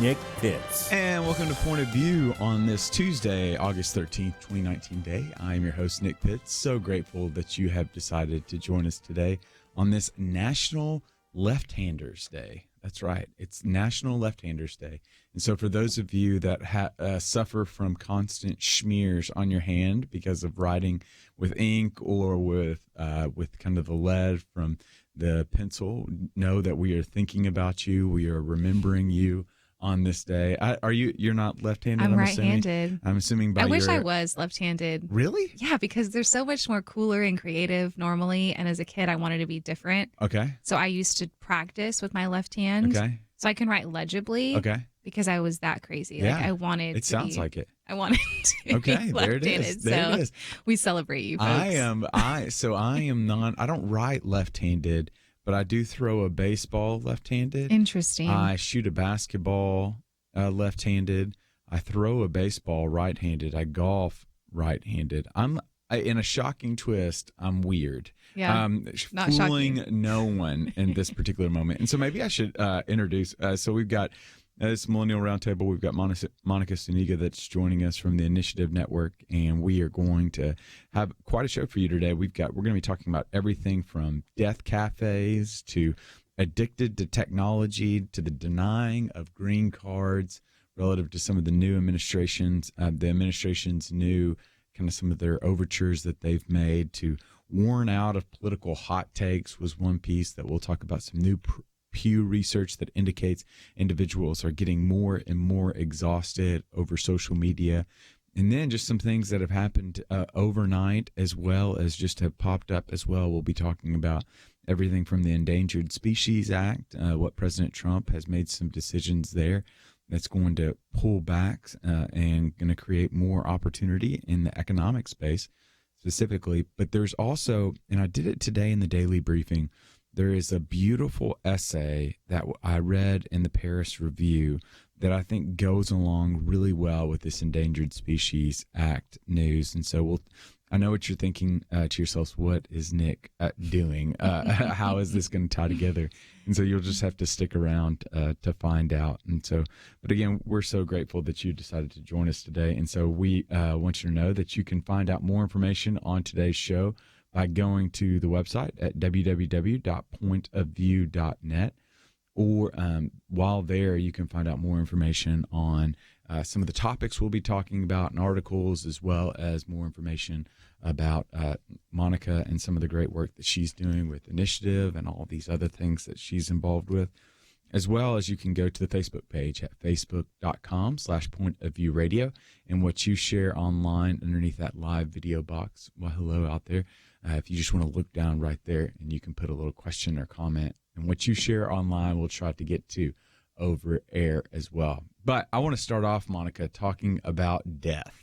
Nick Pitts. And welcome to Point of View on this Tuesday, August 13th, 2019 day. I am your host, Nick Pitts. So grateful that you have decided to join us today on this National Left-Handers Day. That's right. It's National Left-Handers Day. And so for those of you that suffer from constant smears on your hand because of writing with ink or with kind of the lead from the pencil, know that we are thinking about you. We are remembering you on this day. You're not left-handed? I'm right-handed. I'm assuming I wish I was left-handed. Really? Yeah, because they're so much more cooler and creative normally. And as a kid, I wanted to be different. Okay. So I used to practice with my left hand. Okay. So I can write legibly. Okay. Because I was that crazy. Yeah. Like I wanted. It sounds like it. I wanted to. Okay. Be There it is. There it is. We celebrate you, folks. I am not. I don't write left-handed, but I do throw a baseball left-handed. Interesting. I shoot a basketball left-handed. I throw a baseball right-handed. I golf right-handed. In a shocking twist, I'm weird. Yeah, not fooling shocking. No one in this particular moment. And so maybe I should introduce. So we've got this Millennial Roundtable. We've got Monica Zuniga that's joining us from the Initiative Network, and we are going to have quite a show for you today. We're going to be talking about everything from death cafes to addicted to technology to the denying of green cards relative to some of the new administration's new kind of some of their overtures that they've made to worn out of political hot takes was one piece that we'll talk about. Some new Pew research that indicates individuals are getting more and more exhausted over social media. And then just some things that have happened overnight as well as just have popped up as well. We'll be talking about everything from the Endangered Species Act, what President Trump has made some decisions there that's going to pull back and going to create more opportunity in the economic space specifically. But there's also, and I did it today in the daily briefing, there is a beautiful essay that I read in the Paris Review that I think goes along really well with this Endangered Species Act news. And so I know what you're thinking to yourselves, what is Nick doing? How is this going to tie together? And so you'll just have to stick around to find out. And so, but again, we're so grateful that you decided to join us today. And so we want you to know that you can find out more information on today's show by going to the website at www.pointofview.net. Or while there, you can find out more information on some of the topics we'll be talking about and articles, as well as more information about Monica and some of the great work that she's doing with Initiative and all these other things that she's involved with. As well as you can go to the Facebook page at facebook.com/pointofviewradio. And what you share online underneath that live video box, well, hello out there. If you just want to look down right there and you can put a little question or comment. And what you share online, we'll try to get to over air as well. But I want to start off, Monica, talking about death.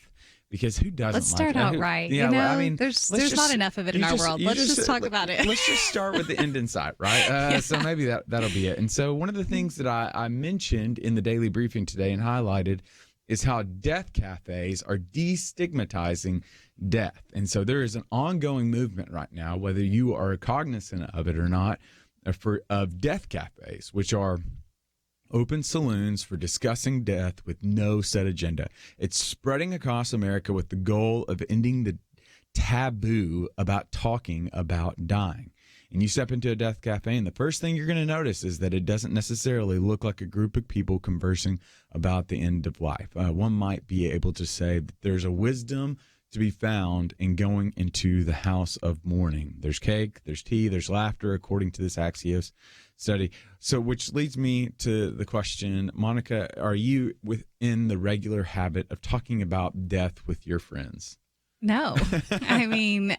Because who doesn't Let's start like out right. Yeah, I mean, there's not enough of it in our world. Let's just talk about it. Let's just start with the end in sight, right? Yeah. So maybe that'll be it. And so one of the things that I mentioned in the daily briefing today and highlighted is how death cafes are destigmatizing death. And so there is an ongoing movement right now, whether you are cognizant of it or not, of death cafes, which are open saloons for discussing death with no set agenda. It's spreading across America with the goal of ending the taboo about talking about dying. And you step into a death cafe, and the first thing you're going to notice is that it doesn't necessarily look like a group of people conversing about the end of life. One might be able to say that there's a wisdom to be found in going into the house of mourning. There's cake, there's tea, there's laughter, according to this Axios study. So, which leads me to the question, Monica, are you within the regular habit of talking about death with your friends? No. I mean,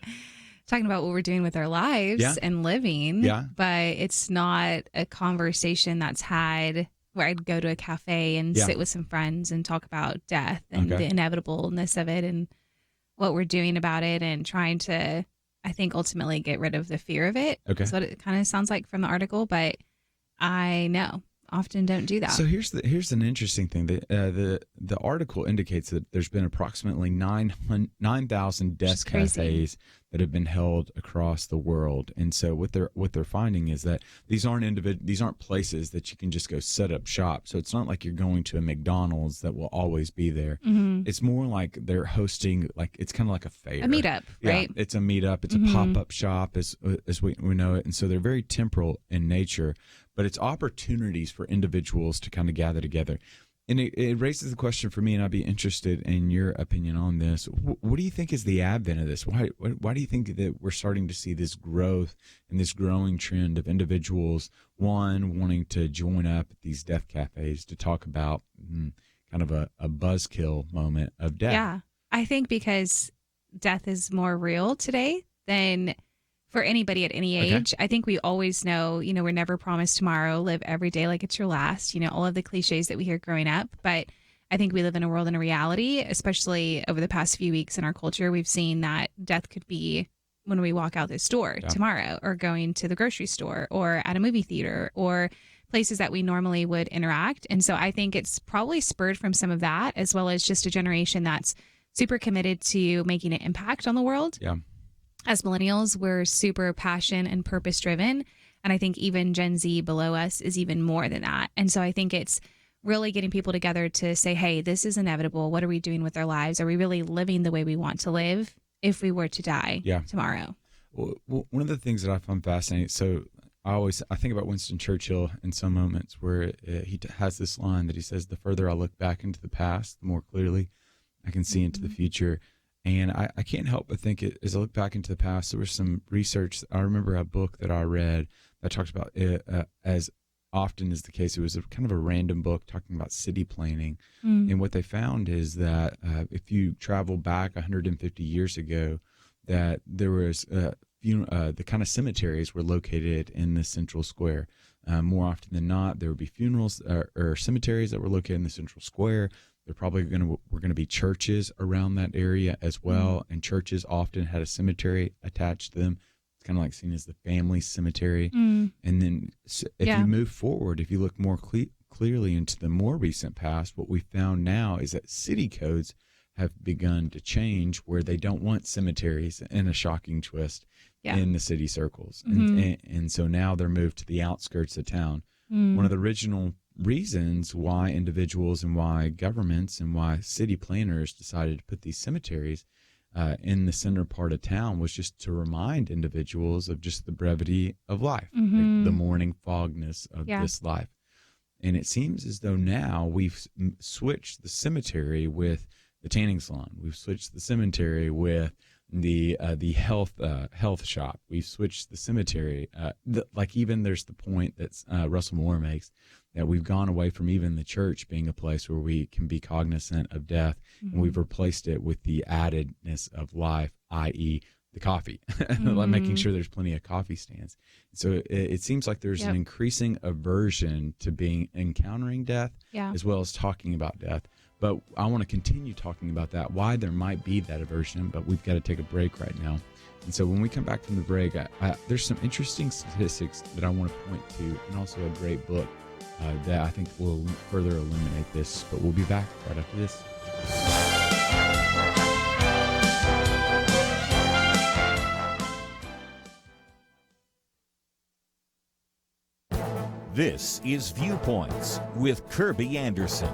talking about what we're doing with our lives and living, but it's not a conversation that's had where I'd go to a cafe and sit with some friends and talk about death and the inevitableness of it and what we're doing about it and trying to, I think, ultimately get rid of the fear of it. Okay. That's what it kind of sounds like from the article, but I know often don't do that. So here's an interesting thing. The article indicates that there's been approximately 9,000 death cafes that have been held across the world. And so what they're finding is that these aren't places that you can just go set up shop. So it's not like you're going to a McDonald's that will always be there. Mm-hmm. It's more like they're hosting, like it's kind of like a fair, a meetup, right? Yeah, it's a meetup. It's a pop-up shop as we know it. And so they're very temporal in nature, but it's opportunities for individuals to kind of gather together. And it raises the question for me, and I'd be interested in your opinion on this. What do you think is the advent of this? Why do you think that we're starting to see this growth and this growing trend of individuals, one, wanting to join up at these death cafes to talk about kind of a buzzkill moment of death? Yeah, I think because death is more real today than for anybody at any age. Okay. I think we always know, we're never promised tomorrow, live every day like it's your last, all of the cliches that we hear growing up. But I think we live in a world and a reality, especially over the past few weeks in our culture. We've seen that death could be when we walk out this door tomorrow, or going to the grocery store, or at a movie theater, or places that we normally would interact. And so I think it's probably spurred from some of that, as well as just a generation that's super committed to making an impact on the world. Yeah. As millennials, we're super passion and purpose driven. And I think even Gen Z below us is even more than that. And so I think it's really getting people together to say, hey, this is inevitable. What are we doing with our lives? Are we really living the way we want to live if we were to die tomorrow? Well, one of the things that I find fascinating, so I think about Winston Churchill in some moments where he has this line that he says, the further I look back into the past, the more clearly I can see into the future. And I can't help but think, as I look back into the past, there was some research. I remember a book that I read that talked about it, as often is the case, it was kind of a random book talking about city planning. And what they found is that if you travel back 150 years ago, that there was the kind of cemeteries were located in the central square. More often than not, there would be funerals or cemeteries that were located in the central square. There probably were going to be churches around that area as well, and churches often had a cemetery attached to them. It's kind of like seen as the family cemetery. And then if you move forward, if you look more clearly into the more recent past, what we found now is that city codes have begun to change, where they don't want cemeteries, in a shocking twist, in the city circles. And so now they're moved to the outskirts of town. One of the original reasons why individuals and why governments and why city planners decided to put these cemeteries in the center part of town was just to remind individuals of just the brevity of life, like the morning fogness of this life. And it seems as though now we've switched the cemetery with the tanning salon. We've switched the cemetery with the health shop. We've switched the cemetery. Even there's the point that Russell Moore makes, that we've gone away from even the church being a place where we can be cognizant of death, and we've replaced it with the addedness of life, i.e. the coffee, like making sure there's plenty of coffee stands. So it seems like there's an increasing aversion to encountering death, as well as talking about death. But I want to continue talking about that, why there might be that aversion, but we've got to take a break right now. And so when we come back from the break, there's some interesting statistics that I want to point to, and also a great book that I think will further illuminate this. But we'll be back right after this. This is Viewpoints with Kirby Anderson.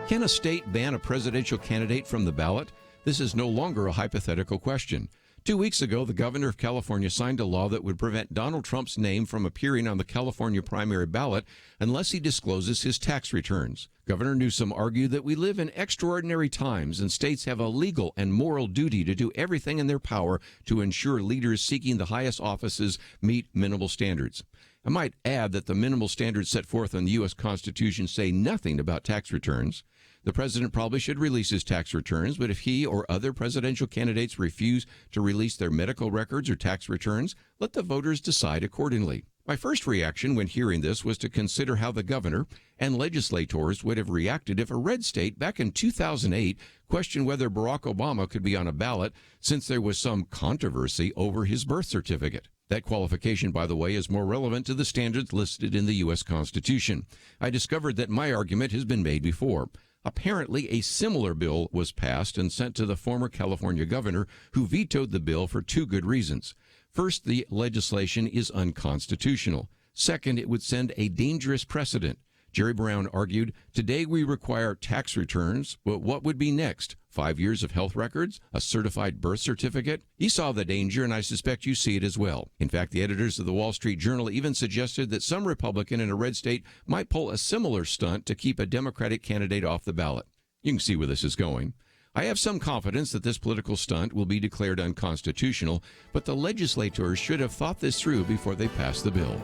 Can a state ban a presidential candidate from the ballot? This is no longer a hypothetical question. 2 weeks ago, the governor of California signed a law that would prevent Donald Trump's name from appearing on the California primary ballot unless he discloses his tax returns. Governor Newsom argued that we live in extraordinary times and states have a legal and moral duty to do everything in their power to ensure leaders seeking the highest offices meet minimal standards. I might add that the minimal standards set forth in the U.S. Constitution say nothing about tax returns. The president probably should release his tax returns, but if he or other presidential candidates refuse to release their medical records or tax returns, let the voters decide accordingly. My first reaction when hearing this was to consider how the governor and legislators would have reacted if a red state back in 2008 questioned whether Barack Obama could be on a ballot since there was some controversy over his birth certificate. That qualification, by the way, is more relevant to the standards listed in the U.S. Constitution. I discovered that my argument has been made before. Apparently, a similar bill was passed and sent to the former California governor, who vetoed the bill for two good reasons. First, the legislation is unconstitutional. Second, it would send a dangerous precedent. Jerry Brown argued, today we require tax returns, but what would be next? 5 years of health records? A certified birth certificate? He saw the danger, and I suspect you see it as well. In fact, the editors of the Wall Street Journal even suggested that some Republican in a red state might pull a similar stunt to keep a Democratic candidate off the ballot. You can see where this is going. I have some confidence that this political stunt will be declared unconstitutional, but the legislators should have thought this through before they passed the bill.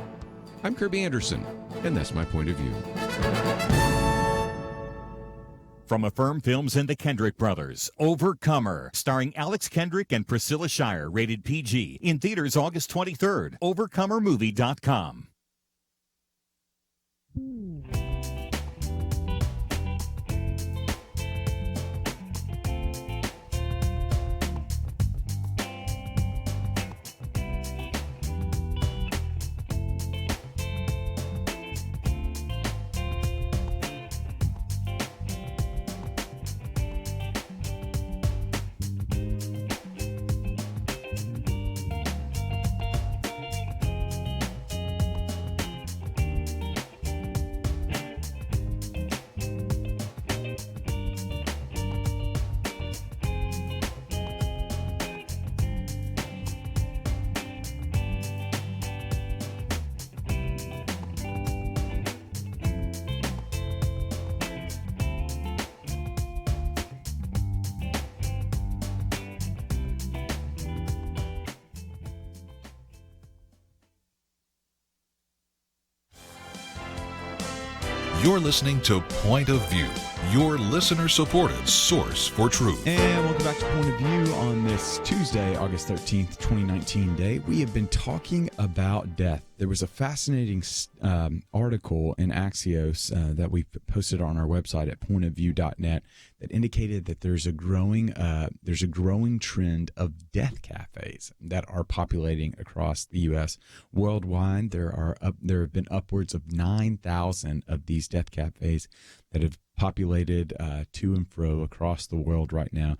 I'm Kirby Anderson, and that's my point of view. From Affirm Films and the Kendrick Brothers, Overcomer, starring Alex Kendrick and Priscilla Shire, rated PG, in theaters August 23rd. Overcomermovie.com. You're listening to Point of View, your listener-supported source for truth. And welcome back to Point of View on this Tuesday, August 13th, 2019 day. We have been talking about death. There was a fascinating article in Axios that we posted on our website at pointofview.net that indicated that there's a growing trend of death cafes that are populating across the U.S. Worldwide, there have been upwards of 9,000 of these death cafes that have populated to and fro across the world right now.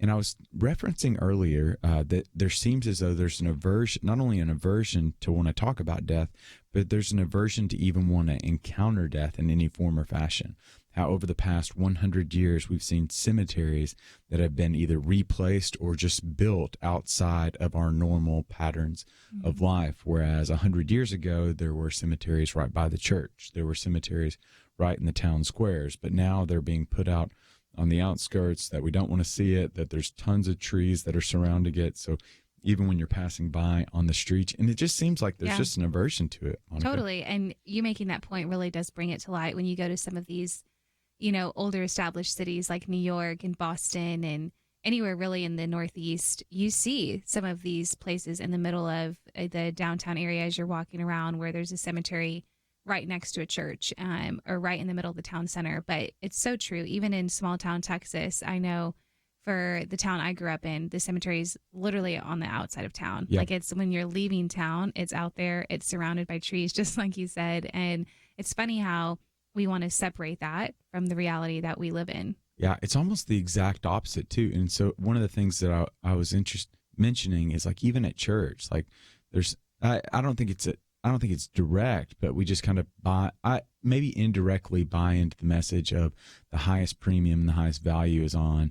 And I was referencing earlier that there seems as though there's an aversion, not only an aversion to want to talk about death, but there's an aversion to even want to encounter death in any form or fashion. How over the past 100 years, we've seen cemeteries that have been either replaced or just built outside of our normal patterns of life. Whereas 100 years ago, there were cemeteries right by the church. There were cemeteries right in the town squares. But now they're being put out on the outskirts that we don't want to see it, that there's tons of trees that are surrounding it. So even when you're passing by on the streets, and it just seems like there's just an aversion to it. Monica. Totally. And you making that point really does bring it to light when you go to some of these, older established cities like New York and Boston and anywhere really in the Northeast. You see some of these places in the middle of the downtown area as you're walking around where there's a cemetery right next to a church or right in the middle of the town center. But it's so true. Even in small town Texas, I know for the town I grew up in, the cemetery is literally on the outside of town. Yeah. Like it's when you're leaving town, it's out there. It's surrounded by trees, just like you said. And it's funny how we want to separate that from the reality that we live in. Yeah, it's almost the exact opposite too. And so one of the things that I was mentioning is like even at church, like there's I don't think it's direct, but we just kind of maybe indirectly buy into the message of the highest premium and the highest value is on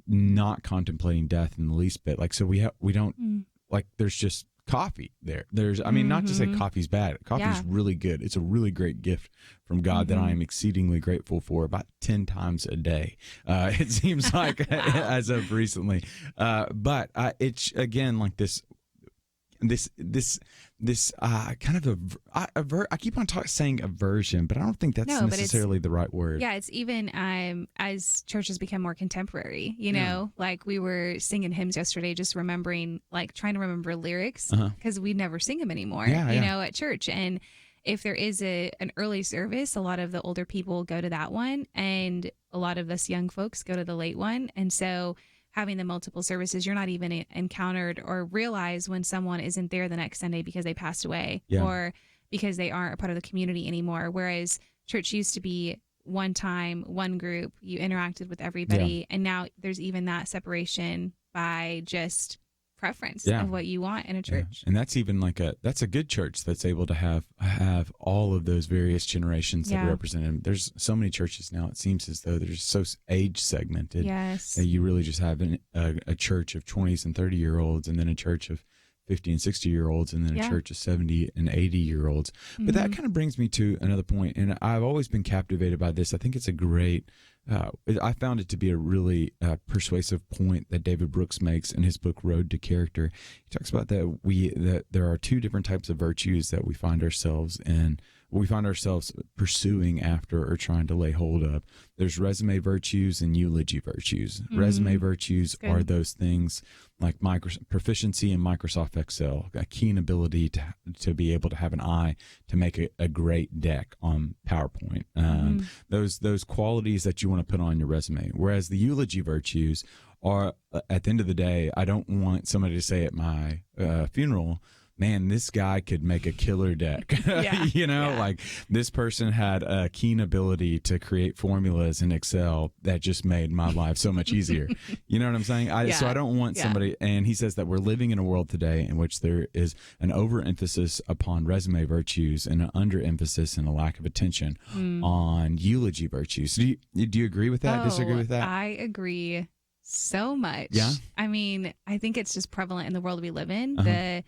not contemplating death in the least bit. Like, so we don't like, there's just coffee there. There's, I mean, not to say coffee's bad. Coffee's really good. It's a really great gift from God that I am exceedingly grateful for about 10 times a day. It seems like as of recently. But it's again, like this kind of I keep on saying aversion, but I don't think that's necessarily the right word. Yeah, it's even as churches become more contemporary, like we were singing hymns yesterday, just remembering, like trying to remember lyrics because we never sing them anymore, at church. And if there is an early service, a lot of the older people go to that one, and a lot of us young folks go to the late one. And so having the multiple services, you're not even encountered or realize when someone isn't there the next Sunday because they passed away or because they aren't a part of the community anymore. Whereas church used to be one time, one group, you interacted with everybody, and now there's even that separation by just preference of what you want in a church. And that's even that's a good church that's able to have all of those various generations that are represented. There's so many churches now, it seems as though they're just so age segmented. Yes. That you really just have a church of 20s and 30-year-olds, and then a church of 50 and 60-year-olds, and then a church of 70 and 80-year-olds. But that kind of brings me to another point, and I've always been captivated by this. I think it's a great I found it to be a really persuasive point that David Brooks makes in his book Road to Character. He talks about that there are two different types of virtues that we find ourselves pursuing after or trying to lay hold of. There's resume virtues and eulogy virtues. Resume virtues are those things like proficiency in Microsoft Excel, a keen ability to be able to have an eye to make a great deck on PowerPoint. Those qualities that you want to put on your resume. Whereas the eulogy virtues are, at the end of the day, I don't want somebody to say at my funeral, man, this guy could make a killer deck. Like this person had a keen ability to create formulas in Excel that just made my life so much easier. You know what I'm saying? So I don't want somebody, and he says that we're living in a world today in which there is an overemphasis upon resume virtues and an underemphasis and a lack of attention on eulogy virtues. Do you agree with that? Disagree with that? I agree so much. Yeah. I mean, I think it's just prevalent in the world we live in.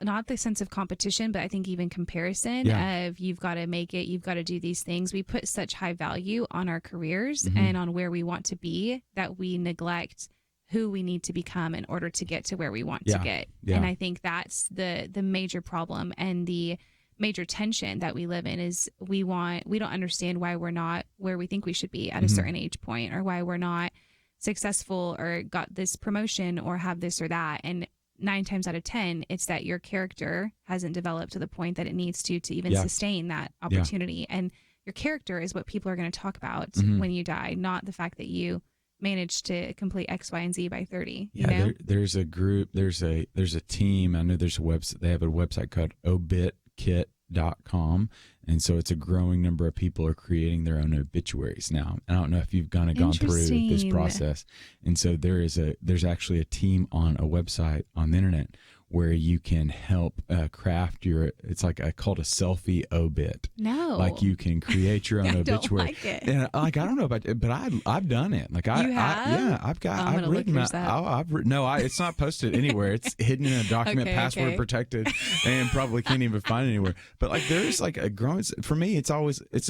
Not the sense of competition, but I think even comparison of you've got to make it, you've got to do these things. We put such high value on our careers and on where we want to be that we neglect who we need to become in order to get to where we want to get. Yeah. And I think that's the major problem and the major tension that we live in is we don't understand why we're not where we think we should be at a certain age point, or why we're not successful or got this promotion or have this or that. And 9 times out of 10, it's that your character hasn't developed to the point that it needs to even sustain that opportunity. And your character is what people are going to talk about when you die, not the fact that you managed to complete X, Y, and Z by 30. Yeah, you know? There's a group, there's a team. I know there's a website. They have a website called obitkit.com. And so it's a growing number of people are creating their own obituaries now. I don't know if you've gone through this process. And so there's actually a team on a website on the internet where you can help craft it's called a selfie obit. No. Like you can create your own obituary. Don't like it. And I don't know about it, but I've done it. Like you have? I've written it's not posted anywhere. It's hidden in a document, password protected, and probably can't even find it anywhere. But like there's like a growing, for me, it's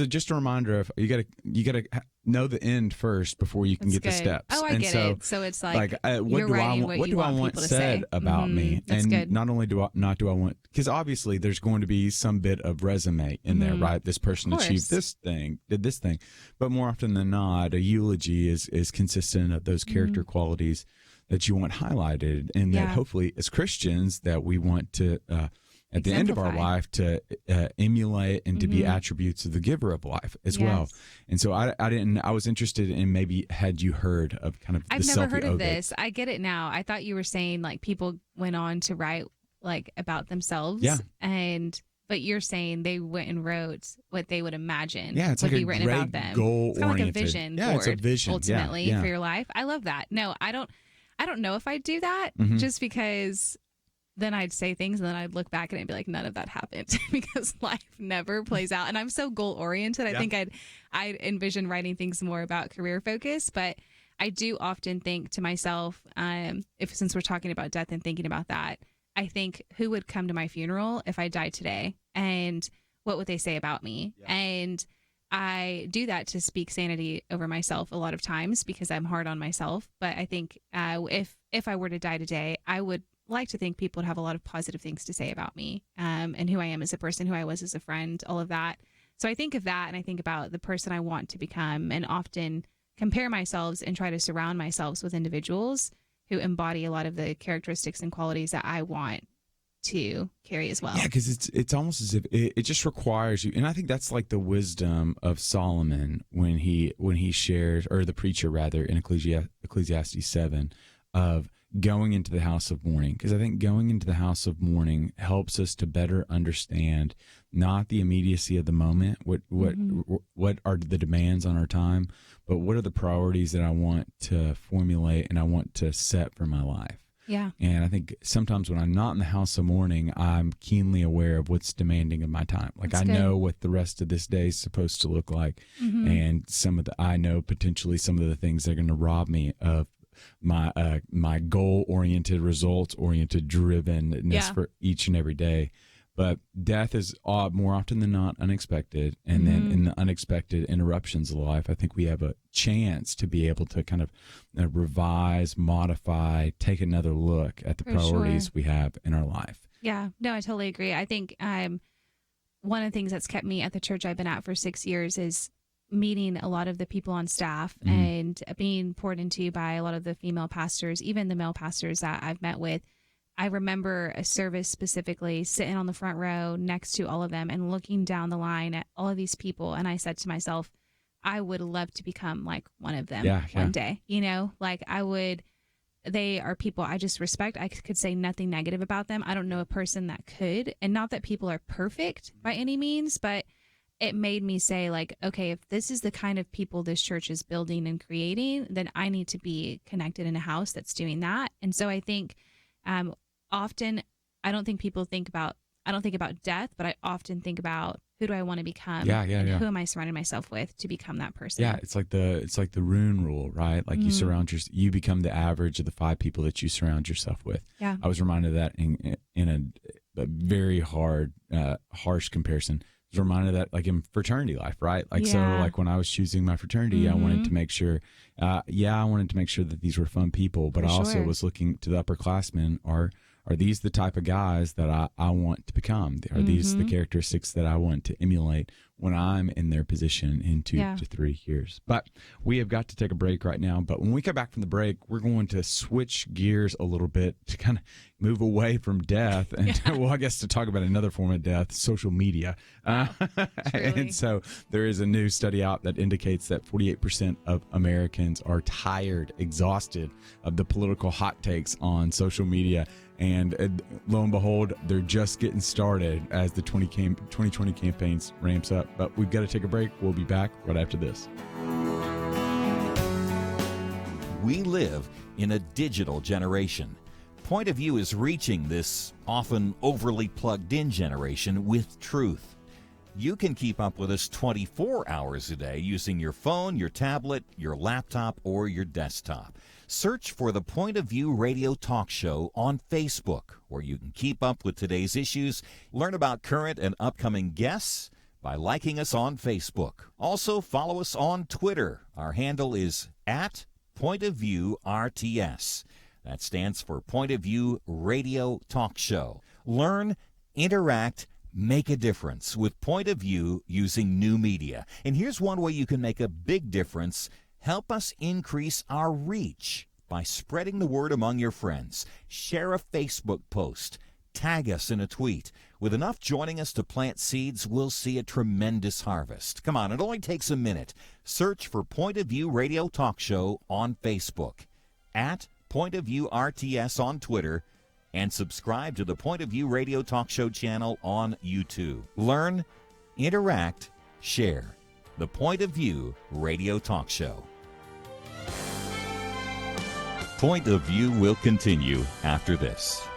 just a reminder of you gotta know the end first before you can get the steps. Oh, I get it. So it's what do I want said about me? That's and good. not only do I want, because obviously there's going to be some bit of resume in there, right? This person achieved this thing, did this thing, but more often than not, a eulogy is consistent of those character qualities that you want highlighted, and that hopefully as Christians that we want to at the end of our life to emulate and to be attributes of the giver of life as well. And so I was interested in maybe had you heard of kind of I've never heard of this. I get it now. I thought you were saying like people went on to write like about themselves. Yeah. But you're saying they went and wrote what they would imagine would be written about them. It's kind of like a vision board, it's a vision ultimately for your life. I love that. No, I don't know if I'd do that just because then I'd say things and then I'd look back and I'd be like, none of that happened because life never plays out. And I'm so goal oriented. I think I'd envision writing things more about career focus, but I do often think to myself, since we're talking about death and thinking about that, I think who would come to my funeral if I died today and what would they say about me? Yeah. And I do that to speak sanity over myself a lot of times because I'm hard on myself. But I think if I were to die today, I would like to think people would have a lot of positive things to say about me and who I am as a person, who I was as a friend, all of that. So I think of that and I think about the person I want to become and often compare myself and try to surround myself with individuals who embody a lot of the characteristics and qualities that I want to carry as well. Yeah, because it's almost as if it just requires you, and I think that's like the wisdom of Solomon when he shares, or the preacher rather, in Ecclesiastes 7, of going into the house of mourning, because I think going into the house of mourning helps us to better understand not the immediacy of the moment, what are the demands on our time, but what are the priorities that I want to formulate and I want to set for my life. Yeah. And I think sometimes when I'm not in the house of mourning, I'm keenly aware of what's demanding of my time. Like I know what the rest of this day is supposed to look like. And I know potentially some of the things that are going to rob me of my goal-oriented, results-oriented drivenness for each and every day. But death is more often than not unexpected. And then in the unexpected interruptions of life, I think we have a chance to be able to kind of revise, modify, take another look at the priorities we have in our life. Yeah, no, I totally agree. I think one of the things that's kept me at the church I've been at for 6 years is meeting a lot of the people on staff and being poured into by a lot of the female pastors, even the male pastors that I've met with. I remember a service specifically sitting on the front row next to all of them and looking down the line at all of these people. And I said to myself, I would love to become like one of them one day, like they are people I just respect. I could say nothing negative about them. I don't know a person that could, and not that people are perfect by any means, but it made me say like, okay, if this is the kind of people this church is building and creating, then I need to be connected in a house that's doing that. And so I think often I don't think about death, but I often think about who do I want to become? Who am I surrounding myself with to become that person? Yeah, it's like the rune rule, right? Like you become the average of the 5 people that you surround yourself with. Yeah. I was reminded of that in a very harsh comparison. I was reminded of that like in fraternity life, right? Like so like when I was choosing my fraternity, I wanted to make sure I wanted to make sure that these were fun people, but I also was looking to the upperclassmen. Are these the type of guys that I want to become? Are these the characteristics that I want to emulate when I'm in their position in 2 to 3 years? But we have got to take a break right now. But when we come back from the break, we're going to switch gears a little bit to kind of move away from death and well, I guess to talk about another form of death, social media. And so there is a new study out that indicates that 48% of Americans are tired, exhausted of the political hot takes on social media. And lo and behold, they're just getting started as the 2020 campaigns ramps up. But we've got to take a break. We'll be back right after this. We live in a digital generation. Point of View is reaching this often overly plugged-in generation with truth. You can keep up with us 24 hours a day using your phone, your tablet, your laptop, or your desktop. Search for the Point of View Radio Talk Show on Facebook, where you can keep up with today's issues, learn about current and upcoming guests by liking us on Facebook. Also, follow us on Twitter. Our handle is @PointOfViewRTS. That stands for Point of View Radio Talk Show. Learn, interact, make a difference with Point of View using new media. And here's one way you can make a big difference. Help us increase our reach by spreading the word among your friends. Share a Facebook post. Tag us in a tweet. With enough joining us to plant seeds, we'll see a tremendous harvest. Come on, it only takes a minute. Search for Point of View Radio Talk Show on Facebook, @PointOfViewRTS on Twitter, and subscribe to the Point of View Radio Talk Show channel on YouTube. Learn, interact, share. The Point of View Radio Talk Show. Point of View will continue after this.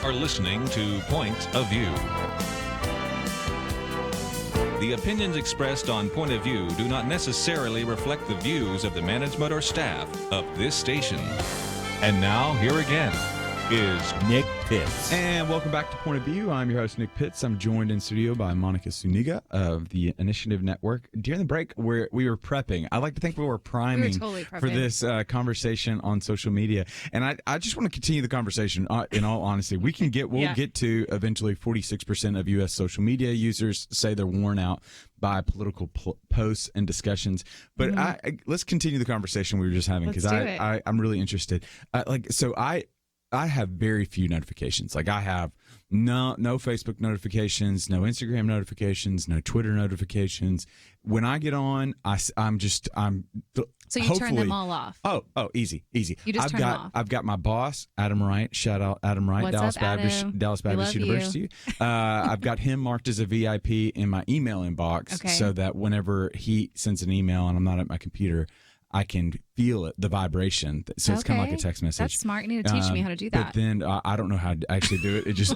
are listening to Point of View. The opinions expressed on Point of View do not necessarily reflect the views of the management or staff of this station. And now, here again is Nick Pitts. And welcome back to Point of View. I'm your host, Nick Pitts. I'm joined in studio by Monica Zuniga of the Initiative Network. During the break, we were prepping. I like to think we were priming for this conversation on social media. And I just want to continue the conversation, in all honesty. We'll get to eventually 46% of U.S. social media users say they're worn out by political posts and discussions. But let's continue the conversation we were just having, because I'm really interested. I have very few notifications. Like, I have no Facebook notifications, no Instagram notifications, no Twitter notifications. When I get on, I'm So you turn them all off? Oh, easy. You just turn them off. I've got my boss, Adam Wright. Shout out Adam Wright, What's up, Dallas Baptist University. I've got him marked as a VIP in my email inbox, so that whenever he sends an email and I'm not at my computer, I can feel it, the vibration. So it's kind of like a text message. That's smart. You need to teach me how to do that. But then I don't know how to actually do it. It just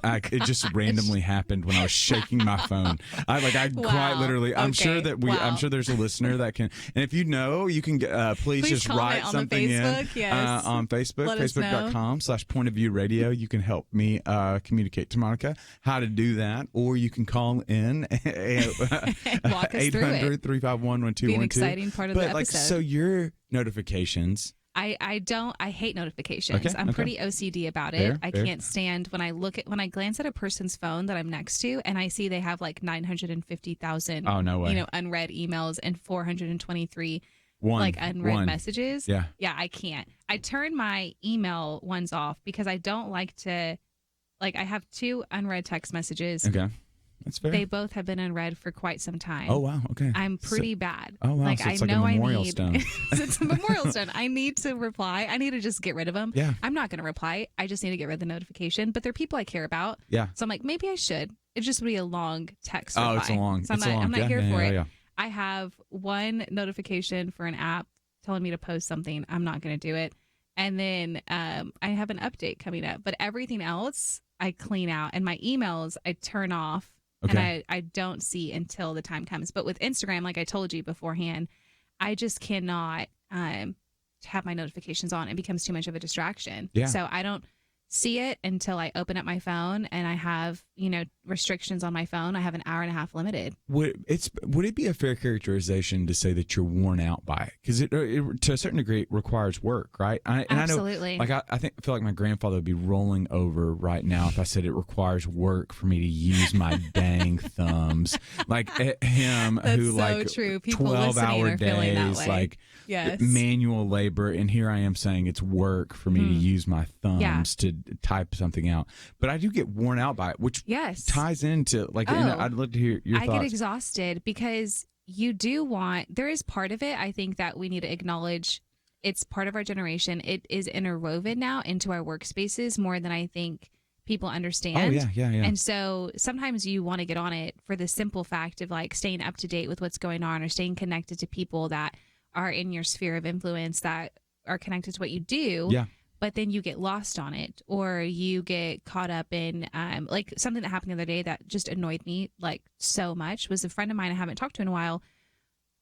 randomly happened when I was shaking my phone. Quite literally. I'm sure there's a listener that can. And if you know, you can please just write something Facebook, in on Facebook, facebook.com/pointofviewradio. You can help me communicate to Monica how to do that, or you can call in walk us through it. 800-351-1212. Be an exciting part of the episode. So your notifications. I hate notifications. Okay, I'm pretty OCD about it. Fair. I can't stand when I glance at a person's phone that I'm next to and I see they have like 950,000 unread emails and 423 unread messages. Yeah, I can't. I turn my email ones off because I don't like to, I have 2 unread text messages. Okay. That's fair. They both have been unread for quite some time. Oh, wow. Okay. I'm pretty bad. Oh, wow. So it's like a memorial stone. It's a memorial stone. I need to reply. I need to just get rid of them. Yeah. I'm not going to reply. I just need to get rid of the notification. But they're people I care about. Yeah. So I'm like, maybe I should. It just would be a long text reply. Oh, it's a long. So I'm not here for it. Yeah. I have one notification for an app telling me to post something. I'm not going to do it. And then I have an update coming up. But everything else, I clean out. And my emails, I turn off. Okay. And I don't see until the time comes. But with Instagram, like I told you beforehand, I just cannot have my notifications on. It becomes too much of a distraction. Yeah. So I don't see it until I open up my phone, and I have, restrictions on my phone. I have an hour and a half limited. Would it be a fair characterization to say that you're worn out by it? Because it to a certain degree requires work, right? Absolutely. I know, I feel like my grandfather would be rolling over right now if I said it requires work for me to use my dang thumbs. Like him, That's who so true. People 12-hour days, that way. Yes. Manual labor, and here I am saying it's work for me to use my thumbs to type something out. But I do get worn out by it, which ties into I'd love to hear your thoughts. I get exhausted because there is part of it, I think, that we need to acknowledge. It's part of our generation. It is interwoven now into our workspaces more than I think people understand. Oh, yeah. And so sometimes you want to get on it for the simple fact of staying up to date with what's going on, or staying connected to people that are in your sphere of influence that are connected to what you do. Yeah. But then you get lost on it, or you get caught up in something that happened the other day that just annoyed me so much was a friend of mine I haven't talked to in a while.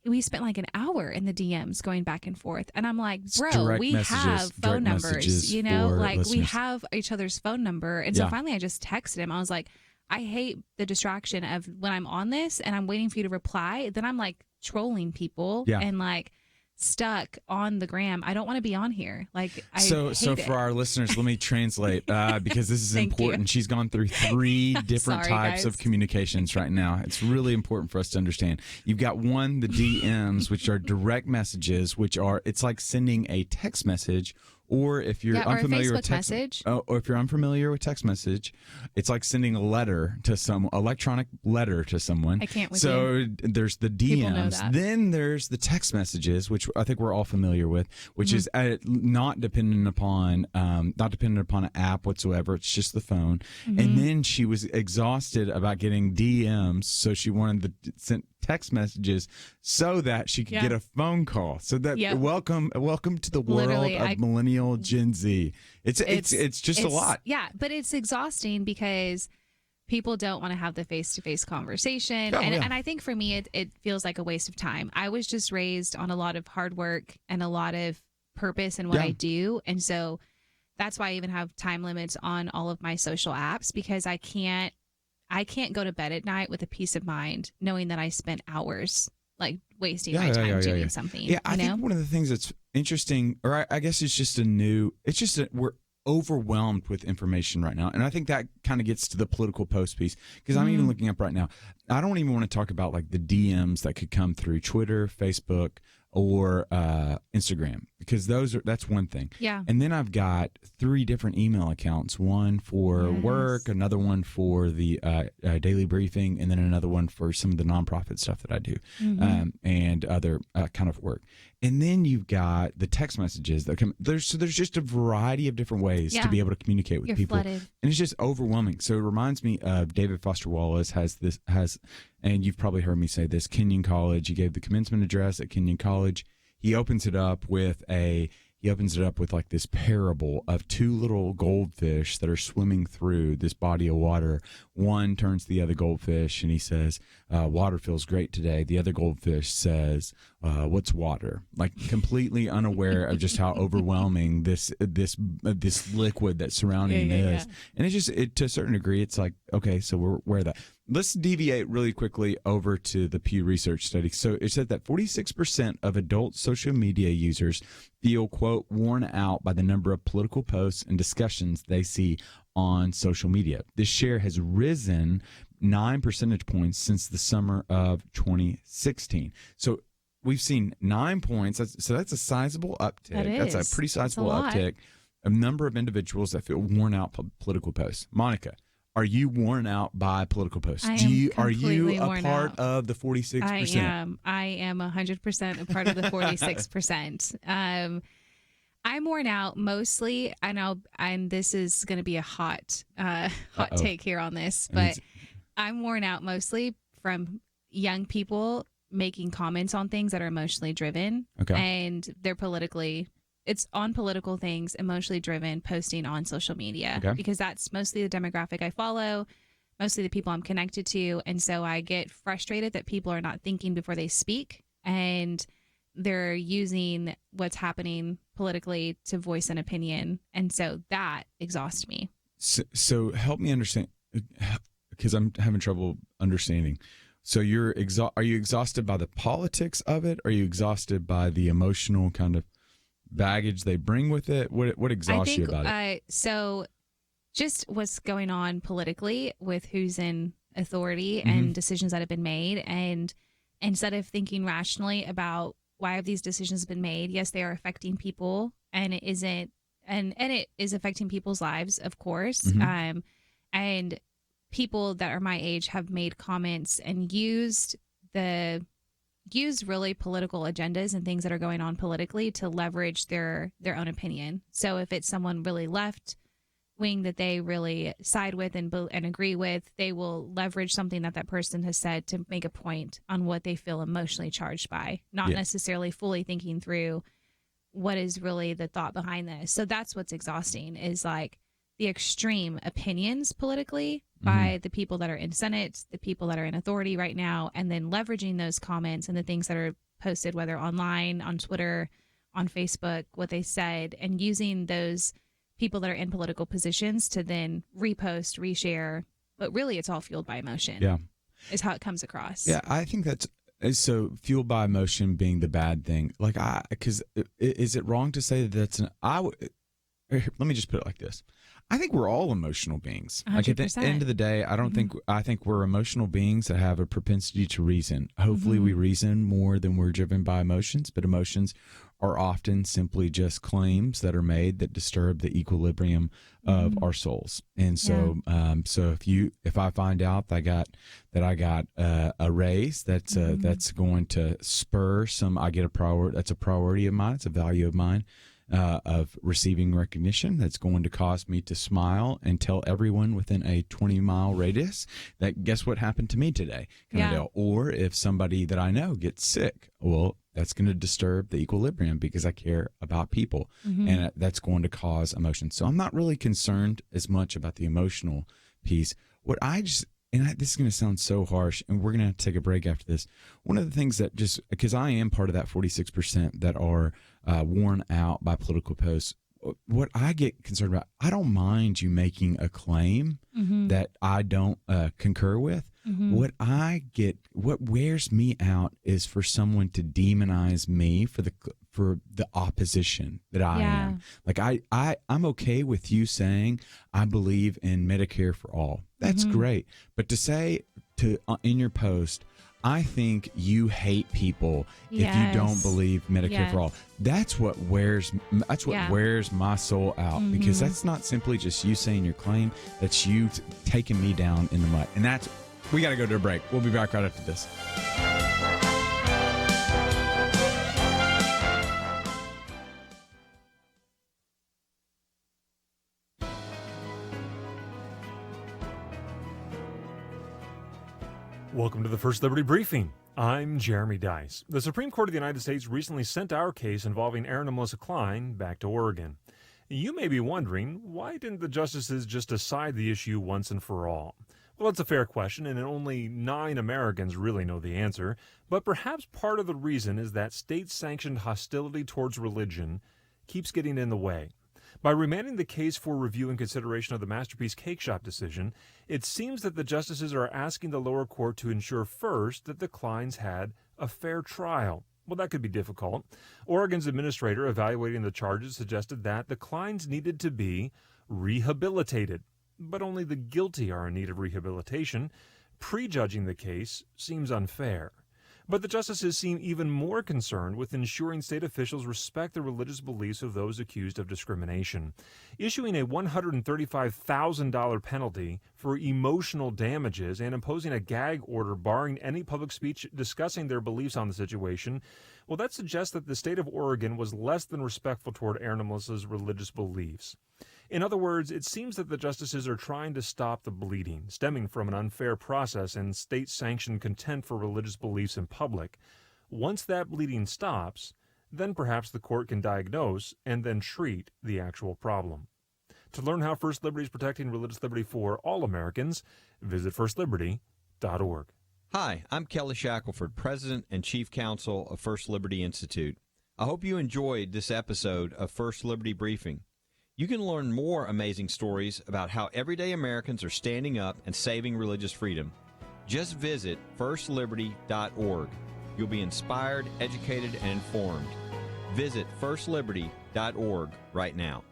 We spent an hour in the DMs going back and forth. And I'm like, bro, we have phone numbers, we have each other's phone number. And so finally I just texted him. I was like, I hate the distraction of when I'm on this and I'm waiting for you to reply. Then I'm trolling people and stuck on the gram. I don't want to be on here. So for our listeners, let me translate because this is important. She's gone through 3 different types of communications right now. It's really important for us to understand. You've got one, the DMs, which are direct messages, it's like sending a text message. Or if you're unfamiliar with text message, or if you're unfamiliar with text message, it's like sending a letter to electronic letter to someone. I can't. There's the DMs, then there's the text messages, which I think we're all familiar with, which is not dependent upon an app whatsoever. It's just the phone. And then she was exhausted about getting DMs, so she wanted text messages so that she could get a phone call. So that welcome to the world of millennial Gen Z. It's just a lot. Yeah, but it's exhausting because people don't want to have the face-to-face conversation. And I think for me, it feels like a waste of time. I was just raised on a lot of hard work and a lot of purpose in what I do. And so that's why I even have time limits on all of my social apps, because I can't go to bed at night with a peace of mind knowing that I spent hours like wasting my time doing something. Yeah, I think one of the things that's interesting, or I guess it's just we're overwhelmed with information right now. And I think that kind of gets to the political post piece, because I'm even looking up right now. I don't even want to talk about like the DMs that could come through Twitter, Facebook, or Instagram, because that's one thing. Yeah. And then I've got 3 different email accounts, one for work, another one for the daily briefing, and then another one for some of the nonprofit stuff that I do, and other kind of work. And then you've got the text messages that come. There's just a variety of different ways to be able to communicate with people. Flooded. And it's just overwhelming. So it reminds me of David Foster Wallace has, and you've probably heard me say this, Kenyon College. He gave the commencement address at Kenyon College. He opens it up with like this parable of 2 little goldfish that are swimming through this body of water. One turns to the other goldfish and he says, water feels great today. The other goldfish says, what's water? Like completely unaware of just how overwhelming this liquid that's surrounding is. And it's just, to a certain degree, it's like, okay, so we're aware of that. Let's deviate really quickly over to the Pew Research study. So it said that 46% of adult social media users feel, quote, worn out by the number of political posts and discussions they see on social media. This share has risen 9 percentage points since the summer of 2016. So we've seen 9 points. That's a sizable uptick. That's a pretty sizable uptick. A number of individuals that feel worn out by political posts. Monica, are you worn out by political posts? Are you a part of the 46%? I am 100% a part of the 46%. I'm worn out mostly. And this is going to be a hot take here on this, but I'm worn out mostly from young people making comments on things that are emotionally driven, and it's on political things, emotionally driven, posting on social media, because that's mostly the demographic I follow, mostly the people I'm connected to. And so I get frustrated that people are not thinking before they speak, and they're using what's happening politically to voice an opinion. And so that exhausts me. So help me understand, because I'm having trouble understanding. So are you exhausted by the politics of it? Are you exhausted by the emotional kind of baggage they bring with it? What exhausts you about it? So just what's going on politically with who's in authority and decisions that have been made. And instead of thinking rationally about why have these decisions been made, yes, they are affecting people, and it isn't, and it is affecting people's lives, of course. And people that are my age have made comments and used really political agendas and things that are going on politically to leverage their own opinion. So if it's someone really left wing that they really side with and agree with, they will leverage something that person has said to make a point on what they feel emotionally charged by, not necessarily fully thinking through what is really the thought behind this. So that's what's exhausting, is like the extreme opinions politically by the people that are in Senate, the people that are in authority right now, and then leveraging those comments and the things that are posted, whether online, on Twitter, on Facebook, what they said, and using those people that are in political positions to then repost, reshare. But really, it's all fueled by emotion. Is how it comes across. Yeah, I think that's so, fueled by emotion being the bad thing. Like, because is it wrong to say that let me just put it like this. I think we're all emotional beings. 100%. Like at the end of the day, I think we're emotional beings that have a propensity to reason. Hopefully we reason more than we're driven by emotions, but emotions are often simply just claims that are made that disturb the equilibrium of our souls. And so, so if I find out that I got a raise that's going to spur some, I get a priority. That's a priority of mine. It's a value of mine. of receiving recognition that's going to cause me to smile and tell everyone within a 20-mile radius that guess what happened to me today, kind of deal. Or if somebody that I know gets sick, well, that's going to disturb the equilibrium because I care about people, and that's going to cause emotion. So I'm not really concerned as much about the emotional piece. What I just, this is going to sound so harsh, and we're going to have to take a break after this. One of the things that just, because I am part of that 46% that are worn out by political posts, what I get concerned about, I don't mind you making a claim that I don't concur with. What wears me out is for someone to demonize me for the opposition that I am. Like I'm okay with you saying I believe in Medicare for all. That's great. But to say in your post, I think you hate people if you don't believe Medicare for all. That's what wears my soul out, because that's not simply just you saying your claim. That's you taking me down in the mud. And we got to go to a break. We'll be back right after this. Welcome to the First Liberty Briefing. I'm Jeremy Dice. The Supreme Court of the United States recently sent our case involving Aaron and Melissa Klein back to Oregon. You may be wondering, why didn't the justices just decide the issue once and for all? Well, it's a fair question, and only 9 Americans really know the answer. But perhaps part of the reason is that state-sanctioned hostility towards religion keeps getting in the way. By remanding the case for review and consideration of the Masterpiece Cake Shop decision, it seems that the justices are asking the lower court to ensure first that the Kleins had a fair trial. Well, that could be difficult. Oregon's administrator evaluating the charges suggested that the Kleins needed to be rehabilitated, but only the guilty are in need of rehabilitation. Prejudging the case seems unfair. But the justices seem even more concerned with ensuring state officials respect the religious beliefs of those accused of discrimination. Issuing a $135,000 penalty for emotional damages and imposing a gag order barring any public speech discussing their beliefs on the situation, well, that suggests that the state of Oregon was less than respectful toward Aaron and Melissa's religious beliefs. In other words, it seems that the justices are trying to stop the bleeding stemming from an unfair process and state-sanctioned contempt for religious beliefs in public. Once that bleeding stops, then perhaps the court can diagnose and then treat the actual problem. To learn how First Liberty is protecting religious liberty for all Americans, visit firstliberty.org. Hi, I'm Kelly Shackelford, President and Chief Counsel of First Liberty Institute. I hope you enjoyed this episode of First Liberty Briefing. You can learn more amazing stories about how everyday Americans are standing up and saving religious freedom. Just visit firstliberty.org. You'll be inspired, educated, and informed. Visit firstliberty.org right now.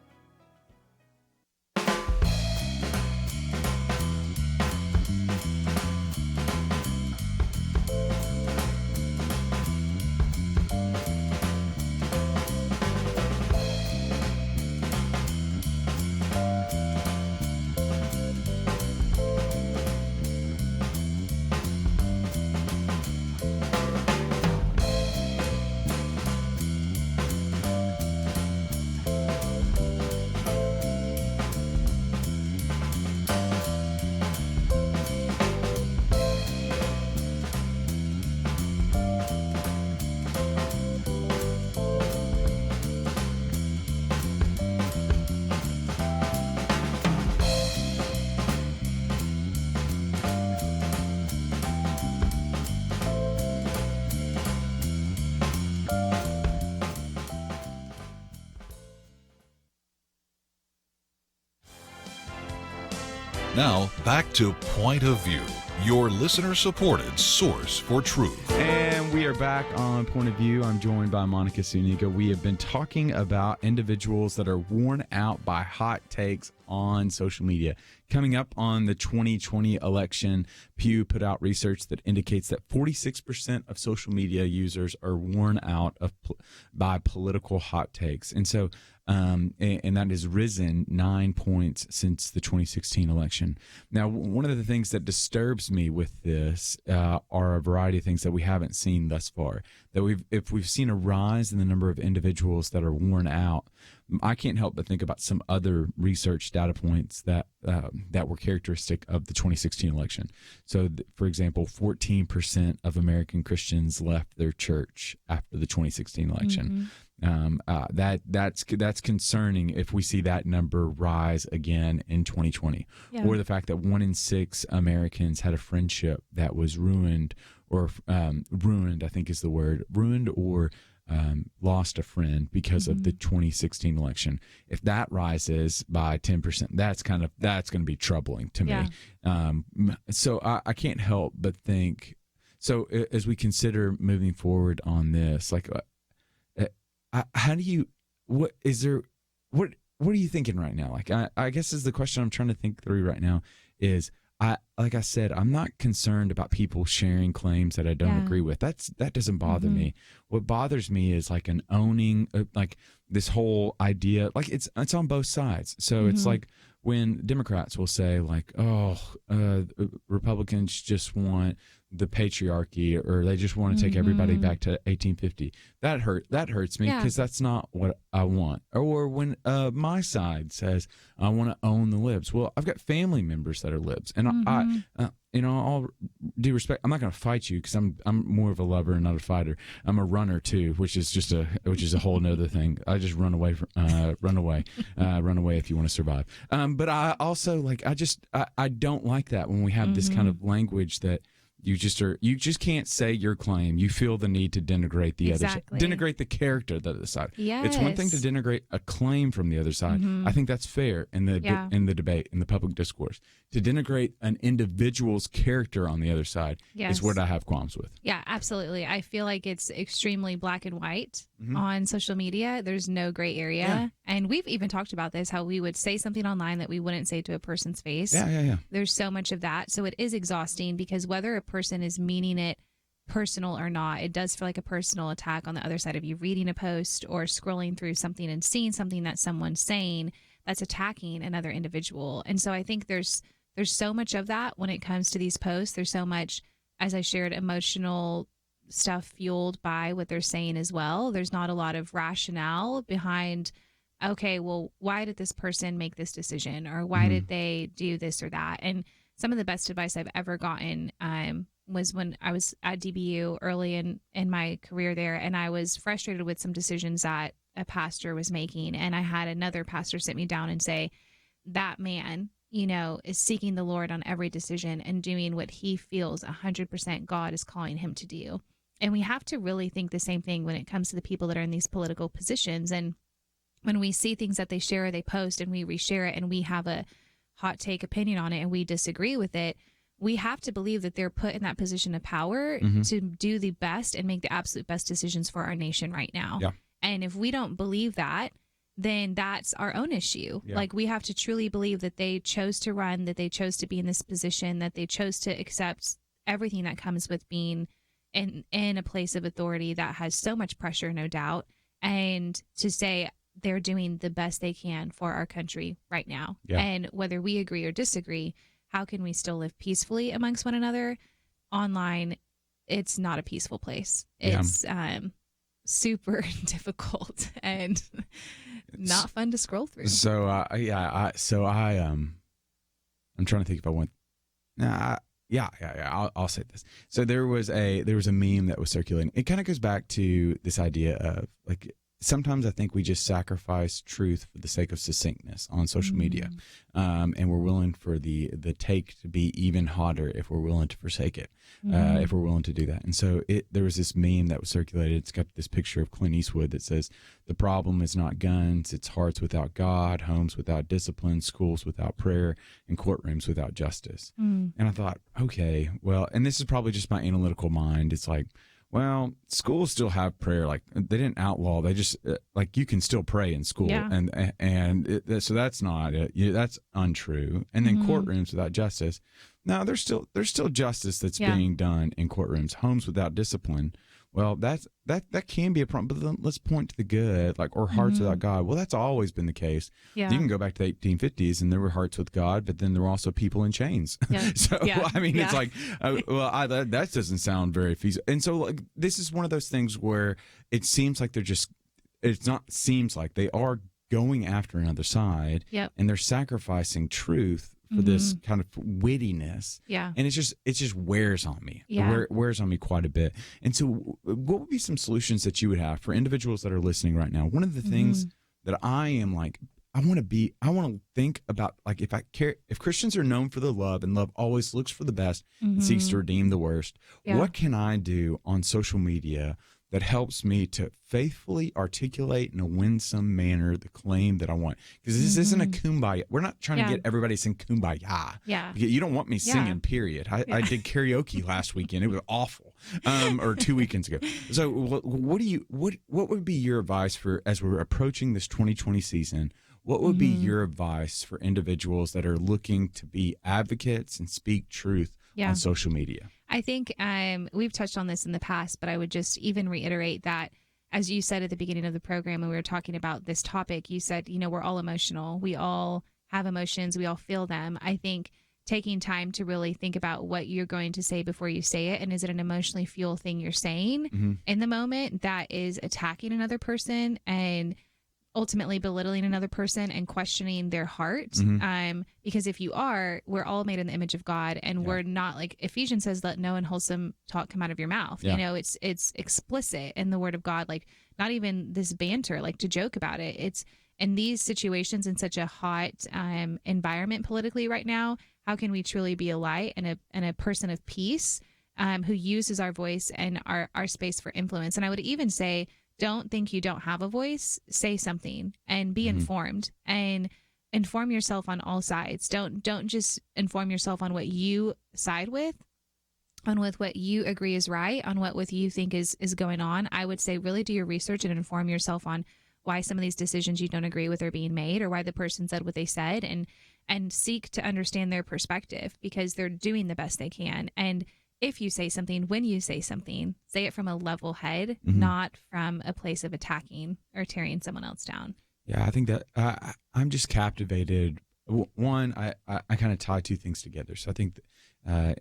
Now, back to Point of View, your listener-supported source for truth. And we are back on Point of View. I'm joined by Monica Zuniga. We have been talking about individuals that are worn out by hot takes on social media. Coming up on the 2020 election, Pew put out research that indicates that 46% of social media users are worn out by political hot takes. And so, and that has risen 9 points since the 2016 election. Now, one of the things that disturbs me with this are a variety of things that we haven't seen thus thus far. That if we've seen a rise in the number of individuals that are worn out, I can't help but think about some other research data points that were characteristic of the 2016 election. So, for example, 14% of American Christians left their church after the 2016 election. That's concerning if we see that number rise again in 2020, or the fact that 1 in 6 Americans had a friendship that was ruined, or ruined, I think is the word, ruined or lost a friend because of the 2016 election. If that rises by 10%, that's going to be troubling to me. So I can't help but think. So as we consider moving forward on this, like, how do you? What are you thinking right now? Like, I guess is the question I'm trying to think through right now. Is like I said, I'm not concerned about people sharing claims that I don't agree with. That doesn't bother me. What bothers me is like an owning, like this whole idea, like it's on both sides. So it's like when Democrats will say like, Republicans just want the patriarchy, or they just want to take everybody back to 1850. That hurts me, because that's not what I want. Or when my side says I want to own the libs. Well, I've got family members that are libs, and I all due respect, I'm not going to fight you, because I'm more of a lover and not a fighter. I'm a runner too, which is a whole nother thing. I just run away run away if you want to survive. But I also I don't like that when we have this kind of language that you just can't say your claim. You feel the need to denigrate the other side, denigrate the character of the other side. Yes. It's one thing to denigrate a claim from the other side. I think that's fair in the debate, in the public discourse. To denigrate an individual's character on the other side is what I have qualms with. Yeah, absolutely. I feel like it's extremely black and white on social media. There's no gray area. Yeah. And we've even talked about this, how we would say something online that we wouldn't say to a person's face. Yeah. There's so much of that. So it is exhausting, because whether a person is meaning it personal or not, it does feel like a personal attack on the other side of you reading a post or scrolling through something and seeing something that someone's saying that's attacking another individual. And so I think there's so much of that when it comes to these posts. There's so much, as I shared, emotional stuff fueled by what they're saying as well. There's not a lot of rationale behind, okay, well, why did this person make this decision, or why did they do this or that? And some of the best advice I've ever gotten was when I was at DBU early in my career there, and I was frustrated with some decisions that a pastor was making. And I had another pastor sit me down and say, that man, is seeking the Lord on every decision and doing what he feels 100% God is calling him to do. And we have to really think the same thing when it comes to the people that are in these political positions. And when we see things that they share or they post and we reshare it and we have a hot take opinion on it and we disagree with it, we have to believe that they're put in that position of power to do the best and make the absolute best decisions for our nation right now. Yeah. And if we don't believe that, then that's our own issue. Yeah. Like, we have to truly believe that they chose to run, that they chose to be in this position, that they chose to accept everything that comes with being in a place of authority that has so much pressure, no doubt, and to say they're doing the best they can for our country right now. Yeah. And whether we agree or disagree, how can we still live peacefully amongst one another? Online, it's not a peaceful place. It's super difficult and not fun to scroll through. So I'm trying to think if I want. I'll say this. So there was a meme that was circulating. It kind of goes back to this idea of, like, sometimes I think we just sacrifice truth for the sake of succinctness on social media, and we're willing for the take to be even hotter if we're willing to forsake it, if we're willing to do that. And so there was this meme that was circulated. It's got this picture of Clint Eastwood that says, "The problem is not guns, it's hearts without God, homes without discipline, schools without prayer, and courtrooms without justice." And I thought, okay, well, and this is probably just my analytical mind. It's like, well, schools still have prayer. Like, they didn't outlaw. They just like, you can still pray in school, so that's not it. That's untrue. And then courtrooms without justice. No, there's still justice that's being done in courtrooms. Homes without discipline. well, that can be a problem, but then let's point to the good, like, or hearts without God. Well, that's always been the case. Yeah. You can go back to the 1850s, and there were hearts with God, but then there were also people in chains. Yeah. So, I mean, it's like, that doesn't sound very feasible. And so, like, this is one of those things where it seems like they are going after another side, and they're sacrificing truth for this kind of wittiness. Yeah. And it just wears on me. Yeah. It wears on me quite a bit. And so what would be some solutions that you would have for individuals that are listening right now? One of the things that I am like, I want to think about, like, if Christians are known for their love, and love always looks for the best and seeks to redeem the worst, what can I do on social media that helps me to faithfully articulate in a winsome manner the claim that I want? Because this isn't a kumbaya. We're not trying to get everybody to sing kumbaya. Yeah. You don't want me singing, period. I did karaoke last weekend. It was awful. Or 2 weekends ago. So what would be your advice for, as we're approaching this 2020 season, what would be your advice for individuals that are looking to be advocates and speak truth on social media? I think we've touched on this in the past, but I would just even reiterate that, as you said at the beginning of the program when we were talking about this topic, you said, we're all emotional. We all have emotions. We all feel them. I think taking time to really think about what you're going to say before you say it, and is it an emotionally fueled thing you're saying in the moment that is attacking another person and ultimately belittling another person and questioning their heart. Because if you are, we're all made in the image of God, and we're not, like Ephesians says, let no unwholesome talk come out of your mouth. It's explicit in the word of God, like not even this banter, like to joke about it. It's in these situations, in such a hot environment politically right now, how can we truly be a light and a person of peace who uses our voice and our space for influence? And I would even say, don't think you don't have a voice. Say something and be informed, and inform yourself on all sides. Don't just inform yourself on what you side with, on with what you agree is right, on what you think is going on. I would say really do your research and inform yourself on why some of these decisions you don't agree with are being made, or why the person said what they said, and seek to understand their perspective, because they're doing the best they can. And if you say something, when you say something, say it from a level head, not from a place of attacking or tearing someone else down. Yeah, I think that I'm just captivated. One, I kind of tie two things together. So I think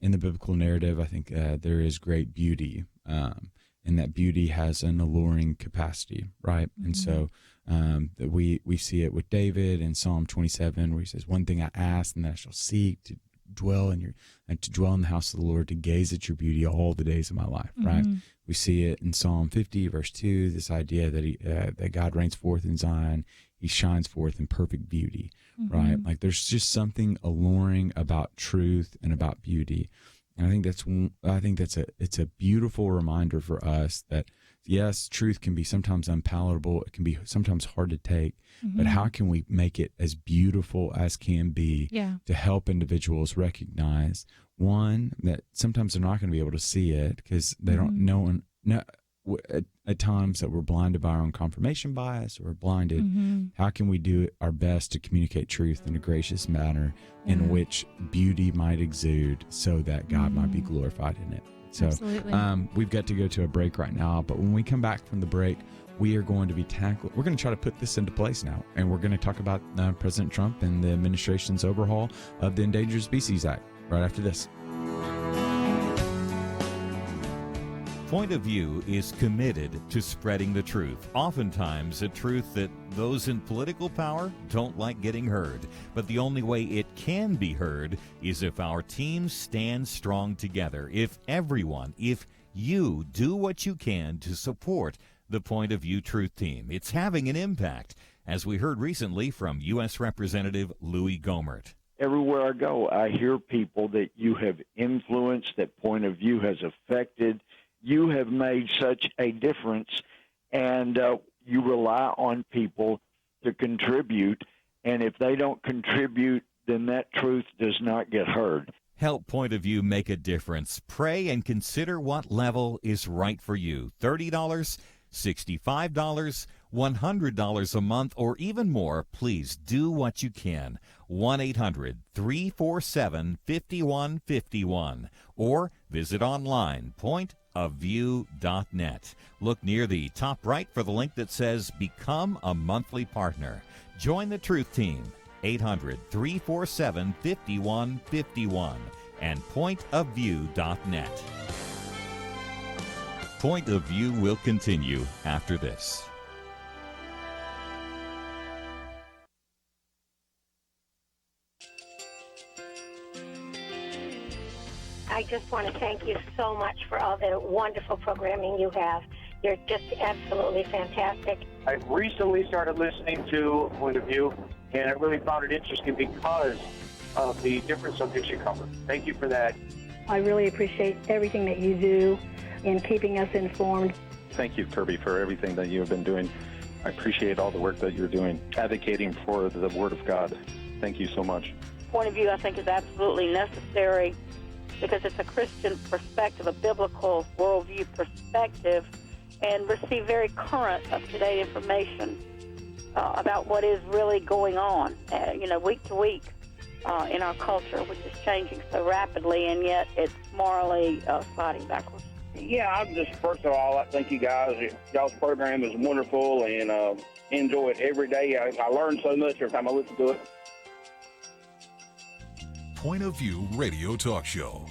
in the biblical narrative, I think there is great beauty, and that beauty has an alluring capacity, right? And so that we see it with David in Psalm 27, where he says, "One thing I ask, and that I shall seek, to dwell in the house of the Lord, to gaze at your beauty all the days of my life." Right? We see it in Psalm 50, verse 2, this idea that that God reigns forth in Zion, he shines forth in perfect beauty, right? Like there's just something alluring about truth and about beauty. And I think it's a beautiful reminder for us that, yes, truth can be sometimes unpalatable. It can be sometimes hard to take, but how can we make it as beautiful as can be to help individuals recognize, one, that sometimes they're not going to be able to see it because they don't know at times that we're blinded by our own confirmation bias, or we're blinded. How can we do our best to communicate truth in a gracious manner in which beauty might exude, so that God might be glorified in it? So we've got to go to a break right now, but when we come back from the break, we are going to be we're going to try to put this into place now, and we're going to talk about President Trump and the administration's overhaul of the Endangered Species Act right after this. Point of View is committed to spreading the truth, oftentimes a truth that those in political power don't like getting heard. But the only way it can be heard is if our teams stand strong together, if you do what you can to support the Point of View Truth Team. It's having an impact, as we heard recently from U.S. Representative Louis Gohmert. Everywhere I go, I hear people that you have influenced, that Point of View has affected. You have made such a difference, and you rely on people to contribute, and if they don't contribute, then that truth does not get heard. Help Point of View make a difference. Pray and consider what level is right for you. $30, $65, $100 a month, or even more. Please do what you can. 1-800-347-5151, or visit online, pointofview.org. pointofview.net. Look near the top right for the link that says Become a Monthly Partner. Join the Truth Team, 800-347-5151, and pointofview.net. Point of View will continue after this. I just want to thank you so much for all the wonderful programming you have. You're just absolutely fantastic. I recently started listening to Point of View, and I really found it interesting because of the different subjects you cover. Thank you for that. I really appreciate everything that you do in keeping us informed. Thank you, Kirby, for everything that you have been doing. I appreciate all the work that you're doing, advocating for the Word of God. Thank you so much. Point of View, I think, is absolutely necessary because it's a Christian perspective, a biblical worldview perspective, and receive very current, up-to-date information about what is really going on, week to week in our culture, which is changing so rapidly, and yet it's morally sliding backwards. Yeah, I'm just, first of all, I thank you guys. Y'all's program is wonderful, and enjoy it every day. I learn so much every time I listen to it. Point of View Radio Talk Show.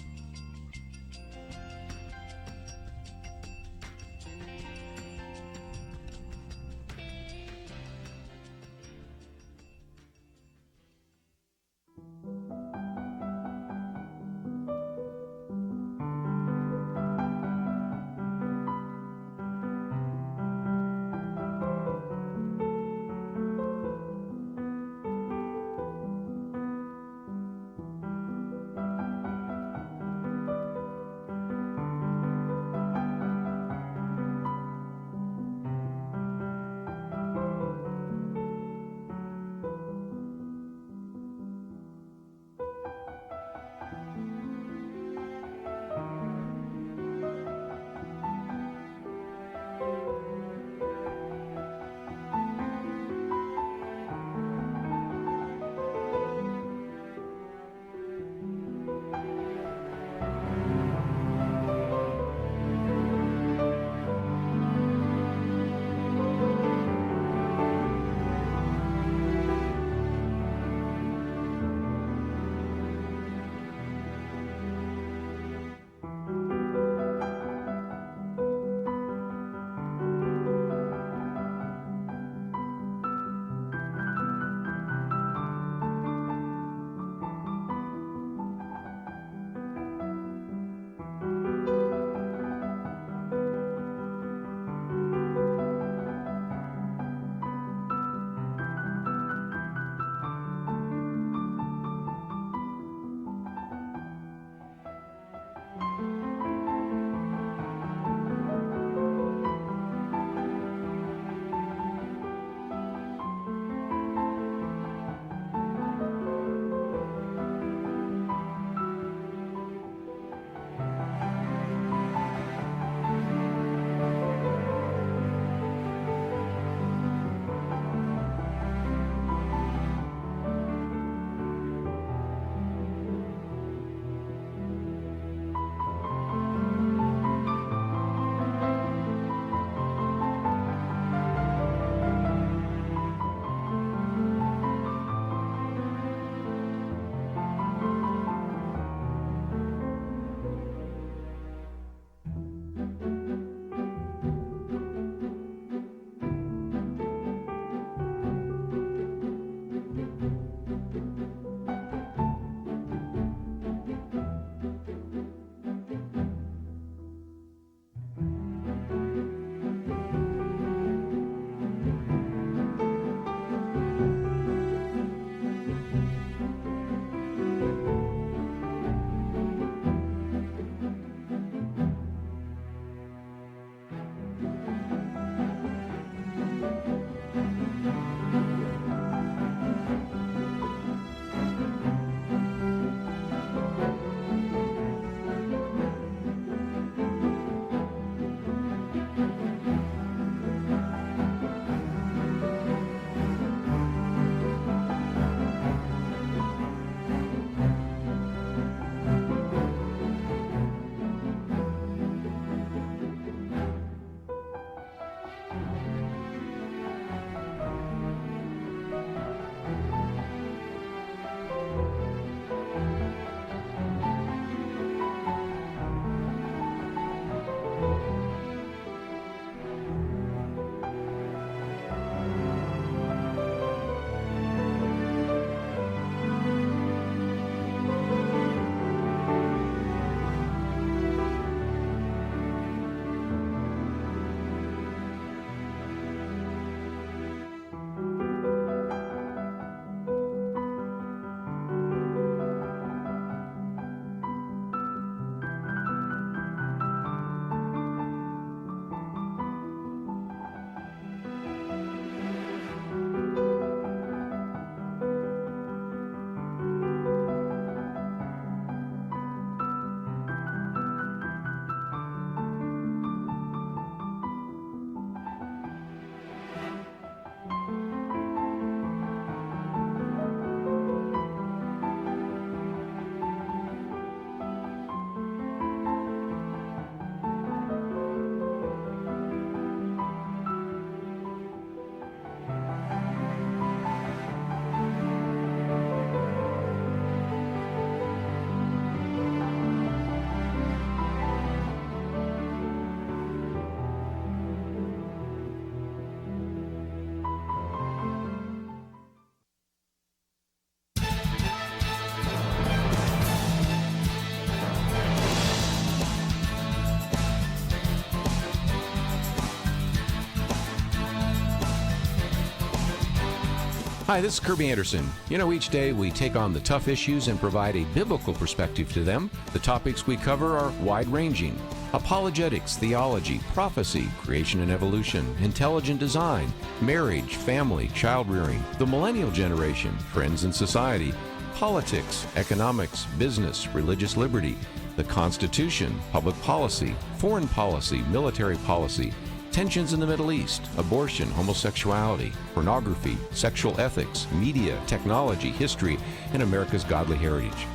Hi, this is Kirby Anderson. You know, each day we take on the tough issues and provide a biblical perspective to them. The topics we cover are wide-ranging. Apologetics, theology, prophecy, creation and evolution, intelligent design, marriage, family, child-rearing, the millennial generation, trends in society, politics, economics, business, religious liberty, the Constitution, public policy, foreign policy, military policy, tensions in the Middle East, abortion, homosexuality, pornography, sexual ethics, media, technology, history, and America's godly heritage.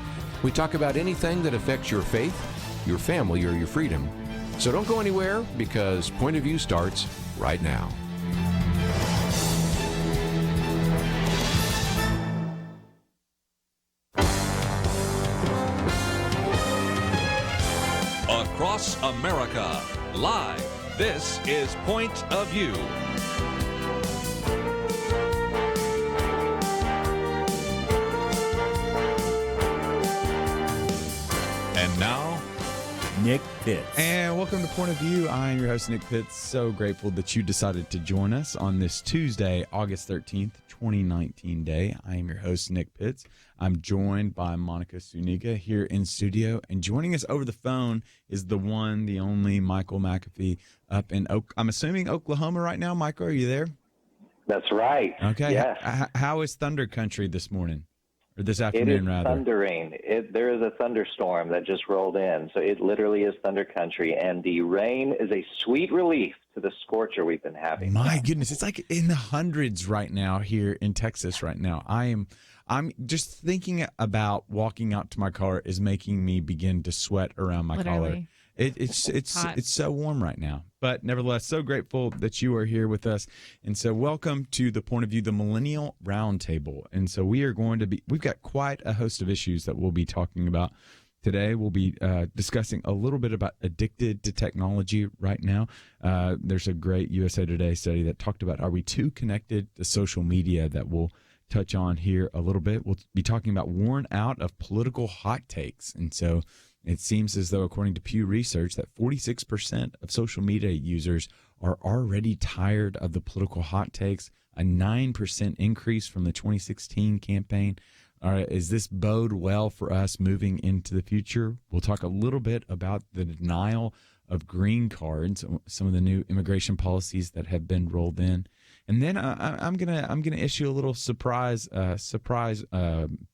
We talk about anything that affects your faith, your family, or your freedom. So don't go anywhere, because Point of View starts right now. Across America, live. This is Point of View. And now, Nick Pitts. And welcome to Point of View. I'm your host, Nick Pitts. So grateful that you decided to join us on this Tuesday, August 13th, 2019 day. I am your host, Nick Pitts. I'm joined by Monica Zuniga here in studio. And joining us over the phone is the one, the only Michael McAfee up in, I'm assuming, Oklahoma right now. Michael, are you there? That's right. Okay. Yes. How is Thunder Country this morning? Or this afternoon, rather? It is thundering. There is a thunderstorm that just rolled in, so it literally is Thunder Country, and the rain is a sweet relief to the scorcher we've been having. My goodness, it's like in the hundreds right now here in Texas right now. I'm just thinking about walking out to my car is making me begin to sweat around my collar. It's so warm right now. But nevertheless, so grateful that you are here with us. And so welcome to the Point of View, the Millennial Roundtable. And so we've got quite a host of issues that we'll be talking about today. We'll be discussing a little bit about addicted to technology right now. There's a great USA Today study that talked about, are we too connected to social media, that we'll touch on here a little bit. We'll be talking about worn out of political hot takes. And so it seems as though, according to Pew Research, that 46% of social media users are already tired of the political hot takes, a 9% increase from the 2016 campaign. All right, is this bode well for us moving into the future? We'll talk a little bit about the denial of green cards, some of the new immigration policies that have been rolled in. And then I'm gonna issue a little surprise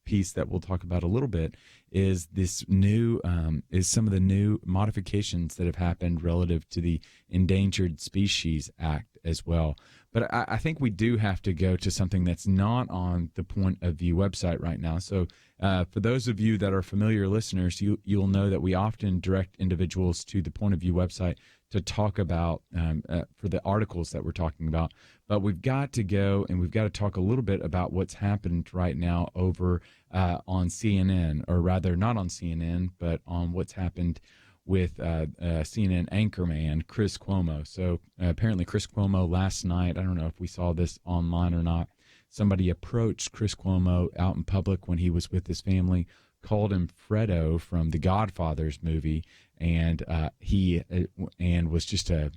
piece that we'll talk about a little bit. Is some of the new modifications that have happened relative to the Endangered Species Act as well. But I think we do have to go to something that's not on the Point of View website right now. So for those of you that are familiar listeners, you'll know that we often direct individuals to the Point of View website to talk about for the articles that we're talking about. But we've got to go and we've got to talk a little bit about what's happened right now over on CNN, or rather not on CNN, but on what's happened with CNN anchorman Chris Cuomo. So apparently Chris Cuomo last night, I don't know if we saw this online or not, somebody approached Chris Cuomo out in public when he was with his family, called him Fredo from the Godfather's movie, and it was just a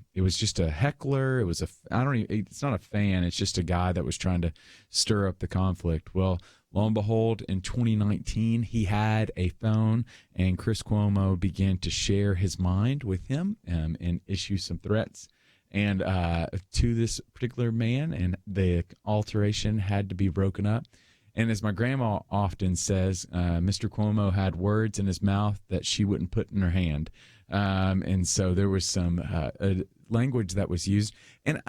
heckler. It's not a fan. It's just a guy that was trying to stir up the conflict. Well, lo and behold, in 2019, he had a phone, and Chris Cuomo began to share his mind with him and issue some threats and to this particular man, and the alteration had to be broken up. And as my grandma often says, Mr. Cuomo had words in his mouth that she wouldn't put in her hand. And so there was some language that was used. And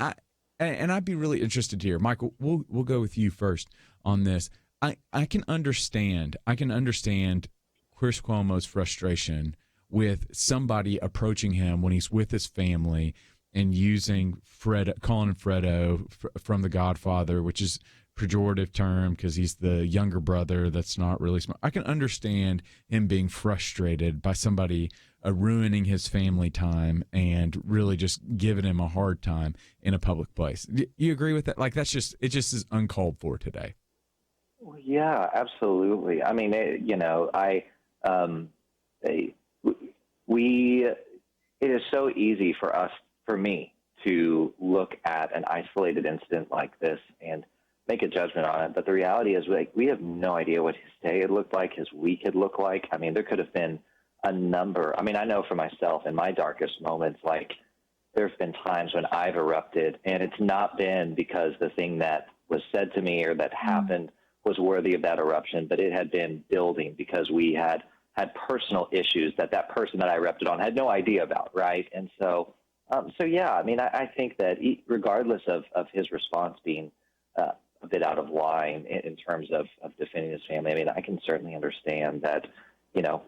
I'd be really interested here. Michael, we'll go with you first on this. I can understand Chris Cuomo's frustration with somebody approaching him when he's with his family and calling him Fredo from The Godfather, which is pejorative term because he's the younger brother that's not really smart. I can understand him being frustrated by somebody ruining his family time and really just giving him a hard time in a public place. Do you agree with that? Like, it just is uncalled for today. Well, yeah, absolutely. I mean, it is so easy for me to look at an isolated incident like this and make a judgment on it. But the reality is, we have no idea what his day had looked like, his week had looked like. I mean, there could have been a number. I mean, I know for myself in my darkest moments, like there's been times when I've erupted, and it's not been because the thing that was said to me or that happened was worthy of that eruption, but it had been building because we had personal issues that person that I erupted on had no idea about, right? And so yeah, I mean, I think that regardless of his response being a bit out of line in terms of defending his family, I mean, I can certainly understand that,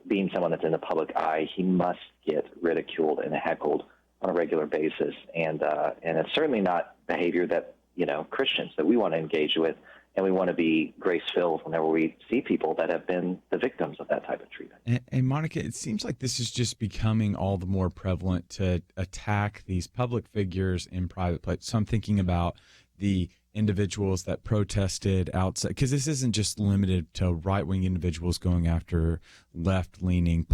being someone that's in the public eye, he must get ridiculed and heckled on a regular basis. And it's certainly not behavior that, Christians that we want to engage with. And we want to be grace-filled whenever we see people that have been the victims of that type of treatment. And Monica, it seems like this is just becoming all the more prevalent to attack these public figures in private places. So I'm thinking about the individuals that protested outside, because this isn't just limited to right-wing individuals going after left-leaning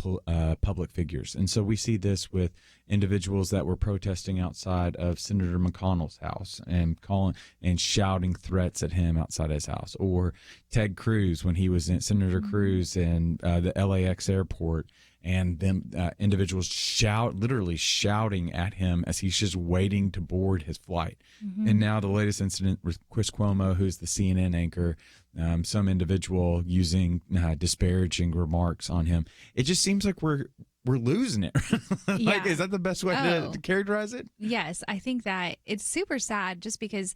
public figures. And so we see this with individuals that were protesting outside of Senator McConnell's house and shouting threats at him outside his house, or Ted Cruz when he was in Senator Cruz in the LAX airport, and them individuals literally shouting at him as he's just waiting to board his flight. And now the latest incident with Chris Cuomo, who's the CNN anchor, some individual using disparaging remarks on him. It just seems like we're losing it. Like, is that the best way to characterize it? Yes, I think that it's super sad just because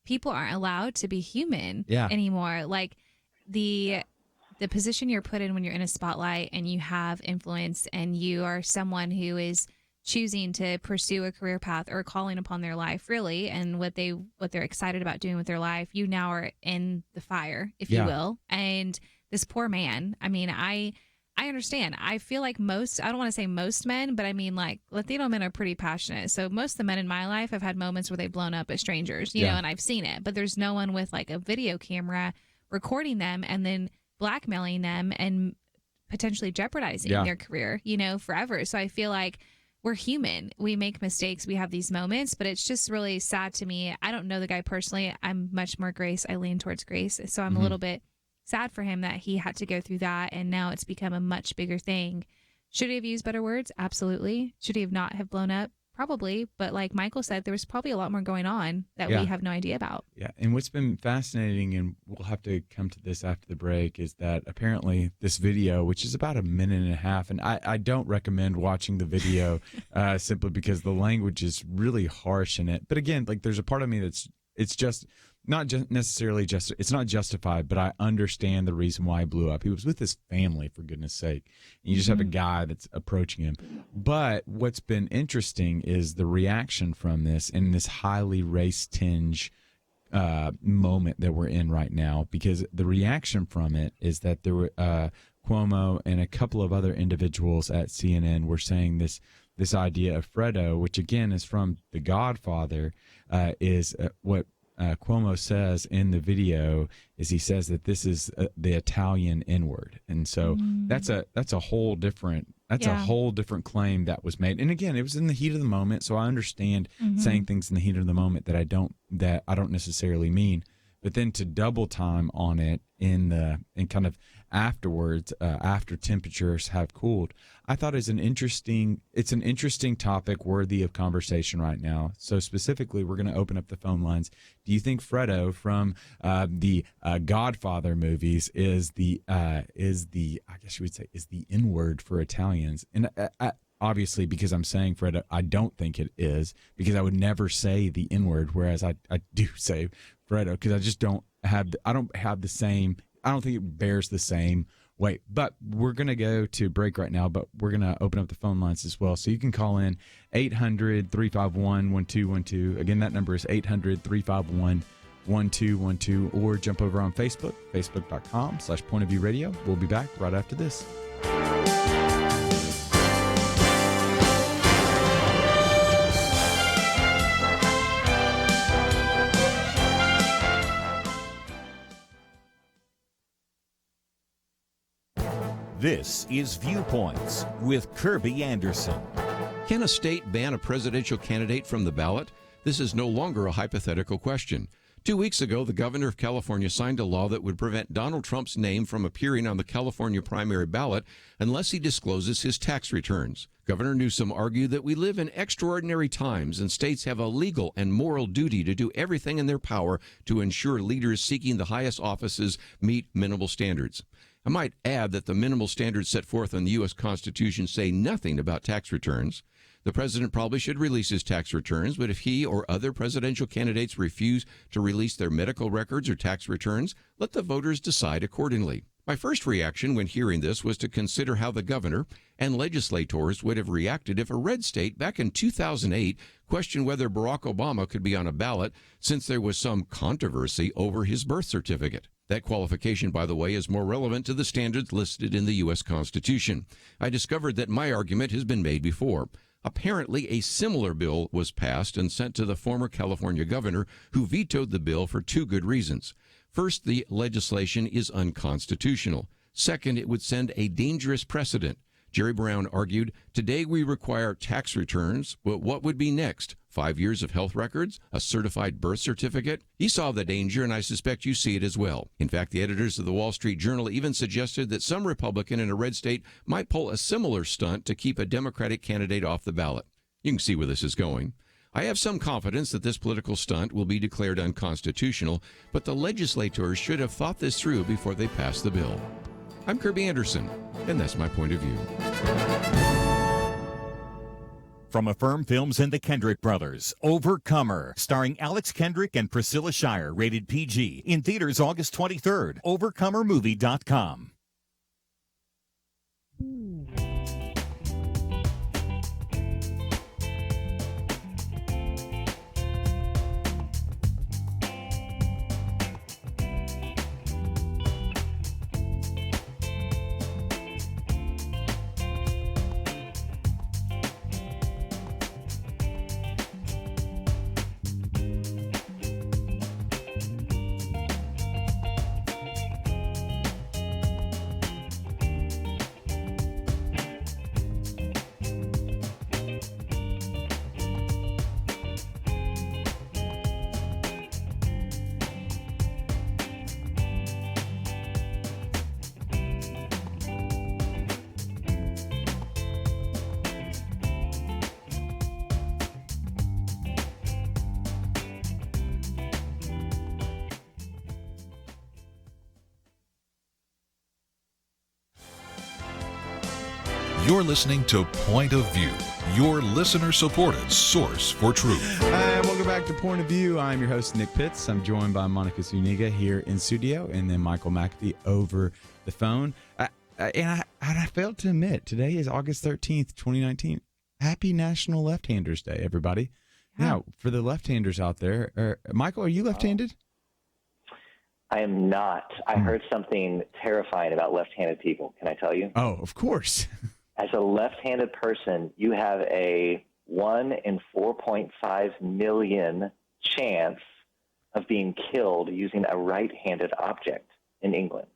people aren't allowed to be human anymore. Like the position you're put in when you're in a spotlight and you have influence and you are someone who is choosing to pursue a career path or calling upon their life, really, and what they're excited about doing with their life, you now are in the fire, if you will. And this poor man, I mean, I understand. I feel like I don't want to say most men, but I mean, like, Latino men are pretty passionate. So most of the men in my life have had moments where they've blown up at strangers, you know, and I've seen it. But there's no one with like a video camera recording them and then blackmailing them and potentially jeopardizing their career, forever. So I feel like we're human. We make mistakes. We have these moments, but it's just really sad to me. I don't know the guy personally. I'm much more grace. I lean towards grace. So I'm a little bit sad for him that he had to go through that. And now it's become a much bigger thing. Should he have used better words? Absolutely. Should he not have blown up? Probably. But like Michael said, there was probably a lot more going on that we have no idea about. Yeah. And what's been fascinating, and we'll have to come to this after the break, is that apparently this video, which is about a minute and a half, and I don't recommend watching the video simply because the language is really harsh in it. But again, like there's a part of me it's just not just necessarily it's not justified, but I understand the reason why he blew up. He was with his family, for goodness sake. And you just have a guy that's approaching him. But what's been interesting is the reaction from this in this highly race tinge moment that we're in right now, because the reaction from it is that there were Cuomo and a couple of other individuals at CNN were saying this idea of Fredo, which again is from The Godfather, is what Cuomo says in the video is he says that this is the Italian N-word, and so that's a whole different claim that was made. And again, it was in the heat of the moment, so I understand saying things in the heat of the moment that I don't necessarily mean. But then to double time on it in kind of afterwards, after temperatures have cooled, I thought it's an interesting topic worthy of conversation right now. So specifically, we're going to open up the phone lines. Do you think Fredo from the Godfather movies is the I guess you would say is the N-word for Italians? And obviously, because I'm saying Fredo, I don't think it is, because I would never say the N-word, whereas I do say Fredo because I just don't have the same. I don't think it bears the same weight. But we're going to go to break right now, but we're going to open up the phone lines as well. So you can call in 800-351-1212. Again, that number is 800-351-1212, or jump over on Facebook, facebook.com/pointofviewradio. We'll be back right after this. This is Viewpoints with Kirby Anderson. Can a state ban a presidential candidate from the ballot? This is no longer a hypothetical question. 2 weeks ago, the governor of California signed a law that would prevent Donald Trump's name from appearing on the California primary ballot unless he discloses his tax returns. Governor Newsom argued that we live in extraordinary times and states have a legal and moral duty to do everything in their power to ensure leaders seeking the highest offices meet minimal standards. I might add that the minimal standards set forth in the U.S. Constitution say nothing about tax returns. The president probably should release his tax returns, but if he or other presidential candidates refuse to release their medical records or tax returns, let the voters decide accordingly. My first reaction when hearing this was to consider how the governor and legislators would have reacted if a red state back in 2008 questioned whether Barack Obama could be on a ballot since there was some controversy over his birth certificate. That qualification, by the way, is more relevant to the standards listed in the U.S. Constitution. I discovered that my argument has been made before. Apparently, a similar bill was passed and sent to the former California governor, who vetoed the bill for two good reasons. First, the legislation is unconstitutional. Second, it would send a dangerous precedent. Jerry Brown argued, today we require tax returns, but what would be next? 5 years of health records? A certified birth certificate? He saw the danger, and I suspect you see it as well. In fact, the editors of the Wall Street Journal even suggested that some Republican in a red state might pull a similar stunt to keep a Democratic candidate off the ballot. You can see where this is going. I have some confidence that this political stunt will be declared unconstitutional, but the legislators should have thought this through before they passed the bill. I'm Kirby Anderson, and that's my point of view. From Affirm Films and the Kendrick Brothers, Overcomer, starring Alex Kendrick and Priscilla Shire, rated PG, in theaters August 23rd. Overcomermovie.com. You're listening to Point of View, your listener-supported source for truth. And welcome back to Point of View. I'm your host, Nick Pitts. I'm joined by Monica Zuniga here in studio, and then Michael McAfee over the phone. And I failed to admit, today is August 13th, 2019. Happy National Left-Handers Day, everybody. Yeah. Now, for the left-handers out there, Michael, are you left-handed? I am not. I heard something terrifying about left-handed people. Can I tell you? Oh, of course. As a left-handed person, you have a 1 in 4.5 million chance of being killed using a right-handed object in England.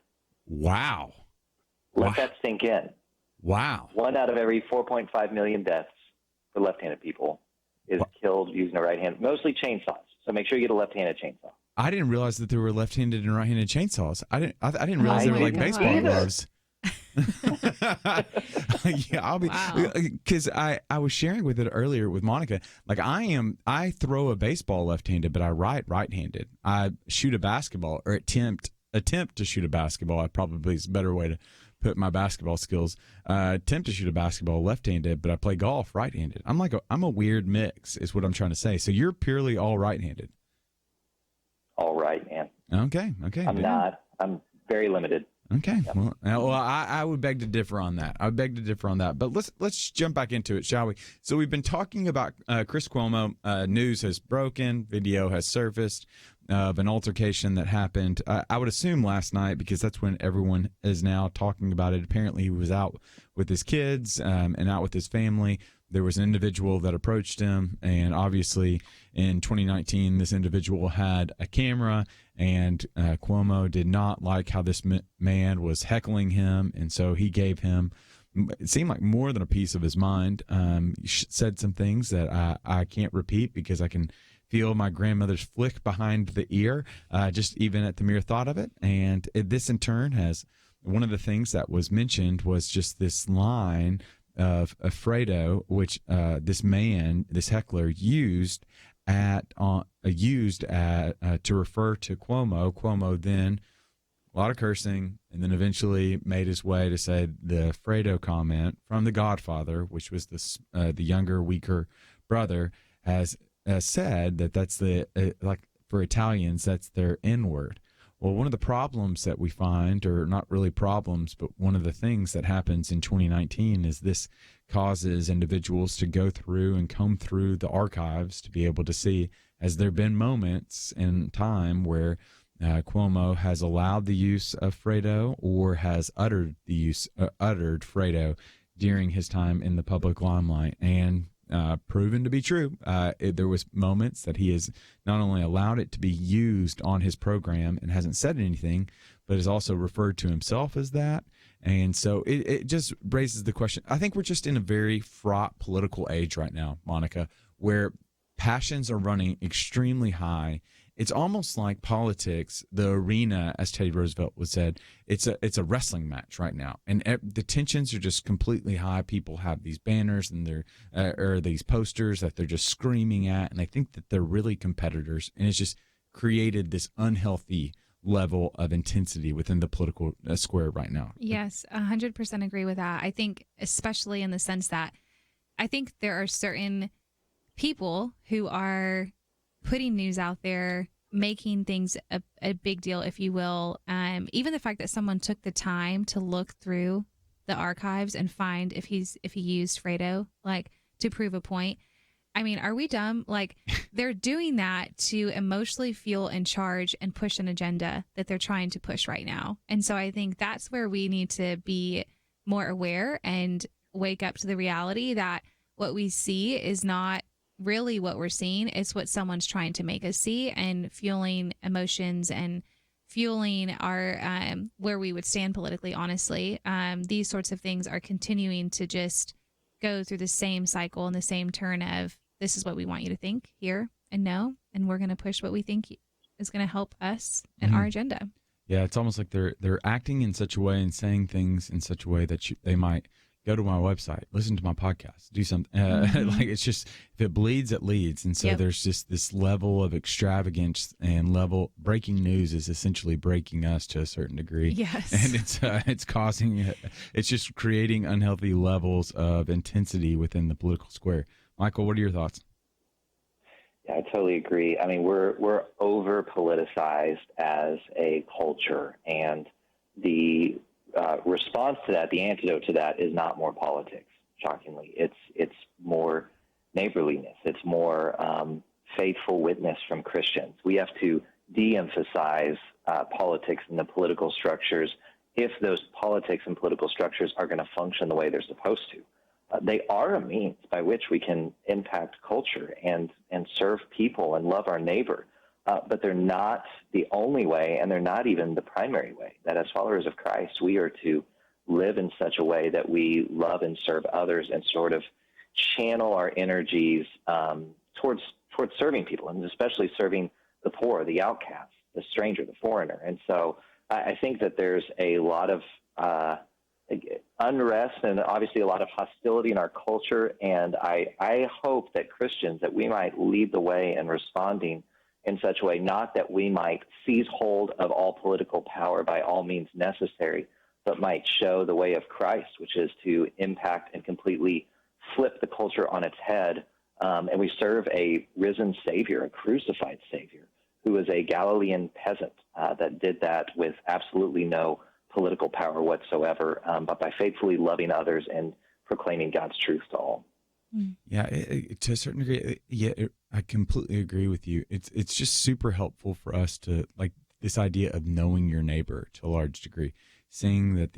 Wow. Let that sink in. Wow. 1 out of every 4.5 million deaths for left-handed people is killed using a right hand, mostly chainsaws. So make sure you get a left-handed chainsaw. I didn't realize that there were left-handed and right-handed chainsaws. I didn't realize they were like baseball gloves. Yeah, I'll be, because I was sharing with it earlier with Monica. Like I throw a baseball left-handed, but I write right-handed. I shoot a basketball, or attempt to shoot a basketball. I probably is a better way to put my basketball skills. Attempt to shoot a basketball left-handed, but I play golf right-handed. I'm a weird mix, is what I'm trying to say. So you're purely all right-handed. All right, man. Okay. I'm not. I'm very limited. Okay. Yep. Well, I would beg to differ on that. But let's jump back into it, shall we? So we've been talking about Chris Cuomo. News has broken. Video has surfaced of an altercation that happened, I would assume last night, because that's when everyone is now talking about it. Apparently he was out with his kids and out with his family. There was an individual that approached him, and obviously in 2019, this individual had a camera, and Cuomo did not like how this man was heckling him, and so he gave him, it seemed like, more than a piece of his mind. He said some things that I can't repeat because I can feel my grandmother's flick behind the ear, just even at the mere thought of it. And this in turn has, one of the things that was mentioned was just this line of Fredo, which this heckler used to refer to Cuomo. Cuomo then, a lot of cursing, and then eventually made his way to say the Fredo comment from The Godfather, which was the younger, weaker brother, has said that's like for Italians, that's their N-word. Well, one of the problems that we find, or not really problems, but one of the things that happens in 2019 is this causes individuals to go through and comb through the archives to be able to see, has there been moments in time where Cuomo has allowed the use of Fredo or has uttered Fredo during his time in the public limelight, and proven to be true. There was moments that he has not only allowed it to be used on his program and hasn't said anything, but has also referred to himself as that. And so it just raises the question. I think we're just in a very fraught political age right now, Monica, where passions are running extremely high. It's almost like politics, the arena, as Teddy Roosevelt would said, it's a wrestling match right now, and the tensions are just completely high. People have these banners and or these posters that they're just screaming at, and I think that they're really competitors, and it's just created this unhealthy level of intensity within the political square right now. Yes, 100% agree with that. I think especially in the sense that I think there are certain people who are putting news out there, making things a big deal, if you will. Even the fact that someone took the time to look through the archives and find if he used Fredo, like, to prove a point. I mean, are we dumb? Like, they're doing that to emotionally feel in charge and push an agenda that they're trying to push right now. And so I think that's where we need to be more aware and wake up to the reality that what we see is not really what we're seeing. It's what someone's trying to make us see, and fueling emotions and fueling our where we would stand politically. Honestly, these sorts of things are continuing to just go through the same cycle and the same turn of, this is what we want you to think, hear, and know, and we're going to push what we think is going to help us and our agenda. Yeah, it's almost like they're acting in such a way and saying things in such a way that they might go to my website, listen to my podcast, do something. Like, it's just, if it bleeds, it leads. And so there's just this level of extravagance and breaking news is essentially breaking us to a certain degree. Yes. And it's just creating unhealthy levels of intensity within the political square. Michael, what are your thoughts? Yeah, I totally agree. I mean, we're over politicized as a culture, and the response to that, the antidote to that, is not more politics. Shockingly, it's more neighborliness. It's more faithful witness from Christians. We have to de-emphasize politics and the political structures if those politics and political structures are going to function the way they're supposed to. They are a means by which we can impact culture and serve people and love our neighbor. But they're not the only way, and they're not even the primary way. That as followers of Christ, we are to live in such a way that we love and serve others and sort of channel our energies towards serving people, and especially serving the poor, the outcast, the stranger, the foreigner. And so I think that there's a lot of unrest and obviously a lot of hostility in our culture, and I hope that Christians, that we might lead the way in responding in such a way, not that we might seize hold of all political power by all means necessary, but might show the way of Christ, which is to impact and completely flip the culture on its head. And we serve a risen Savior, a crucified Savior, who is a Galilean peasant that did that with absolutely no political power whatsoever, but by faithfully loving others and proclaiming God's truth to all. Yeah, to a certain degree, I completely agree with you. It's just super helpful for us to, like, this idea of knowing your neighbor to a large degree, seeing that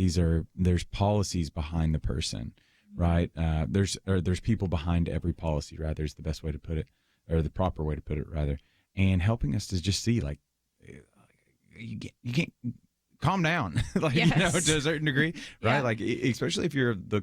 there's policies behind the person, right? There's people behind every policy, rather, is the best way to put it, or the proper way to put it, rather, and helping us to just see, like, you can't calm down, like, yes. to a certain degree, right? Yeah. Like, especially if you're the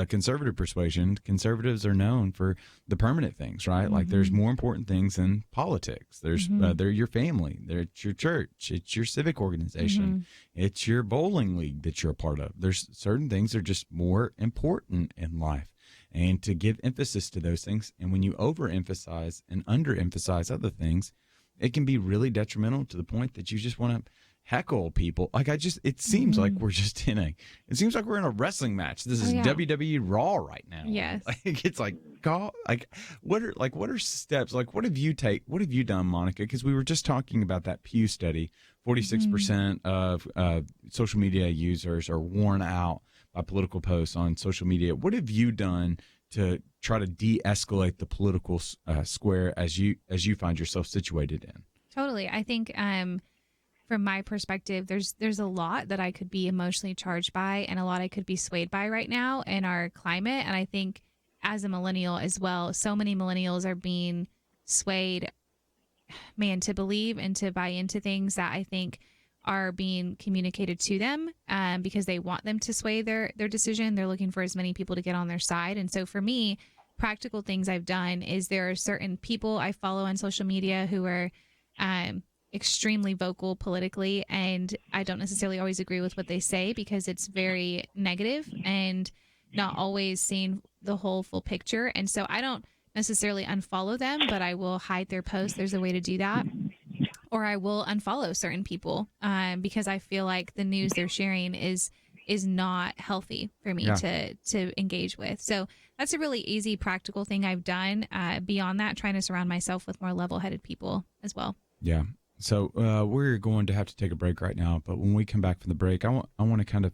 conservative persuasion, conservatives are known for the permanent things, right? Like, there's more important things than politics. There's they're your family, it's your church, it's your civic organization, it's your bowling league that you're a part of. There's certain things that are just more important in life. And to give emphasis to those things, and when you overemphasize and underemphasize other things, it can be really detrimental to the point that you just want to heckle people. Like, it seems like we're just it seems like we're in a wrestling match. This is WWE Raw right now. Yes. Like, it's like, what are steps? Like, what have you done, Monica? Because we were just talking about that Pew study. 46% of social media users are worn out by political posts on social media. What have you done to try to de-escalate the political square as you find yourself situated in? Totally. I think from my perspective, there's a lot that I could be emotionally charged by and a lot I could be swayed by right now in our climate. And I think as a millennial as well, so many millennials are being swayed, to believe and to buy into things that I think are being communicated to them because they want them to sway their decision. They're looking for as many people to get on their side. And so for me, practical things I've done is there are certain people I follow on social media who are extremely vocal politically, and I don't necessarily always agree with what they say because it's very negative and not always seeing the whole full picture. And so I don't necessarily unfollow them, but I will hide their posts. There's a way to do that. Or I will unfollow certain people because I feel like the news they're sharing is not healthy for me to engage with. So that's a really easy, practical thing I've done. Beyond that, trying to surround myself with more level-headed people as well. Yeah. So we're going to have to take a break right now, but when we come back from the break, I want to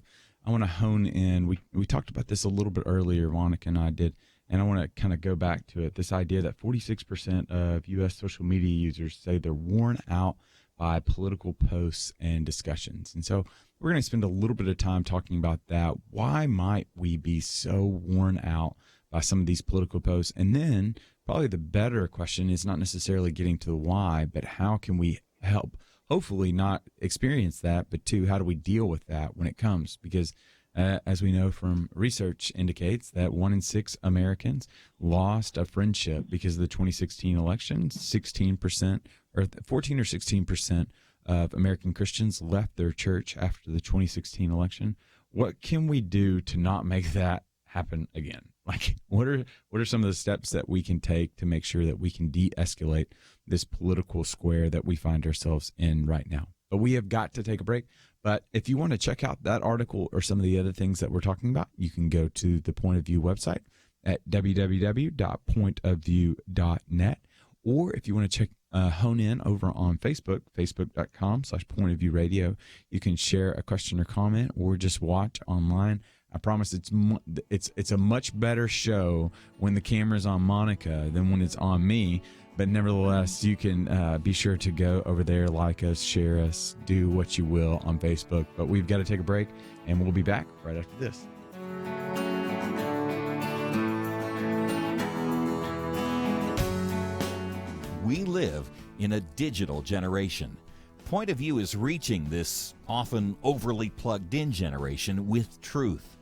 hone in. We talked about this a little bit earlier, Monica and I did, and I want to kind of go back to it. This idea that 46% of U.S. social media users say they're worn out by political posts and discussions. And so we're going to spend a little bit of time talking about that. Why might we be so worn out by some of these political posts? And then probably the better question is not necessarily getting to the why, but how can we help hopefully not experience that, but two, how do we deal with that when it comes? Because as we know from research indicates that 1 in 6 Americans lost a friendship because of the 2016 election. 16% or 14 or 16% of American Christians left their church after the 2016 election. What can we do to not make that happen again? Like, what are some of the steps that we can take to make sure that we can de-escalate this political square that we find ourselves in right now? But we have got to take a break. But if you want to check out that article or some of the other things that we're talking about, you can go to the Point of View website at www.pointofview.net. Or if you want to check hone in over on Facebook, facebook.com/pointofviewradio, you can share a question or comment or just watch online. I promise it's a much better show when the camera's on Monica than when it's on me. But nevertheless, you can be sure to go over there, like us, share us, do what you will on Facebook. But we've got to take a break, and we'll be back right after this. We live in a digital generation. Point of View is reaching this often overly plugged-in generation with truth.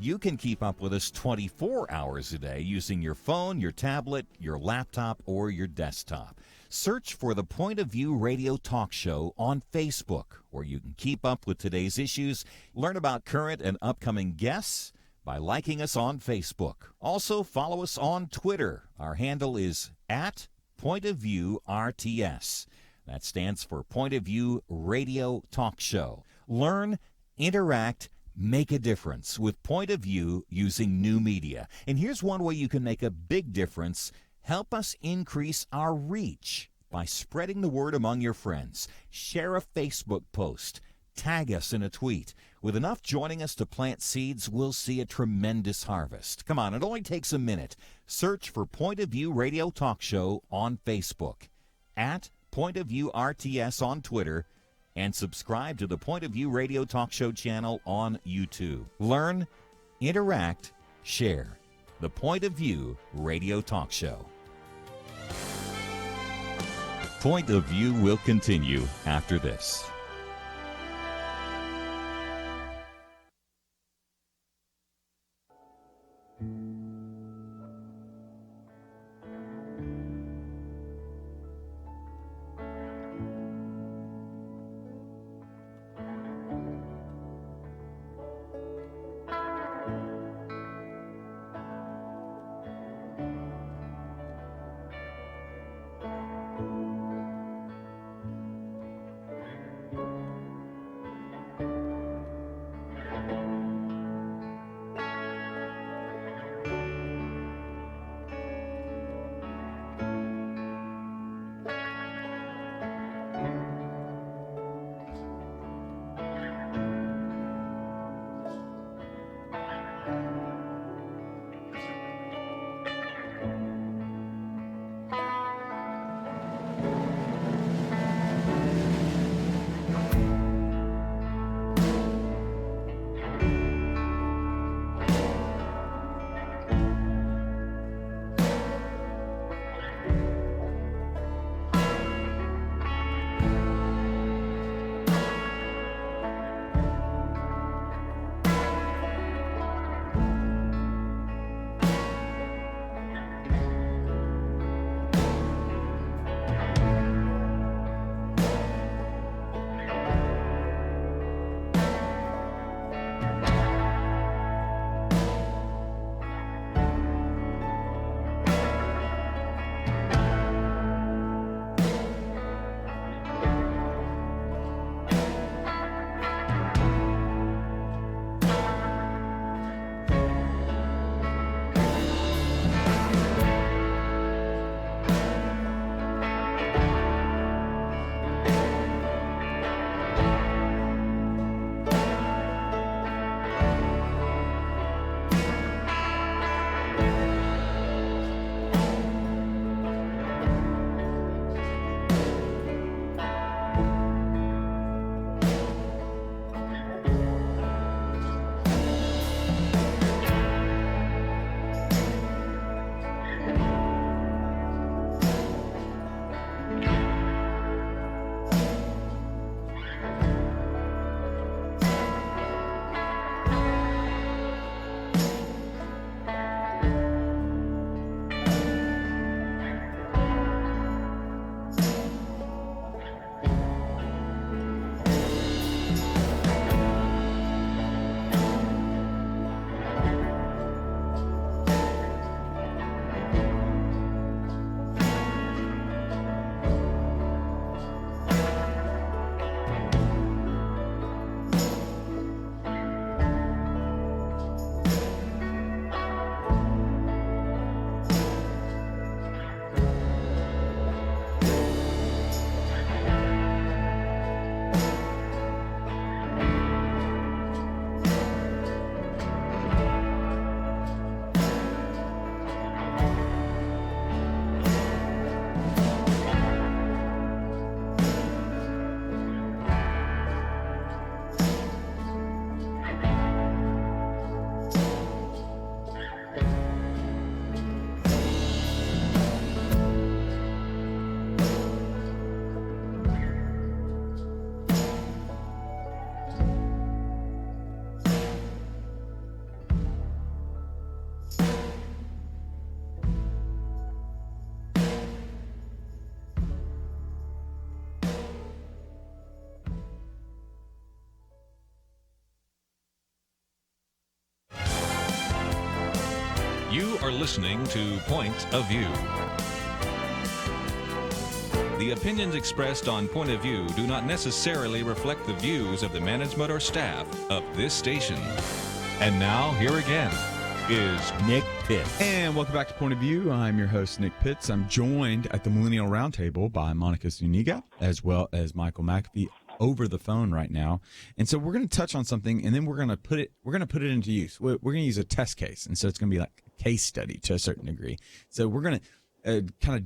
You can keep up with us 24 hours a day using your phone, your tablet, your laptop, or your desktop. Search for the Point of View Radio Talk Show on Facebook, where you can keep up with today's issues, learn about current and upcoming guests by liking us on Facebook. Also, follow us on Twitter. Our handle is @PointOfViewRTS. That stands for Point of View Radio Talk Show. Learn, interact, make a difference with Point of View using new media. And here's one way you can make a big difference. Help us increase our reach by spreading the word among your friends. Share a Facebook post. Tag us in a tweet. With enough joining us to plant seeds, we'll see a tremendous harvest. Come on, it only takes a minute. Search for Point of View Radio Talk Show on Facebook, @PointOfViewRTS on Twitter, and subscribe to the Point of View Radio Talk Show channel on YouTube. Learn, interact, share. The Point of View Radio Talk Show. Point of View will continue after this. are listening to Point of View. The opinions expressed on Point of View do not necessarily reflect the views of the management or staff of this station. And now, here again is Nick Pitts. And welcome back to Point of View. I'm your host, Nick Pitts. I'm joined at the Millennial Roundtable by Monica Zuniga, as well as Michael McAfee over the phone right now. And so we're going to touch on something, and then we're going to put it into use. We're going to use a test case, and so it's going to be like a case study to a certain degree. So we're going to kind of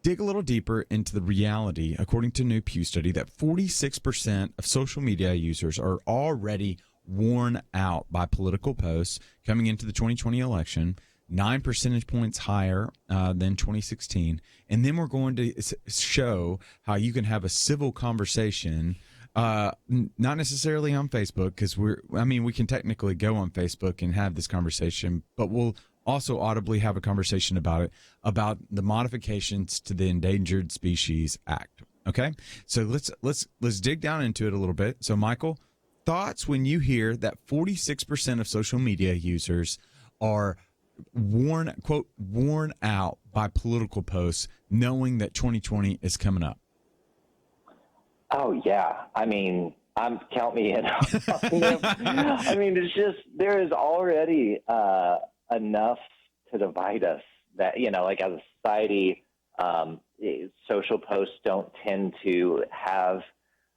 dig a little deeper into the reality, according to a new Pew study, that 46% of social media users are already worn out by political posts coming into the 2020 election, 9 percentage points higher than 2016. And then we're going to show how you can have a civil conversation, not necessarily on Facebook, because we can technically go on Facebook and have this conversation, but we'll also audibly have a conversation about the modifications to the Endangered Species Act. Okay, so let's dig down into it a little bit. So, Michael, thoughts when you hear that 46% of social media users are worn out by political posts, knowing that 2020 is coming up? Oh yeah, count me in. It's just there is already enough to divide us that like as a society, social posts don't tend to have.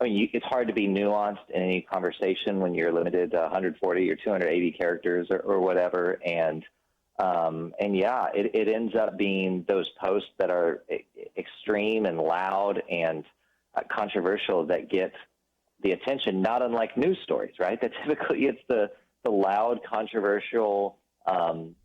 It's hard to be nuanced in any conversation when you're limited to 140 or 280 characters or whatever. And it ends up being those posts that are extreme and loud and controversial that get the attention, not unlike news stories, right? That typically it's the loud, controversial,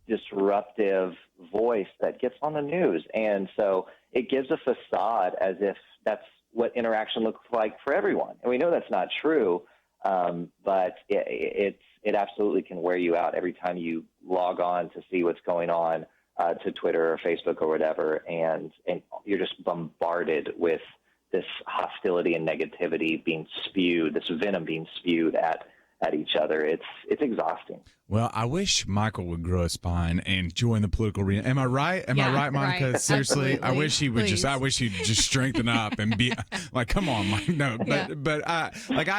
disruptive voice that gets on the news. And so it gives a facade as if that's what interaction looks like for everyone. And we know that's not true, but it absolutely can wear you out every time you log on to see what's going on to Twitter or Facebook or whatever, and you're just bombarded with this hostility and negativity being spewed, this venom being spewed at each other. It's exhausting. Well, I wish Michael would grow a spine and join the political arena. Am I right? Am I right, Monica? Right. Seriously, absolutely. I wish he would I wish he'd just strengthen up and be like, come on, Mike. No, but I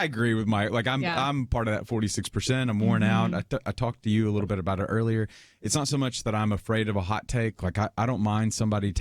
agree with Mike. Like I'm part of that 46%. I'm worn out. I talked to you a little bit about it earlier. It's not so much that I'm afraid of a hot take. Like I don't mind somebody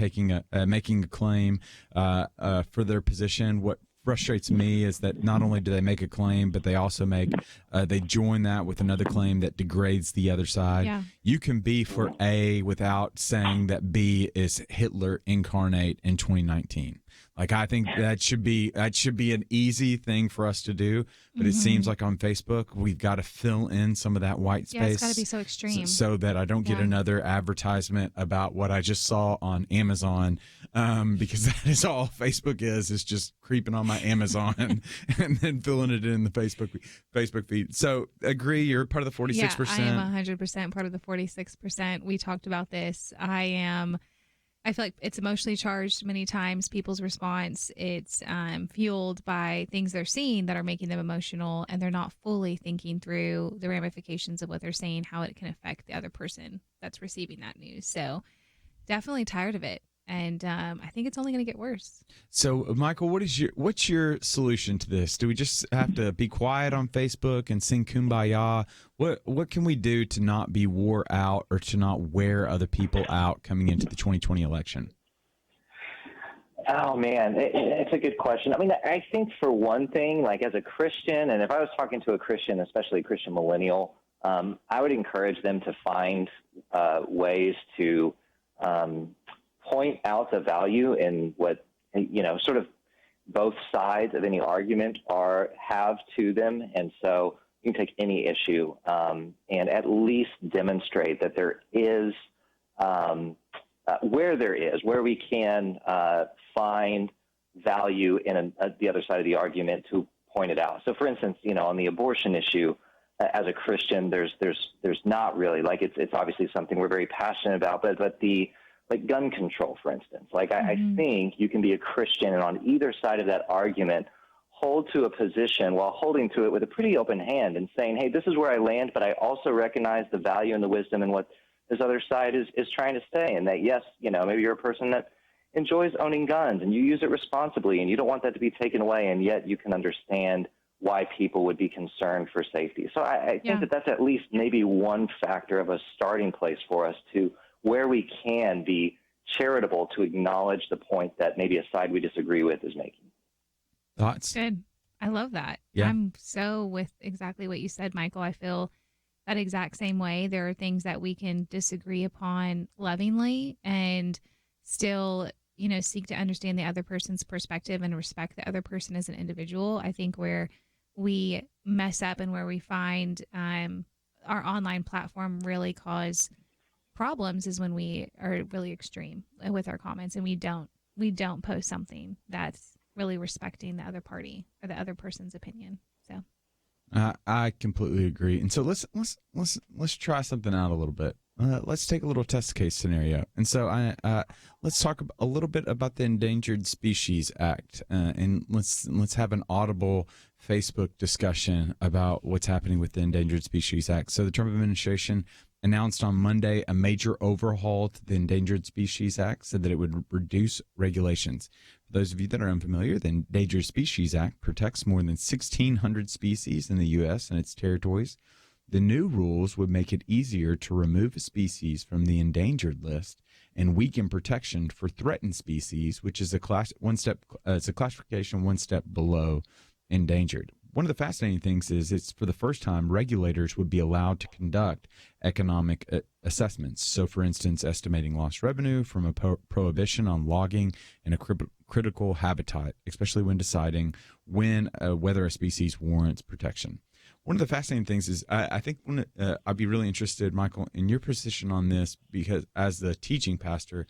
making a claim for their position. What frustrates me is that not only do they make a claim, but they also they join that with another claim that degrades the other side. Yeah. You can be for A without saying that B is Hitler incarnate in 2019. Like, I think that should be an easy thing for us to do, but it seems like on Facebook we've got to fill in some of that white space. Yeah, it's got to be so extreme, so that I don't get another advertisement about what I just saw on Amazon, because that is all Facebook is just creeping on my Amazon and then filling it in the Facebook feed. So agree, you're part of the 46%. Yeah, I am 100% part of the 46%. We talked about this. I feel like it's emotionally charged many times, people's response. It's fueled by things they're seeing that are making them emotional, and they're not fully thinking through the ramifications of what they're saying, how it can affect the other person that's receiving that news. So definitely tired of it. And I think it's only going to get worse. So, Michael, what's your solution to this? Do we just have to be quiet on Facebook and sing Kumbaya? What can we do to not be wore out or to not wear other people out coming into the 2020 election? Oh, man, it's a good question. I mean, I think for one thing, like as a Christian, and if I was talking to a Christian, especially a Christian millennial, I would encourage them to find ways to point out the value in what, sort of both sides of any argument have to them. And so you can take any issue and at least demonstrate that there is, where we can find value in the other side of the argument to point it out. So for instance, on the abortion issue, as a Christian, there's not really, like, it's obviously something we're very passionate about, but the, like gun control, for instance, I think you can be a Christian and on either side of that argument hold to a position while holding to it with a pretty open hand and saying, hey, this is where I land, but I also recognize the value and the wisdom and what this other side is trying to say, and that, yes, maybe you're a person that enjoys owning guns and you use it responsibly and you don't want that to be taken away, and yet you can understand why people would be concerned for safety. So I think that that's at least maybe one factor of a starting place for us to where we can be charitable to acknowledge the point that maybe a side we disagree with is making. Thoughts? Good. I love that. Yeah. I'm so with exactly what you said, Michael. I feel that exact same way. There are things that we can disagree upon lovingly and still, seek to understand the other person's perspective and respect the other person as an individual. I think where we mess up and where we find our online platform really cause problems is when we are really extreme with our comments and we don't post something that's really respecting the other party or the other person's opinion. So I completely agree. And so let's try something out a little bit. Let's take a little test case scenario. And so let's talk a little bit about the Endangered Species Act, and let's have an audible Facebook discussion about what's happening with the Endangered Species Act. So the Trump administration announced on Monday a major overhaul to the Endangered Species Act, said that it would reduce regulations. For those of you that are unfamiliar, the Endangered Species Act protects more than 1,600 species in the U.S. and its territories. The new rules would make it easier to remove a species from the endangered list and weaken protection for threatened species, which is a classification one step below endangered. One of the fascinating things is it's for the first time regulators would be allowed to conduct economic assessments. So, for instance, estimating lost revenue from a prohibition on logging in a critical habitat, especially when deciding whether a species warrants protection. One of the fascinating things is I think I'd be really interested, Michael, in your position on this, because as the teaching pastor,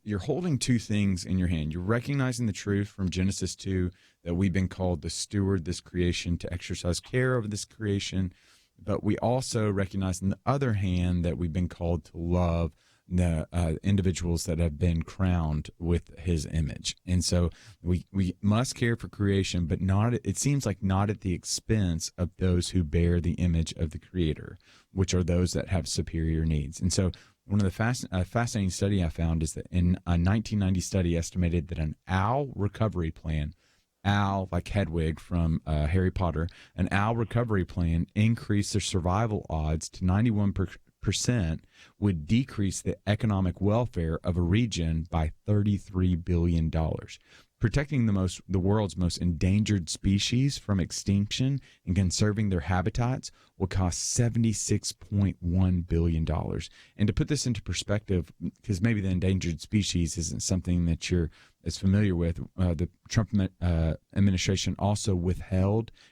you're holding two things in your hand. You're recognizing the truth from Genesis 2 that we've been called to steward this creation, to exercise care over this creation. But we also recognize, on the other hand, that we've been called to love the individuals that have been crowned with his image. And so we must care for creation, but it seems like not at the expense of those who bear the image of the Creator, which are those that have superior needs. And so one of the fascinating study I found is that in a 1990 study estimated that an owl recovery plan, owl like Hedwig from Harry Potter, an owl recovery plan increased their survival odds to 91%, would decrease the economic welfare of a region by $33 billion. Protecting the world's most endangered species from extinction and conserving their habitats will cost $76.1 billion. And to put this into perspective, because maybe the endangered species isn't something that you're as familiar with, the Trump administration also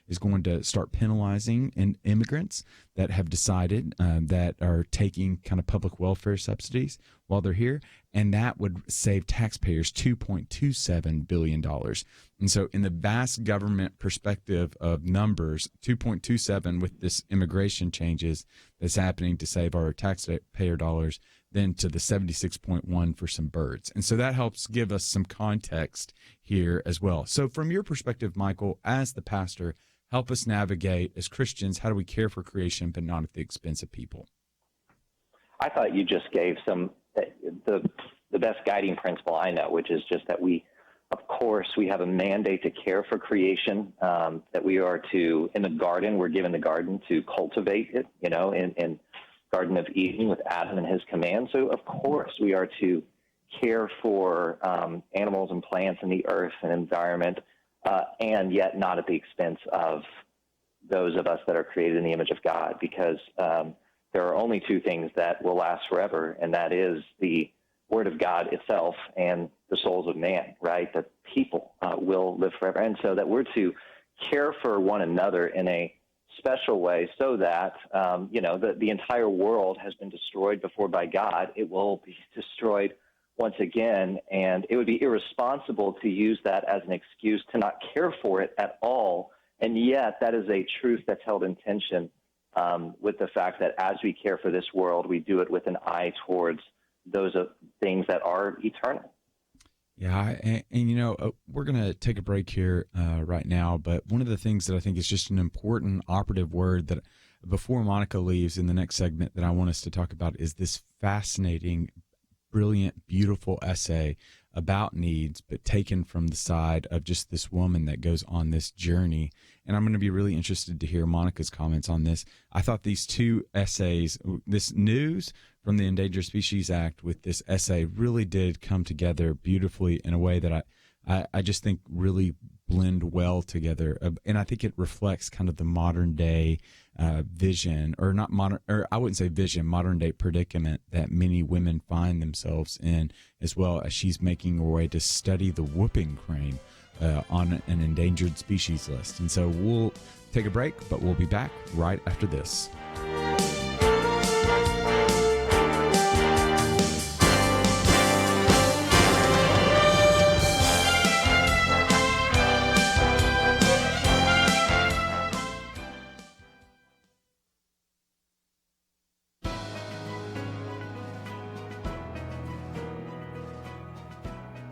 is going to start penalizing immigrants that have decided that are taking kind of public welfare subsidies while they're here, and that would save taxpayers $2.27 billion. And so in the vast government perspective of numbers, 2.27 with this immigration changes that's happening to save our taxpayer dollars, then to the 76.1 for some birds. And so that helps give us some context here as well. So from your perspective, Michael, as the pastor, help us navigate as Christians, how do we care for creation but not at the expense of people? I thought you just gave the best guiding principle I know, which is just that we have a mandate to care for creation, that we are to, in the garden, we're given the garden to cultivate it, in Garden of Eden with Adam and his command. So, of course, we are to care for animals and plants and the earth and environment, and yet not at the expense of those of us that are created in the image of God, because there are only two things that will last forever, and that is the Word of God itself and the souls of man, right? That people will live forever. And so that we're to care for one another in a special way so that, the entire world has been destroyed before by God. It will be destroyed once again, and it would be irresponsible to use that as an excuse to not care for it at all. And yet that is a truth that's held in tension with the fact that as we care for this world, we do it with an eye towards those things that are eternal. Yeah, and we're going to take a break here right now, but one of the things that I think is just an important operative word that Before Monica leaves, in the next segment that I want us to talk about is this fascinating, brilliant, beautiful essay about needs, but taken from the side of just this woman that goes on this journey. And I'm going to be really interested to hear Monica's comments on this. I thought these two essays, this news from the Endangered Species Act with this essay, really did come together beautifully in a way that I just think really blend well together. And I think it reflects kind of the modern day vision, or not modern, or I wouldn't say vision, modern day predicament that many women find themselves in, as well as she's making her way to study the whooping crane on an endangered species list. And so we'll take a break, but we'll be back right after this.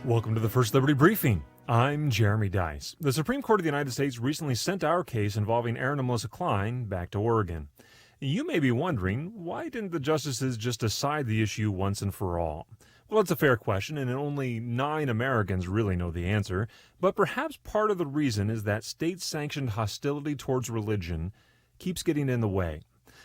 Welcome to the First Liberty Briefing. I'm Jeremy Dice. The Supreme Court of the United States recently sent our case involving Aaron and Melissa Klein back to Oregon. You may be wondering, why didn't the justices just decide the issue once and for all? Well, it's a fair question, and only 9 Americans really know the answer. But perhaps part of the reason is that state-sanctioned hostility towards religion keeps getting in the way.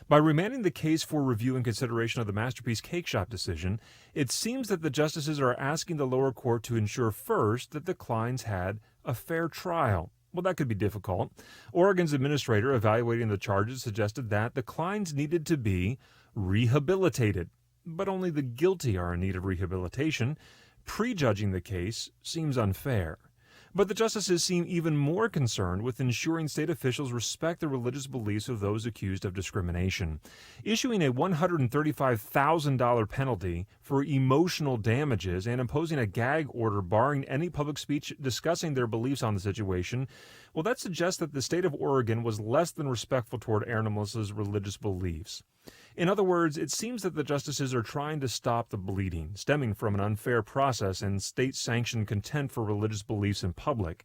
By remanding the case for review and consideration of the Masterpiece Cake Shop decision, it seems that the justices are asking the lower court to ensure first that the Kleins had a fair trial. Well, that could be difficult. Oregon's administrator evaluating the charges suggested that the Kleins needed to be rehabilitated, but only the guilty are in need of rehabilitation. Prejudging the case seems unfair. But the justices seem even more concerned with ensuring state officials respect the religious beliefs of those accused of discrimination. Issuing a $135,000 penalty for emotional damages and imposing a gag order barring any public speech discussing their beliefs on the situation, well, that suggests that the state of Oregon was less than respectful toward Aaron and Melissa's religious beliefs. In other words, it seems that the justices are trying to stop the bleeding stemming from an unfair process and state-sanctioned contempt for religious beliefs in public.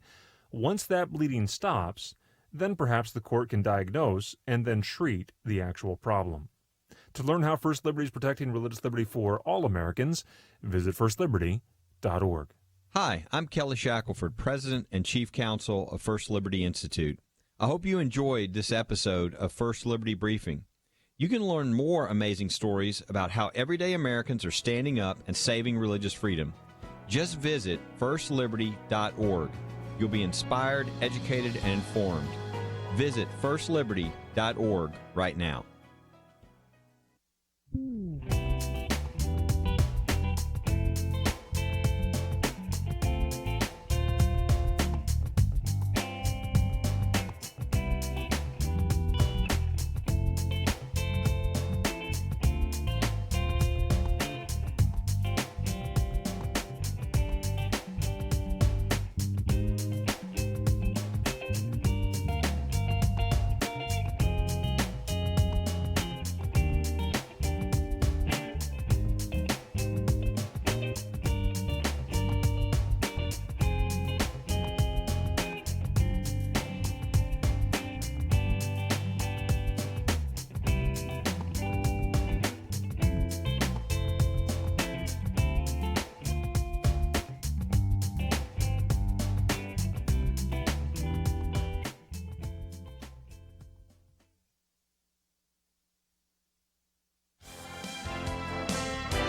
Once that bleeding stops, then perhaps the court can diagnose and then treat the actual problem. To learn how First Liberty is protecting religious liberty for all Americans, visit firstliberty.org. Hi, I'm Kelly Shackelford, President and Chief Counsel of First Liberty Institute. I hope you enjoyed this episode of First Liberty Briefing. You can learn more amazing stories about how everyday Americans are standing up and saving religious freedom. Just visit firstliberty.org. You'll be inspired, educated, and informed. Visit firstliberty.org right now.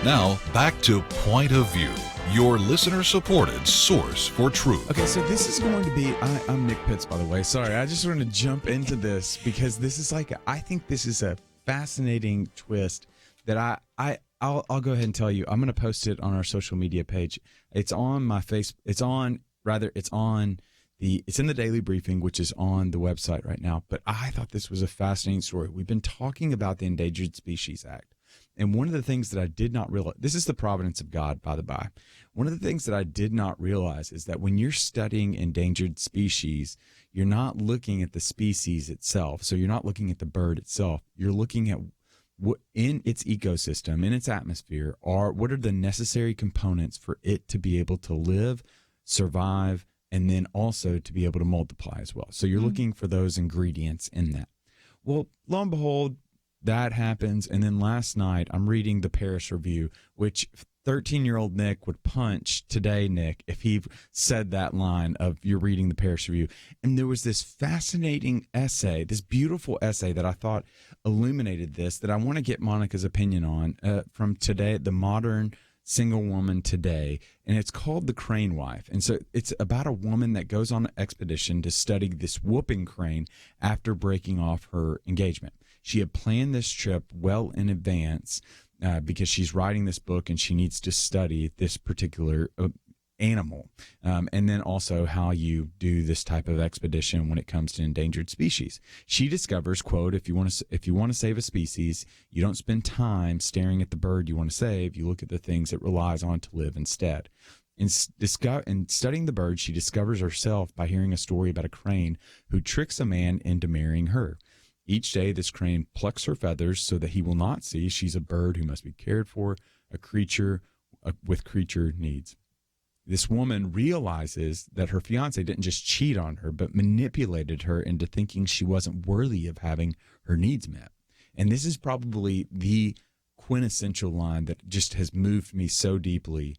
Now, back to Point of View, your listener-supported source for truth. Okay, so this is going to be, I'm Nick Pitts, by the way. Sorry, I just want to jump into this because this is I think this is a fascinating twist that I'll go ahead and tell you. I'm going to post it on our social media page. It's on my it's in the daily briefing, which is on the website right now. But I thought this was a fascinating story. We've been talking about the Endangered Species Act. And one of the things that I did not realize, this is the providence of God, by the by. One of the things that I did not realize is that when you're studying endangered species, you're not looking at the species itself. So you're not looking at the bird itself. You're looking at what in its ecosystem, in its atmosphere, what are the necessary components for it to be able to live, survive, and then also to be able to multiply as well. So you're looking for those ingredients in that. Well, lo and behold, that happens. And then last night, I'm reading the Paris Review, which 13-year-old Nick would punch today, Nick, if he said that line of you're reading the Paris Review. And there was this fascinating essay, this beautiful essay that I thought illuminated this, that I want to get Monica's opinion on from today, the modern single woman today. And it's called The Crane Wife. And so it's about a woman that goes on an expedition to study this whooping crane after breaking off her engagement. She had planned this trip well in advance because she's writing this book and she needs to study this particular animal. And then also how you do this type of expedition when it comes to endangered species. She discovers, quote, if you want to save a species, you don't spend time staring at the bird you want to save. You look at the things it relies on to live instead. In studying the bird, she discovers herself by hearing a story about a crane who tricks a man into marrying her. Each day, this crane plucks her feathers so that he will not see she's a bird who must be cared for, a creature with creature needs. This woman realizes that her fiancé didn't just cheat on her, but manipulated her into thinking she wasn't worthy of having her needs met. And this is probably the quintessential line that just has moved me so deeply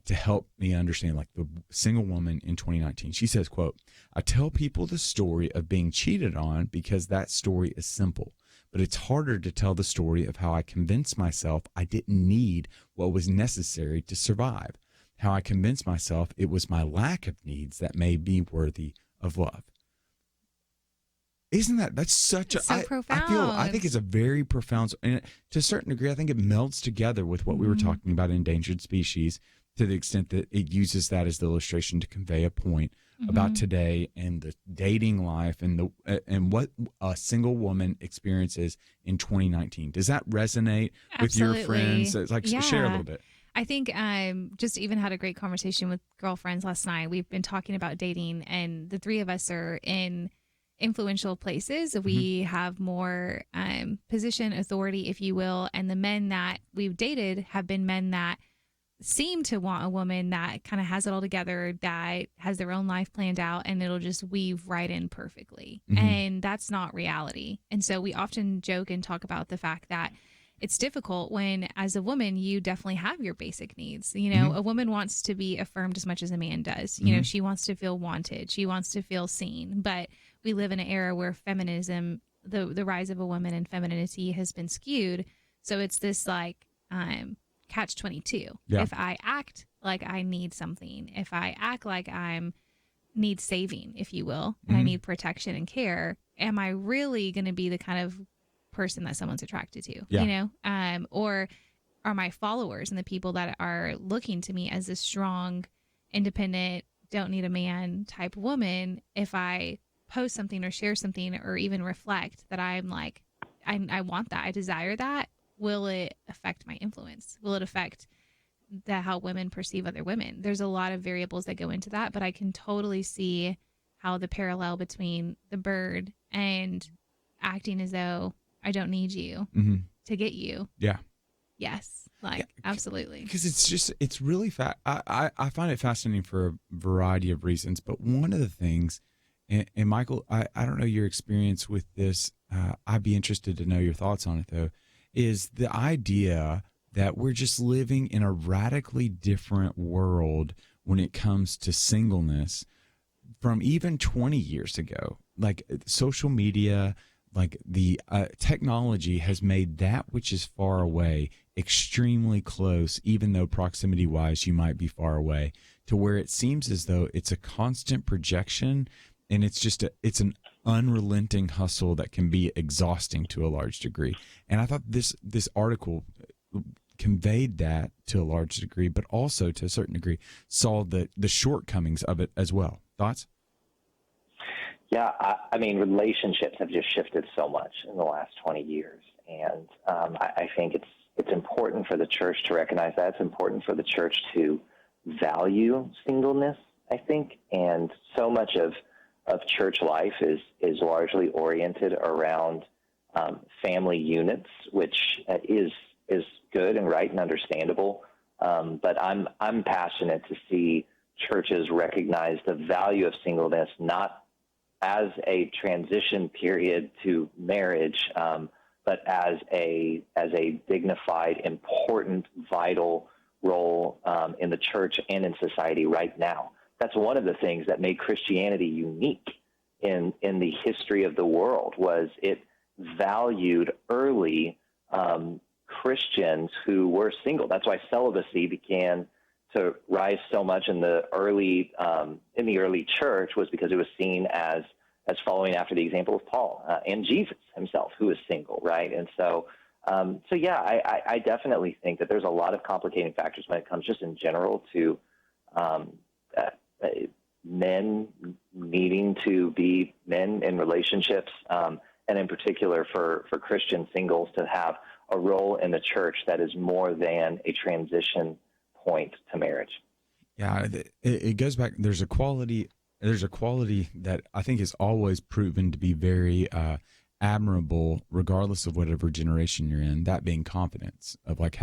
to help me understand, like, the single woman in 2019. She says, quote, I tell people the story of being cheated on because that story is simple, but it's harder to tell the story of how I convinced myself I didn't need what was necessary to survive, how I convinced myself it was my lack of needs that made me worthy of love. Isn't that's such so profound. I think it's a very profound, and to a certain degree, I think it melds together with what we were talking about, endangered species, to the extent that it uses that as the illustration to convey a point about today and the dating life and what a single woman experiences in 2019. Does that resonate with your friends? It's like, share a little bit. I think just even had a great conversation with girlfriends last night. We've been talking about dating, and the three of us are in influential places. We have more position, authority, if you will, and the men that we've dated have been men that seem to want a woman that kind of has it all together, that has their own life planned out, and it'll just weave right in perfectly. And that's not reality. And so we often joke and talk about the fact that it's difficult when, as a woman, you definitely have your basic needs. You know, a woman wants to be affirmed as much as a man does. You know, she wants to feel wanted. She wants to feel seen. But we live in an era where feminism, the rise of a woman and femininity has been skewed. So it's this like catch-22. Yeah. If I act like I need something, if I act like need saving, if you will, and I need protection and care, am I really going to be the kind of person that someone's attracted to? You know, or are my followers and the people that are looking to me as a strong, independent, don't need a man type woman, if I post something or share something or even reflect that I'm like, I want that, I desire that, will it affect my influence? Will it affect how women perceive other women? There's a lot of variables that go into that, but I can totally see how the parallel between the bird and acting as though I don't need you to get you. Yeah. Yes. Like, absolutely. Because it's really I find it fascinating for a variety of reasons, but one of the things, and Michael, I don't know your experience with this. I'd be interested to know your thoughts on it, though, is the idea that we're just living in a radically different world when it comes to singleness from even 20 years ago. Like, social media, like the technology has made that which is far away extremely close, even though proximity wise you might be far away, to where it seems as though it's a constant projection, and it's an unrelenting hustle that can be exhausting to a large degree. And I thought this article conveyed that to a large degree, but also to a certain degree saw the shortcomings of it as well. Thoughts? Yeah, I mean, relationships have just shifted so much in the last 20 years. And I think it's important for the church to recognize that. It's important for the church to value singleness, I think. And so much of church life is largely oriented around family units, which is good and right and understandable. But I'm passionate to see churches recognize the value of singleness, not as a transition period to marriage, but as a dignified, important, vital role in the church and in society right now. That's one of the things that made Christianity unique in the history of the world, was it valued early Christians who were single. That's why celibacy began to rise so much in the early church, was because it was seen as following after the example of Paul and Jesus himself, who is single, right? And so I definitely think that there's a lot of complicating factors when it comes just in general to men needing to be men in relationships, and in particular for Christian singles to have a role in the church that is more than a transition point to marriage. Yeah, it goes back. There's a quality that I think is always proven to be very admirable, regardless of whatever generation you're in. That being confidence, of like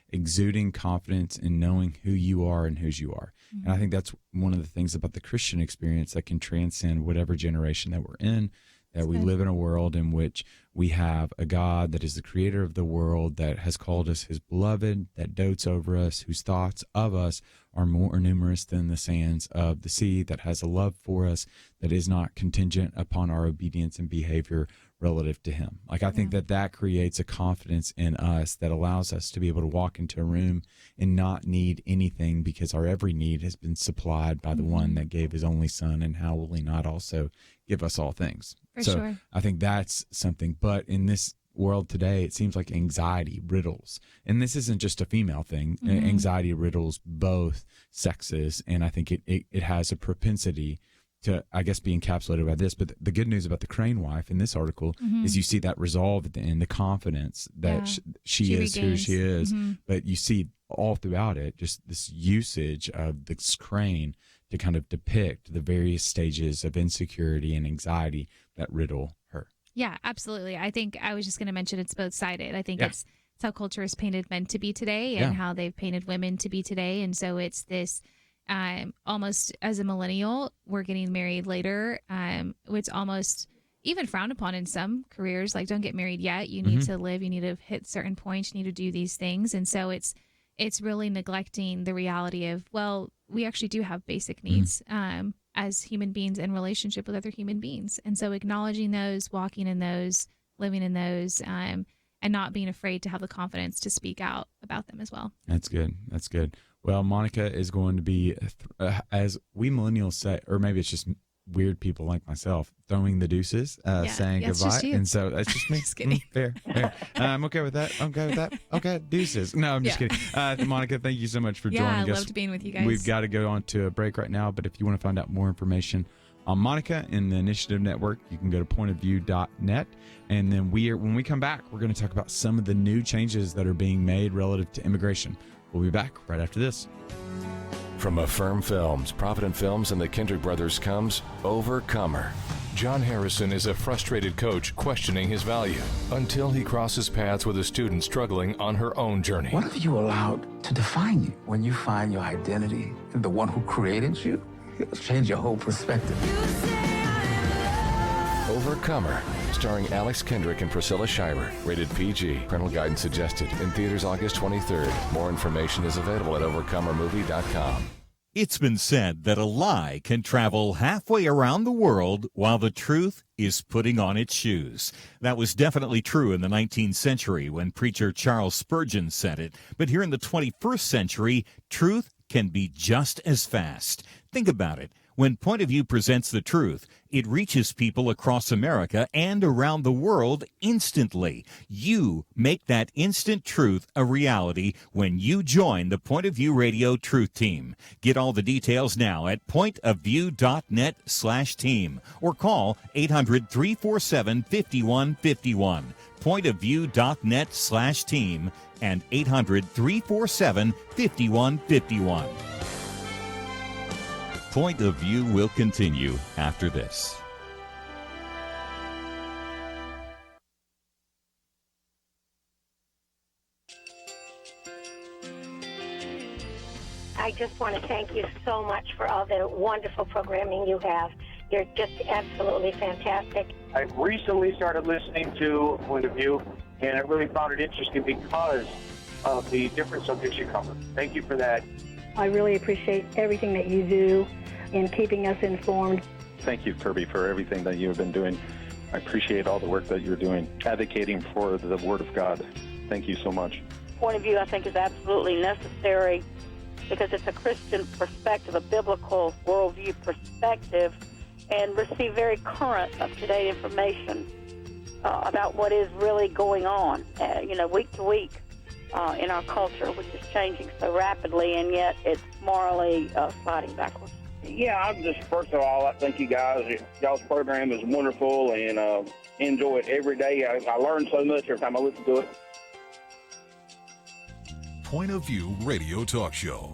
exuding confidence in knowing who you are and whose you are. And I think that's one of the things about the Christian experience that can transcend whatever generation that we're in. That we live in a world in which we have a God that is the creator of the world, that has called us his beloved, that dotes over us, whose thoughts of us are more numerous than the sands of the sea, that has a love for us that is not contingent upon our obedience and behavior relative to him. Like, I think that creates a confidence in us that allows us to be able to walk into a room and not need anything, because our every need has been supplied by the one that gave his only son, and how will he not also give us all things? So I think that's something. But in this world today, it seems like anxiety riddles, and this isn't just a female thing. Anxiety riddles both sexes, and I think it has a propensity to, I guess, be encapsulated by this. But the good news about the Crane wife in this article is you see that resolve at the end, the confidence that she is who she is. But you see all throughout it just this usage of this Crane to kind of depict the various stages of insecurity and anxiety that riddle her. Yeah, absolutely. I think I was just going to mention it's both sided. I think it's how culture has painted men to be today, and how they've painted women to be today. And so it's this almost, as a millennial, we're getting married later. It's almost even frowned upon in some careers. Like, don't get married yet. You need to live. You need to hit certain points. You need to do these things. And so it's really neglecting the reality of, well, we actually do have basic needs as human beings in relationship with other human beings. And so acknowledging those, walking in those, living in those, and not being afraid to have the confidence to speak out about them as well. That's good. That's good. Well, Monica is going to be, as we millennials say, or maybe it's just weird people like myself, throwing the deuces, saying goodbye. And so that's just me. Just kidding. Fair. I'm okay with that. Okay, deuces. No, I'm just kidding. Monica, thank you so much for joining us. Yeah, I loved being with you guys. We've got to go on to a break right now, but if you want to find out more information on Monica and the Initiative Network, you can go to pointofview.net. And then when we come back, we're going to talk about some of the new changes that are being made relative to immigration. We'll be back right after this. From Affirm Films, Provident Films, and the Kendrick Brothers comes Overcomer. John Harrison is a frustrated coach questioning his value until he crosses paths with a student struggling on her own journey. What have you allowed to define you? When you find your identity in the one who created you, it'll change your whole perspective. Overcomer, starring Alex Kendrick and Priscilla Shirer. Rated PG. Parental guidance suggested. In theaters August 23rd. More information is available at overcomermovie.com. It's been said that a lie can travel halfway around the world while the truth is putting on its shoes. That was definitely true in the 19th century when preacher Charles Spurgeon said it. But here in the 21st century, truth can be just as fast. Think about it. When Point of View presents the truth, it reaches people across America and around the world instantly. You make that instant truth a reality when you join the Point of View Radio Truth Team. Get all the details now at pointofview.net/team or call 800-347-5151. Pointofview.net/team and 800-347-5151. Point of View will continue after this. I just want to thank you so much for all the wonderful programming you have. You're just absolutely fantastic. I recently started listening to Point of View, and I really found it interesting because of the different subjects you cover. Thank you for that. I really appreciate everything that you do in keeping us informed. Thank you, Kirby, for everything that you have been doing. I appreciate all the work that you're doing, advocating for the Word of God. Thank you so much. Point of View, I think, is absolutely necessary because it's a Christian perspective, a biblical worldview perspective, and receive very current, up-to-date information about what is really going on, week to week in our culture, which is changing so rapidly, and yet it's morally sliding backwards. Yeah, I'm just, first of all, I thank you guys. Y'all's program is wonderful, and enjoy it every day. I learn so much every time I listen to it. Point of View Radio Talk Show.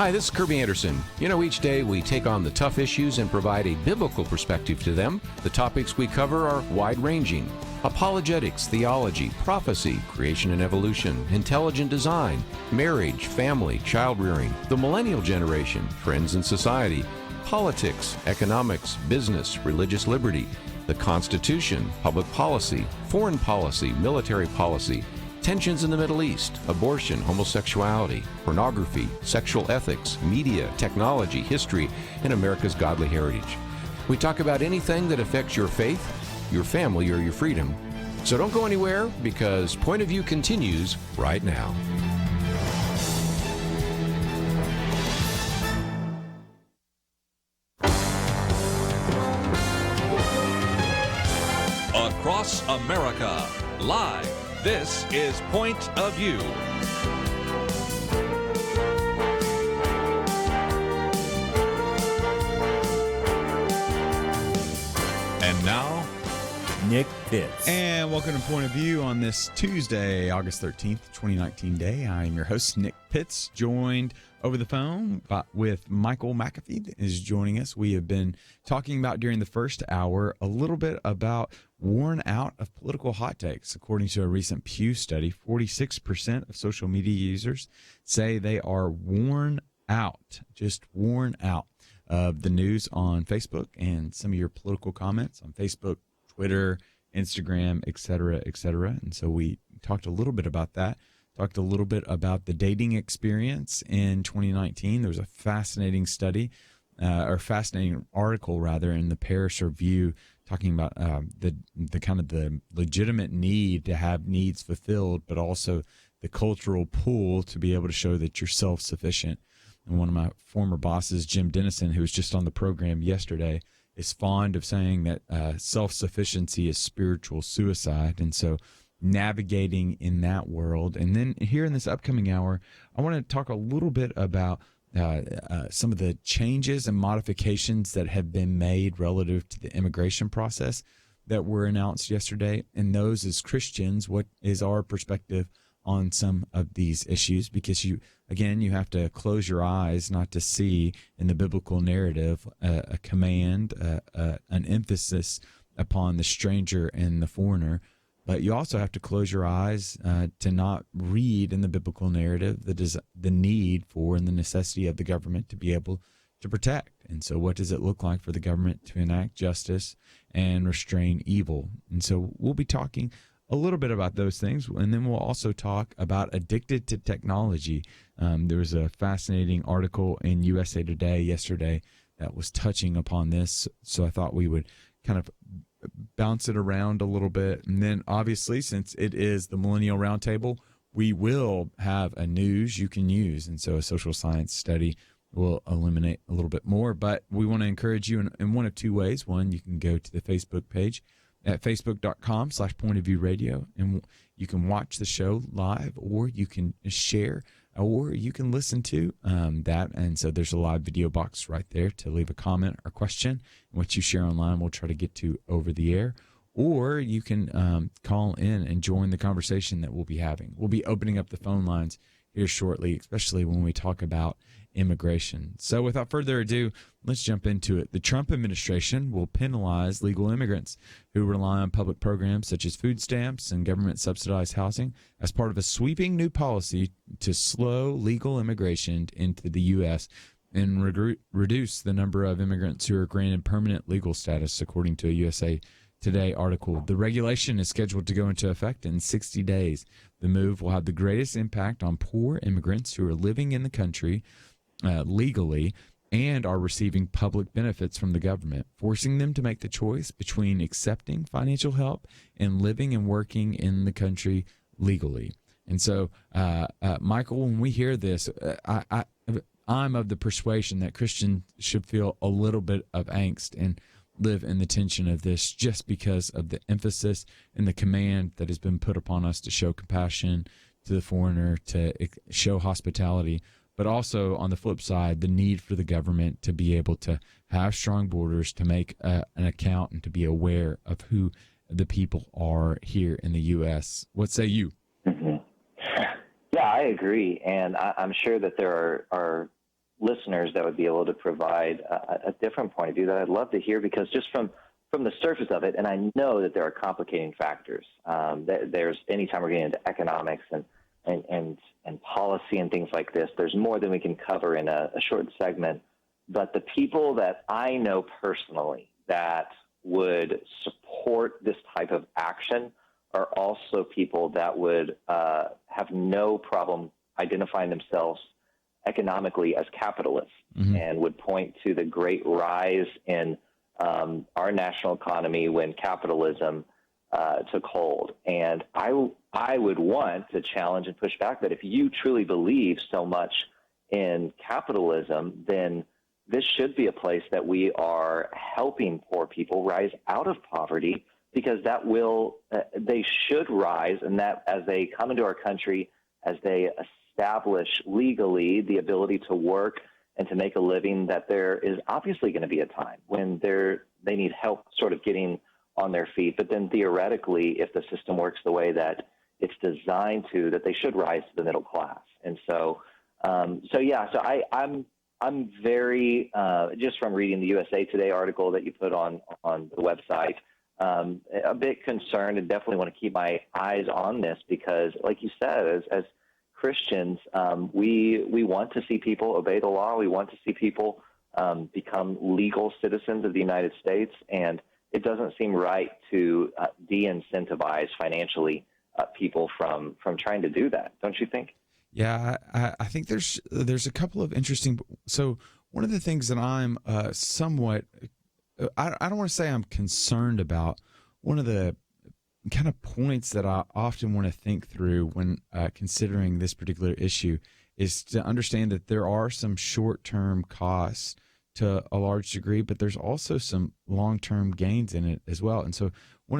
Hi, this is Kirby Anderson. You know, each day we take on the tough issues and provide a biblical perspective to them. The topics we cover are wide-ranging: apologetics, theology, prophecy, creation and evolution, intelligent design, marriage, family, child-rearing, the millennial generation, trends in society, politics, economics, business, religious liberty, the Constitution, public policy, foreign policy, military policy, tensions in the Middle East, abortion, homosexuality, pornography, sexual ethics, media, technology, history, and America's godly heritage. We talk about anything that affects your faith, your family, or your freedom. So don't go anywhere, because Point of View continues right now. Across America, live. This is Point of View. And now, Nick Pitts. And welcome to Point of View on this Tuesday, August 13th, 2019 day. I am your host, Nick Pitts, joined over the phone with Michael McAfee that is joining us. We have been talking about during the first hour a little bit about worn out of political hot takes. According to a recent Pew study, 46% of social media users say they are worn out, just worn out of the news on Facebook and some of your political comments on Facebook, Twitter, Instagram, et cetera, et cetera. And so we talked a little bit about that. Talked a little bit about the dating experience in 2019. There was a fascinating study, or fascinating article rather, in the Paris Review talking about the kind of the legitimate need to have needs fulfilled, but also the cultural pull to be able to show that you're self-sufficient. And one of my former bosses, Jim Dennison, who was just on the program yesterday, is fond of saying that self-sufficiency is spiritual suicide. And so navigating in that world. And then here in this upcoming hour, I want to talk a little bit about some of the changes and modifications that have been made relative to the immigration process that were announced yesterday. And those, as Christians, what is our perspective on some of these issues? Because you have to close your eyes not to see in the biblical narrative a command, an emphasis upon the stranger and the foreigner. But you also have to close your eyes to not read in the biblical narrative the need for and the necessity of the government to be able to protect. And so what does it look like for the government to enact justice and restrain evil? And so we'll be talking a little bit about those things, and then we'll also talk about addicted to technology. There was a fascinating article in USA Today yesterday that was touching upon this, so I thought we would kind of bounce it around a little bit. And then obviously, since it is the Millennial Roundtable, we will have a news you can use. And so a social science study will illuminate a little bit more. But we want to encourage you in one of two ways. One, you can go to the Facebook page at facebook.com/pointofviewradio, and you can watch the show live, or you can share, or you can listen to that. And so there's a live video box right there to leave a comment or question. And what you share online, we'll try to get to over the air. Or you can call in and join the conversation that we'll be having. We'll be opening up the phone lines here shortly, especially when we talk about immigration. So without further ado, let's jump into it. The Trump administration will penalize legal immigrants who rely on public programs such as food stamps and government-subsidized housing as part of a sweeping new policy to slow legal immigration into the U.S. and reduce the number of immigrants who are granted permanent legal status, according to a USA Today article. The regulation is scheduled to go into effect in 60 days. The move will have the greatest impact on poor immigrants who are living in the country legally and are receiving public benefits from the government, forcing them to make the choice between accepting financial help and living and working in the country legally. And so, Michael, when we hear this, I'm of the persuasion that Christians should feel a little bit of angst and live in the tension of this, just because of the emphasis and the command that has been put upon us to show compassion to the foreigner, to show hospitality, but also on the flip side, the need for the government to be able to have strong borders, to make an account and to be aware of who the people are here in the U.S. What say you? Mm-hmm. Yeah, I agree. And I'm sure that there are listeners that would be able to provide a different point of view that I'd love to hear, because just from the surface of it, and I know that there are complicating factors. There's anytime we're getting into economics and policy and things like this, there's more than we can cover in a short segment. But the people that I know personally that would support this type of action are also people that would have no problem identifying themselves economically as capitalists, and would point to the great rise in our national economy when capitalism took hold. And I would want to challenge and push back that if you truly believe so much in capitalism, then this should be a place that we are helping poor people rise out of poverty, because that will, they should rise, and that as they come into our country, as they establish legally the ability to work and to make a living, that there is obviously going to be a time when they need help sort of getting on their feet. But then theoretically, if the system works the way that it's designed to, that they should rise to the middle class. And so I'm very, just from reading the USA Today article that you put on the website, a bit concerned, and definitely want to keep my eyes on this, because like you said, as Christians, we want to see people obey the law. We want to see people become legal citizens of the United States, and it doesn't seem right to de-incentivize financially people from trying to do that. Don't you think? Yeah, I think there's a couple of interesting. So one of the things that I'm somewhat, I don't want to say I'm concerned about. One of the kind of points that I often want to think through when considering this particular issue is to understand that there are some short-term costs to a large degree, but there's also some long-term gains in it as well. And so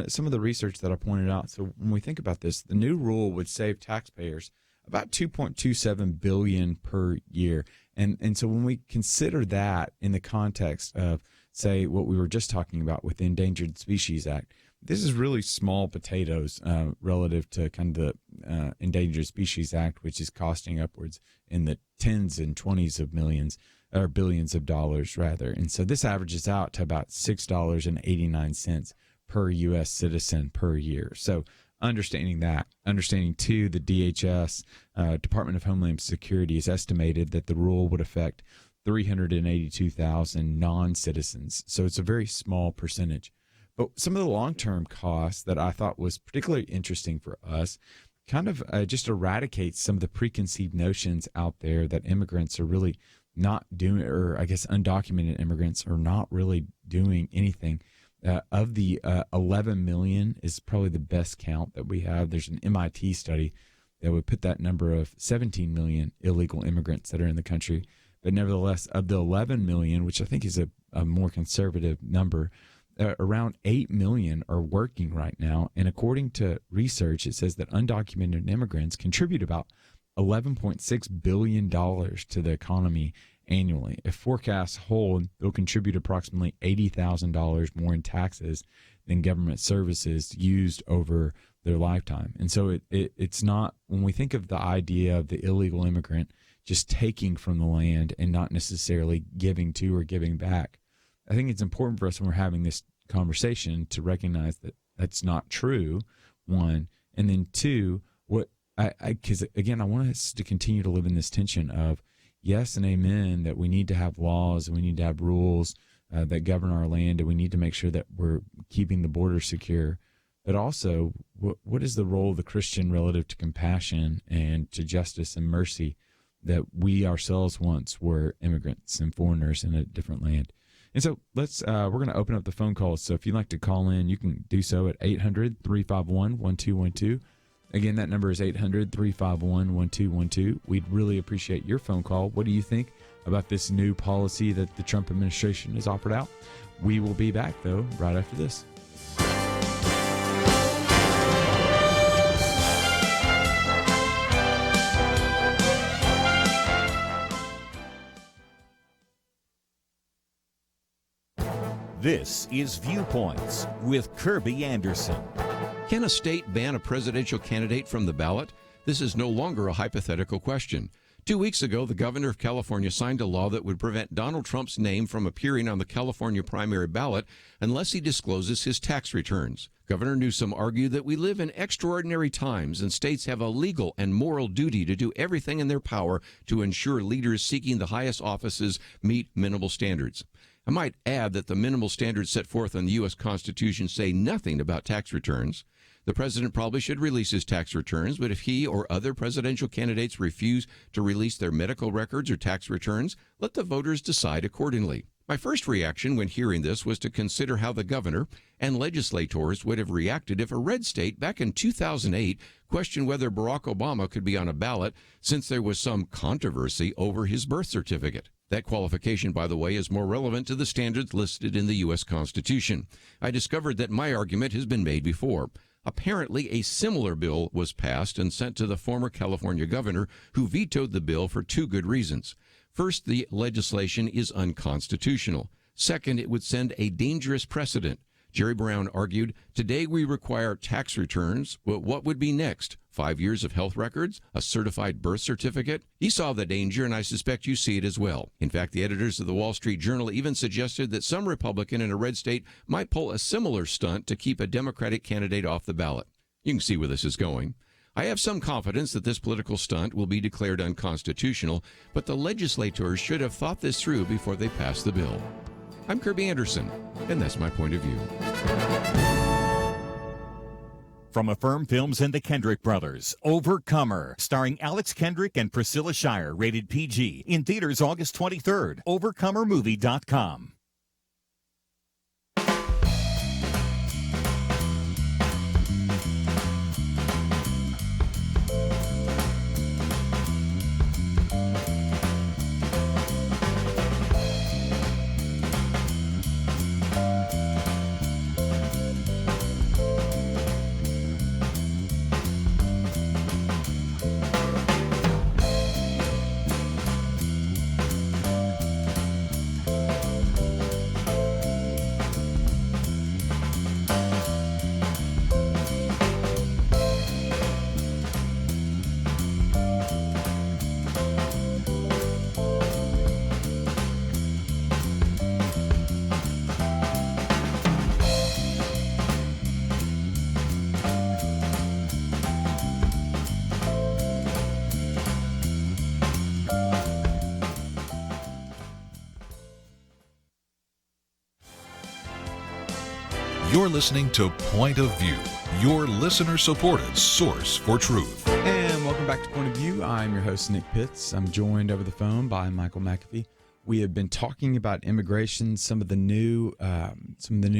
some of the research that I pointed out, so when we think about this, the new rule would save taxpayers about $2.27 billion per year. And so when we consider that in the context of, say, what we were just talking about with the Endangered Species Act, this is really small potatoes relative to kind of the Endangered Species Act, which is costing upwards in the tens and 20s of millions or billions of dollars rather. And so this averages out to about $6.89 per U.S. citizen per year. So understanding too, the DHS, Department of Homeland Security, has estimated that the rule would affect 382,000 non-citizens. So it's a very small percentage. But some of the long-term costs that I thought was particularly interesting for us kind of just eradicates some of the preconceived notions out there that immigrants are really not doing, or I guess undocumented immigrants are not really doing anything. Of the 11 million is probably the best count that we have. There's an MIT study that would put that number of 17 million illegal immigrants that are in the country. But nevertheless, of the 11 million, which I think is a more conservative number, around 8 million are working right now. And according to research, it says that undocumented immigrants contribute about $11.6 billion to the economy annually. If forecasts hold, they'll contribute approximately $80,000 more in taxes than government services used over their lifetime. And so it's not, when we think of the idea of the illegal immigrant just taking from the land and not necessarily giving to or giving back, I think it's important for us when we're having this conversation to recognize that that's not true, one. And then two, because again, I want us to continue to live in this tension of yes and amen, that we need to have laws and we need to have rules that govern our land, and we need to make sure that we're keeping the border secure. But also, what is the role of the Christian relative to compassion and to justice and mercy, that we ourselves once were immigrants and foreigners in a different land? And so we're going to open up the phone calls. So if you'd like to call in, you can do so at 800-351-1212. Again, that number is 800-351-1212. We'd really appreciate your phone call. What do you think about this new policy that the Trump administration has offered out? We will be back, though, right after this. This is Viewpoints with Kirby Anderson. Can a state ban a presidential candidate from the ballot? This is no longer a hypothetical question. 2 weeks ago, the governor of California signed a law that would prevent Donald Trump's name from appearing on the California primary ballot unless he discloses his tax returns. Governor Newsom argued that we live in extraordinary times and states have a legal and moral duty to do everything in their power to ensure leaders seeking the highest offices meet minimal standards. I might add that the minimal standards set forth in the U.S. Constitution say nothing about tax returns. The president probably should release his tax returns, but if he or other presidential candidates refuse to release their medical records or tax returns, let the voters decide accordingly. My first reaction when hearing this was to consider how the governor and legislators would have reacted if a red state back in 2008 questioned whether Barack Obama could be on a ballot since there was some controversy over his birth certificate. That qualification, by the way, is more relevant to the standards listed in the U.S. Constitution. I discovered that my argument has been made before. Apparently, a similar bill was passed and sent to the former California governor, who vetoed the bill for two good reasons. First, the legislation is unconstitutional. Second, it would send a dangerous precedent. Jerry Brown argued, today we require tax returns, but what would be next? 5 years of health records? A certified birth certificate? He saw the danger, and I suspect you see it as well. In fact, the editors of the Wall Street Journal even suggested that some Republican in a red state might pull a similar stunt to keep a Democratic candidate off the ballot. You can see where this is going. I have some confidence that this political stunt will be declared unconstitutional, but the legislators should have thought this through before they passed the bill. I'm Kirby Anderson, and that's my point of view. From Affirm Films and the Kendrick Brothers, Overcomer, starring Alex Kendrick and Priscilla Shirer, rated PG, in theaters August 23rd. Overcomermovie.com. You're listening to Point of View, your listener-supported source for truth. And welcome back to Point of View. I'm your host, Nick Pitts. I'm joined over the phone by Michael McAfee. We have been talking about immigration, some of the new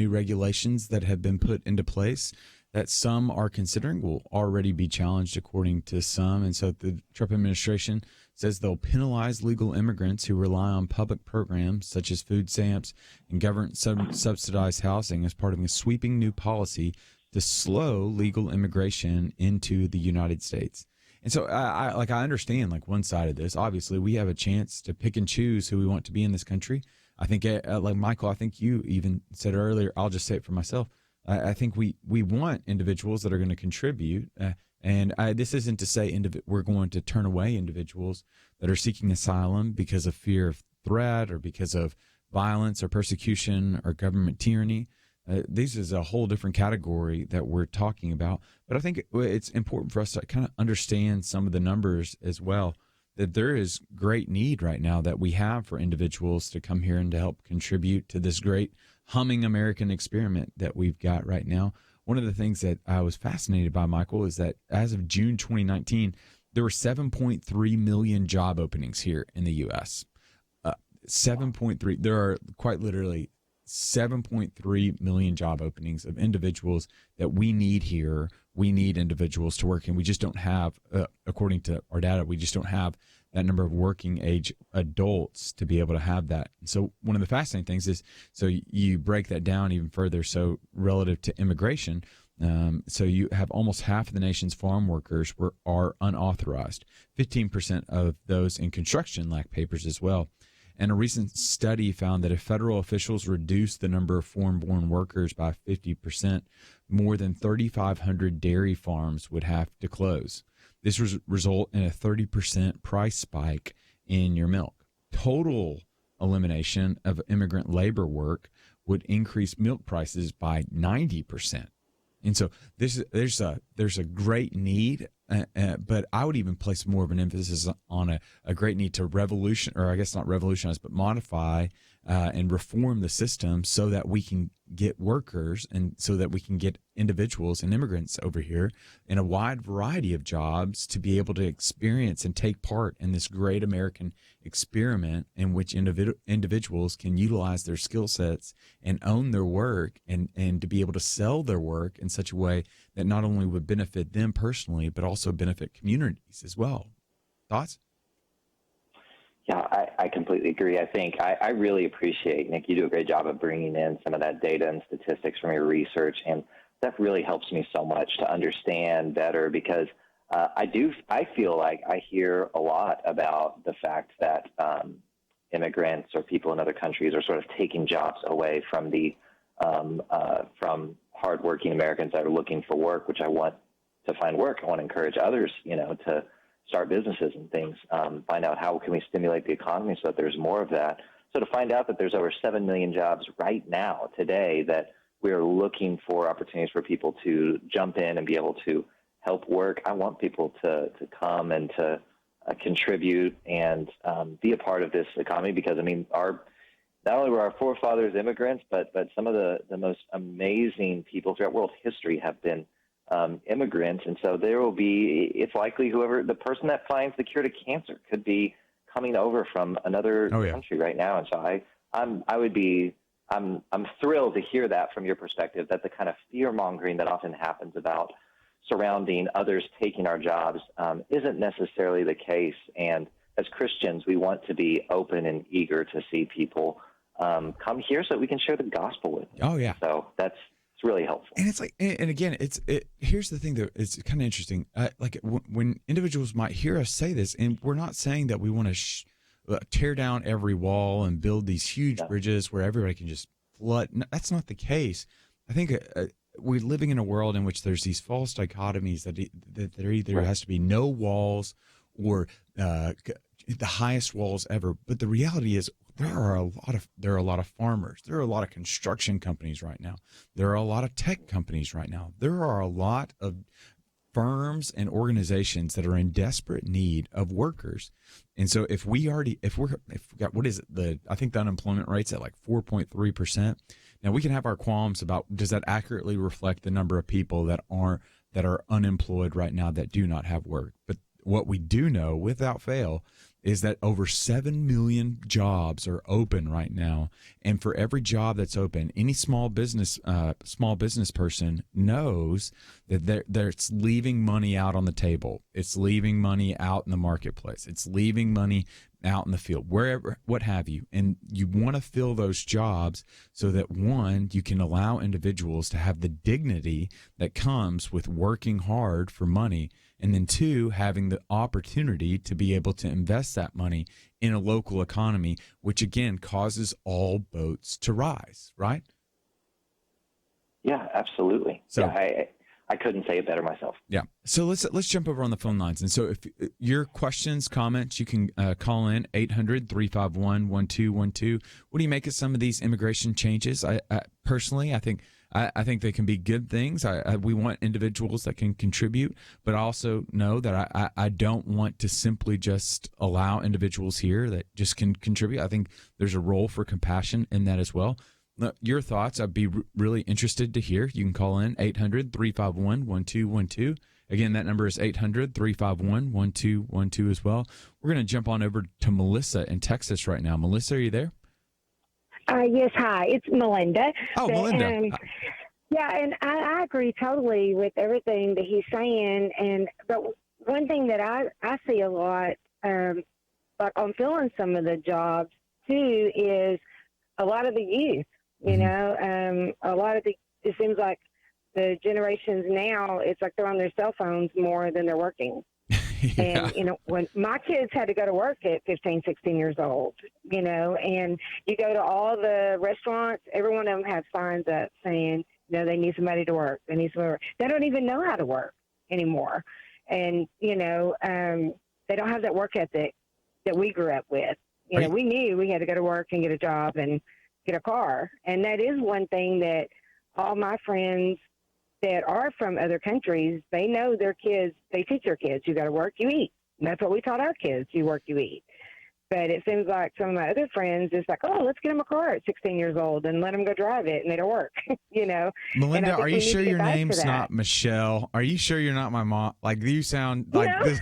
regulations that have been put into place that some are considering will already be challenged according to some. And so the Trump administration says they'll penalize legal immigrants who rely on public programs such as food stamps and government subsidized housing as part of a sweeping new policy to slow legal immigration into the United States. And so I understand like one side of this. Obviously, we have a chance to pick and choose who we want to be in this country. I think, like Michael, I think you even said earlier, I'll just say it for myself. I think we want individuals that are going to contribute. And this isn't to say we're going to turn away individuals that are seeking asylum because of fear of threat or because of violence or persecution or government tyranny. This is a whole different category that we're talking about. But I think it's important for us to kind of understand some of the numbers as well, that there is great need right now that we have for individuals to come here and to help contribute to this great humming American experiment that we've got right now. One of the things that I was fascinated by, Michael, is that as of June 2019, there were 7.3 million job openings here in the U.S. 7.3. There are quite literally 7.3 million job openings of individuals that we need here. We need individuals to work, and we just don't have, according to our data, we just don't have that number of working age adults to be able to have that. So one of the fascinating things is, so you break that down even further. So relative to immigration, so you have almost half of the nation's farm workers are unauthorized. 15% of those in construction lack papers as well. And a recent study found that if federal officials reduce the number of foreign-born workers by 50%, more than 3,500 dairy farms would have to close. this result in a 30% price spike in your milk. Total elimination of immigrant labor work would increase milk prices by 90%. And so there's a great need, but I would even place more of an emphasis on a great need to modify and reform the system so that we can get workers and so that we can get individuals and immigrants over here in a wide variety of jobs to be able to experience and take part in this great American experiment in which individuals can utilize their skill sets and own their work and to be able to sell their work in such a way that not only would benefit them personally, but also benefit communities as well. Thoughts? Yeah, I completely agree. I think I really appreciate, Nick, you do a great job of bringing in some of that data and statistics from your research, and that really helps me so much to understand better because I feel like I hear a lot about the fact that immigrants or people in other countries are sort of taking jobs away from the from hardworking Americans that are looking for work, which I want to find work. I want to encourage others, to start businesses and things, find out how can we stimulate the economy so that there's more of that. So to find out that there's over 7 million jobs right now, today, that we're looking for opportunities for people to jump in and be able to help work. I want people to come and to contribute and be a part of this economy because, not only were our forefathers immigrants, but some of the most amazing people throughout world history have been immigrants, and so there will be, it's likely the person that finds the cure to cancer could be coming over from another country right now. And so I'm thrilled to hear that from your perspective, that the kind of fear mongering that often happens about surrounding others taking our jobs isn't necessarily the case. And as Christians, we want to be open and eager to see people come here so that we can share the gospel with them. Oh yeah. So it's really helpful. And it's like, and again, here's the thing that it's kind of interesting. When individuals might hear us say this, and we're not saying that we want to tear down every wall and build these huge bridges where everybody can just flood. No, that's not the case. I think we're living in a world in which there's these false dichotomies that there either has to be no walls or the highest walls ever. But the reality is, there are a lot of farmers. There are a lot of construction companies right now. There are a lot of tech companies right now. There are a lot of firms and organizations that are in desperate need of workers. And so if we got, what is it? I think the unemployment rate's at like 4.3%. Now we can have our qualms about, does that accurately reflect the number of people that are unemployed right now that do not have work? But what we do know without fail is that over 7 million jobs are open right now. And for every job that's open, any small business person knows that it's leaving money out on the table. It's leaving money out in the marketplace. It's leaving money out in the field, wherever, what have you. And you want to fill those jobs so that, one, you can allow individuals to have the dignity that comes with working hard for money, and then two, having the opportunity to be able to invest that money in a local economy, which again causes all boats to rise, right? Yeah, absolutely. So, yeah, I couldn't say it better myself. Yeah. So let's jump over on the phone lines. And so if your questions, comments, you can call in 800-351-1212. What do you make of some of these immigration changes? I personally, I think they can be good things. We want individuals that can contribute, but I also know that I don't want to simply just allow individuals here that just can contribute. I think there's a role for compassion in that as well. Your thoughts, I'd be really interested to hear. You can call in 800-351-1212. Again, that number is 800-351-1212 as well. We're going to jump on over to Melissa in Texas right now. Melissa, are you there? Yes, hi. It's Melinda. Oh, Melinda. Yeah, and I agree totally with everything that he's saying. But one thing that I see a lot, like on filling some of the jobs too, is a lot of the youth. You know, a lot of it seems like the generations now, it's like they're on their cell phones more than they're working. Yeah. And, you know, when my kids had to go to work at 15, 16 years old, you know, and you go to all the restaurants, every one of them have signs up saying, you know, they need somebody to work. They need somebody to work. They don't even know how to work anymore. And, they don't have that work ethic that we grew up with. We knew we had to go to work and get a job and get a car. And that is one thing that all my friends that are from other countries, they know their kids, they teach their kids, you got to work, you eat. And that's what we taught our kids, you work, you eat. But it seems like some of my other friends, it's like, oh, let's get them a car at 16 years old and let them go drive it, and they don't work, Melinda, are you sure your name's not Michelle? Are you sure you're not my mom? Like, you sound like this.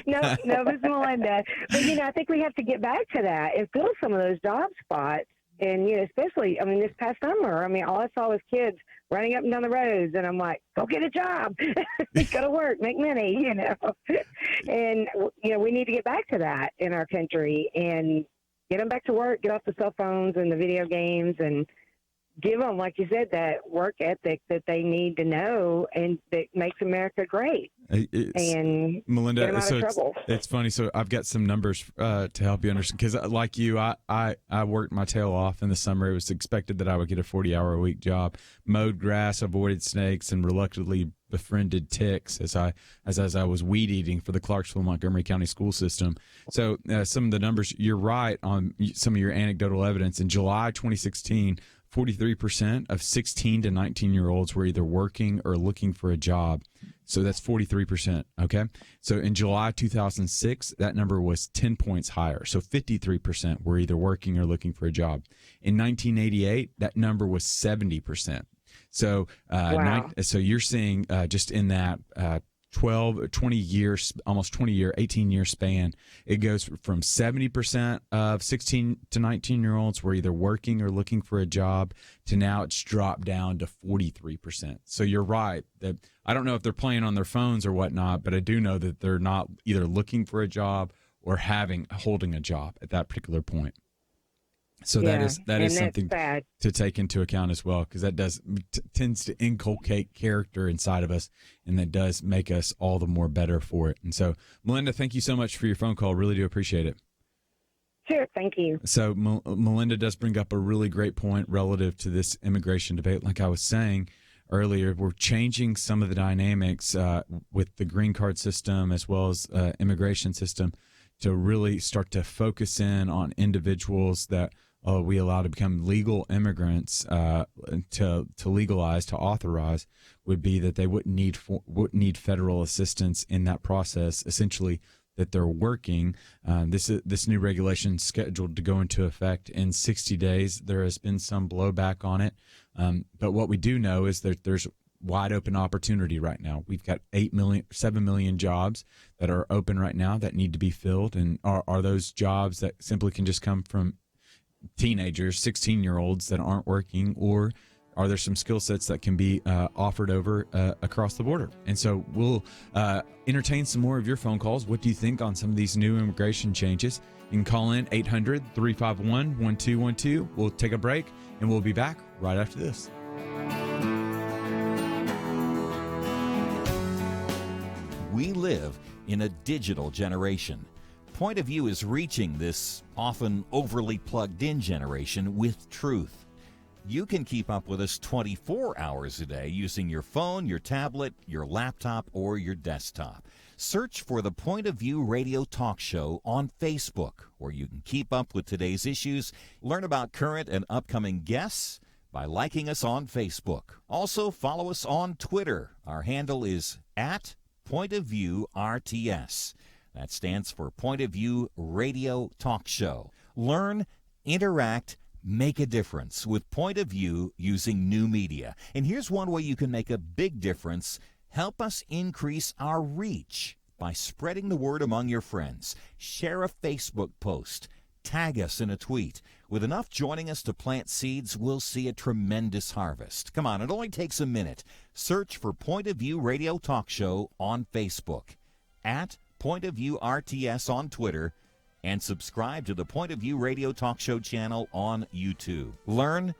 No, it's Melinda. But, I think we have to get back to that and fill some of those job spots. And, especially, this past summer, all I saw was kids running up and down the roads. And I'm like, go get a job. Go to work, make money, And, we need to get back to that in our country and get them back to work, get off the cell phones and the video games and give them, like you said, that work ethic that they need to know and that makes America great. And Melinda, get them out of trouble. It's funny. So I've got some numbers to help you understand, because like you, I worked my tail off in the summer. It was expected that I would get a 40-hour-a-week job, mowed grass, avoided snakes, and reluctantly befriended ticks as I was weed eating for the Clarksville Montgomery County school system. So some of the numbers, you're right on some of your anecdotal evidence. In July 2016, 43% of 16 to 19-year-olds were either working or looking for a job. So that's 43%, okay? So in July 2006, that number was 10 points higher. So 53% were either working or looking for a job. In 1988, that number was 70%. So wow. So you're seeing just in that 20 years, almost 18-year span, it goes from 70% of 16 to 19-year-olds were either working or looking for a job to now it's dropped down to 43%. So you're right that I don't know if they're playing on their phones or whatnot, but I do know that they're not either looking for a job or holding a job at that particular point. So that is something to take into account as well, because that tends to inculcate character inside of us, and that does make us all the more better for it. And so, Melinda, thank you so much for your phone call. Really do appreciate it. Sure, thank you. So Melinda does bring up a really great point relative to this immigration debate. Like I was saying earlier, we're changing some of the dynamics with the green card system as well as immigration system to really start to focus in on individuals that we allow to become legal immigrants to legalize, to authorize, would be that they wouldn't need federal assistance in that process. Essentially, that they're working. This new regulation is scheduled to go into effect in 60 days. There has been some blowback on it, but what we do know is that there's wide open opportunity right now. We've got 7 million jobs that are open right now that need to be filled, and are those jobs that simply can just come from teenagers, 16-year-olds that aren't working, or are there some skill sets that can be offered over across the border? And so we'll entertain some more of your phone calls. What do you think on some of these new immigration changes? You can call in 800-351-1212. We'll take a break, and we'll be back right after this. We live in a digital generation. Point of View is reaching this often overly plugged-in generation with truth. You can keep up with us 24 hours a day using your phone, your tablet, your laptop, or your desktop. Search for the Point of View Radio Talk Show on Facebook, where you can keep up with today's issues, learn about current and upcoming guests by liking us on Facebook. Also, follow us on Twitter. Our handle is @PointOfViewRTS. That stands for Point of View Radio Talk Show. Learn, interact, make a difference with Point of View using new media. And here's one way you can make a big difference. Help us increase our reach by spreading the word among your friends. Share a Facebook post. Tag us in a tweet. With enough joining us to plant seeds, we'll see a tremendous harvest. Come on, it only takes a minute. Search for Point of View Radio Talk Show on Facebook, @Point of View RTS on Twitter, and subscribe to the Point of View Radio Talk Show channel on YouTube. Learn,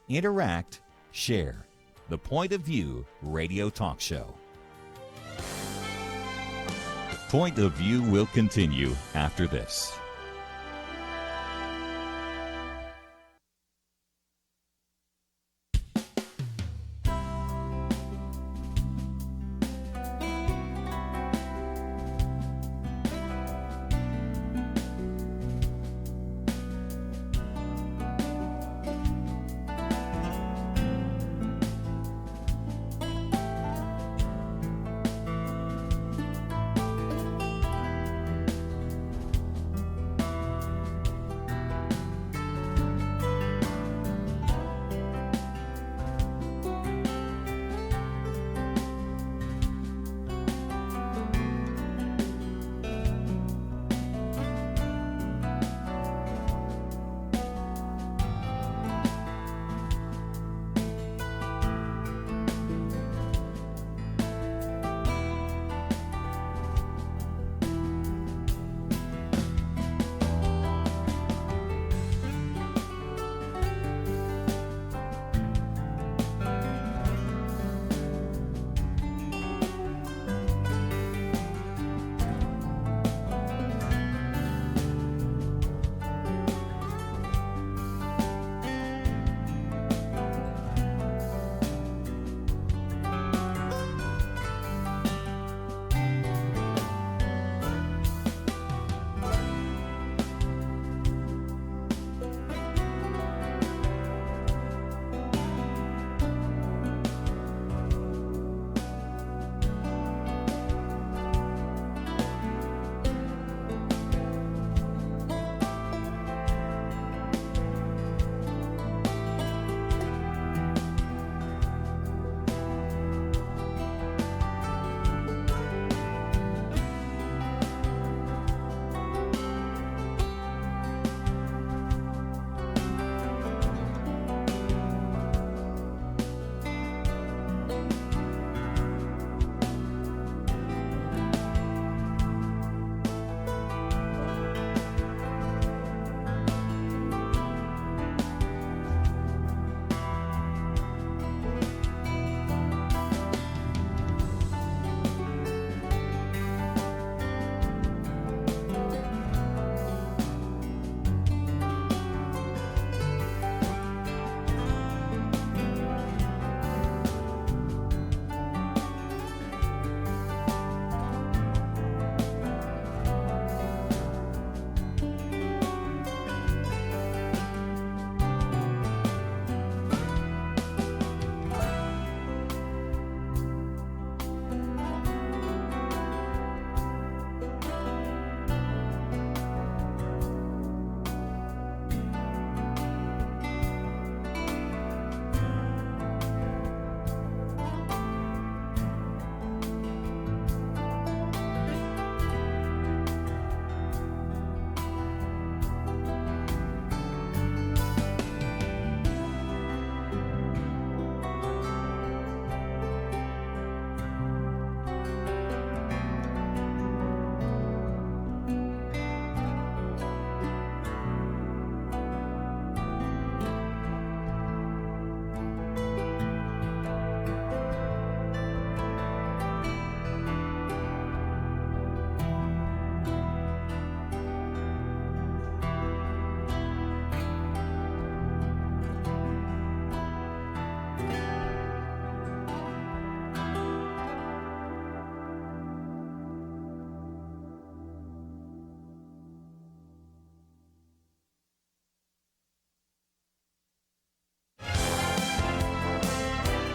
interact, share. The Point of View Radio Talk Show. Point of View will continue after this.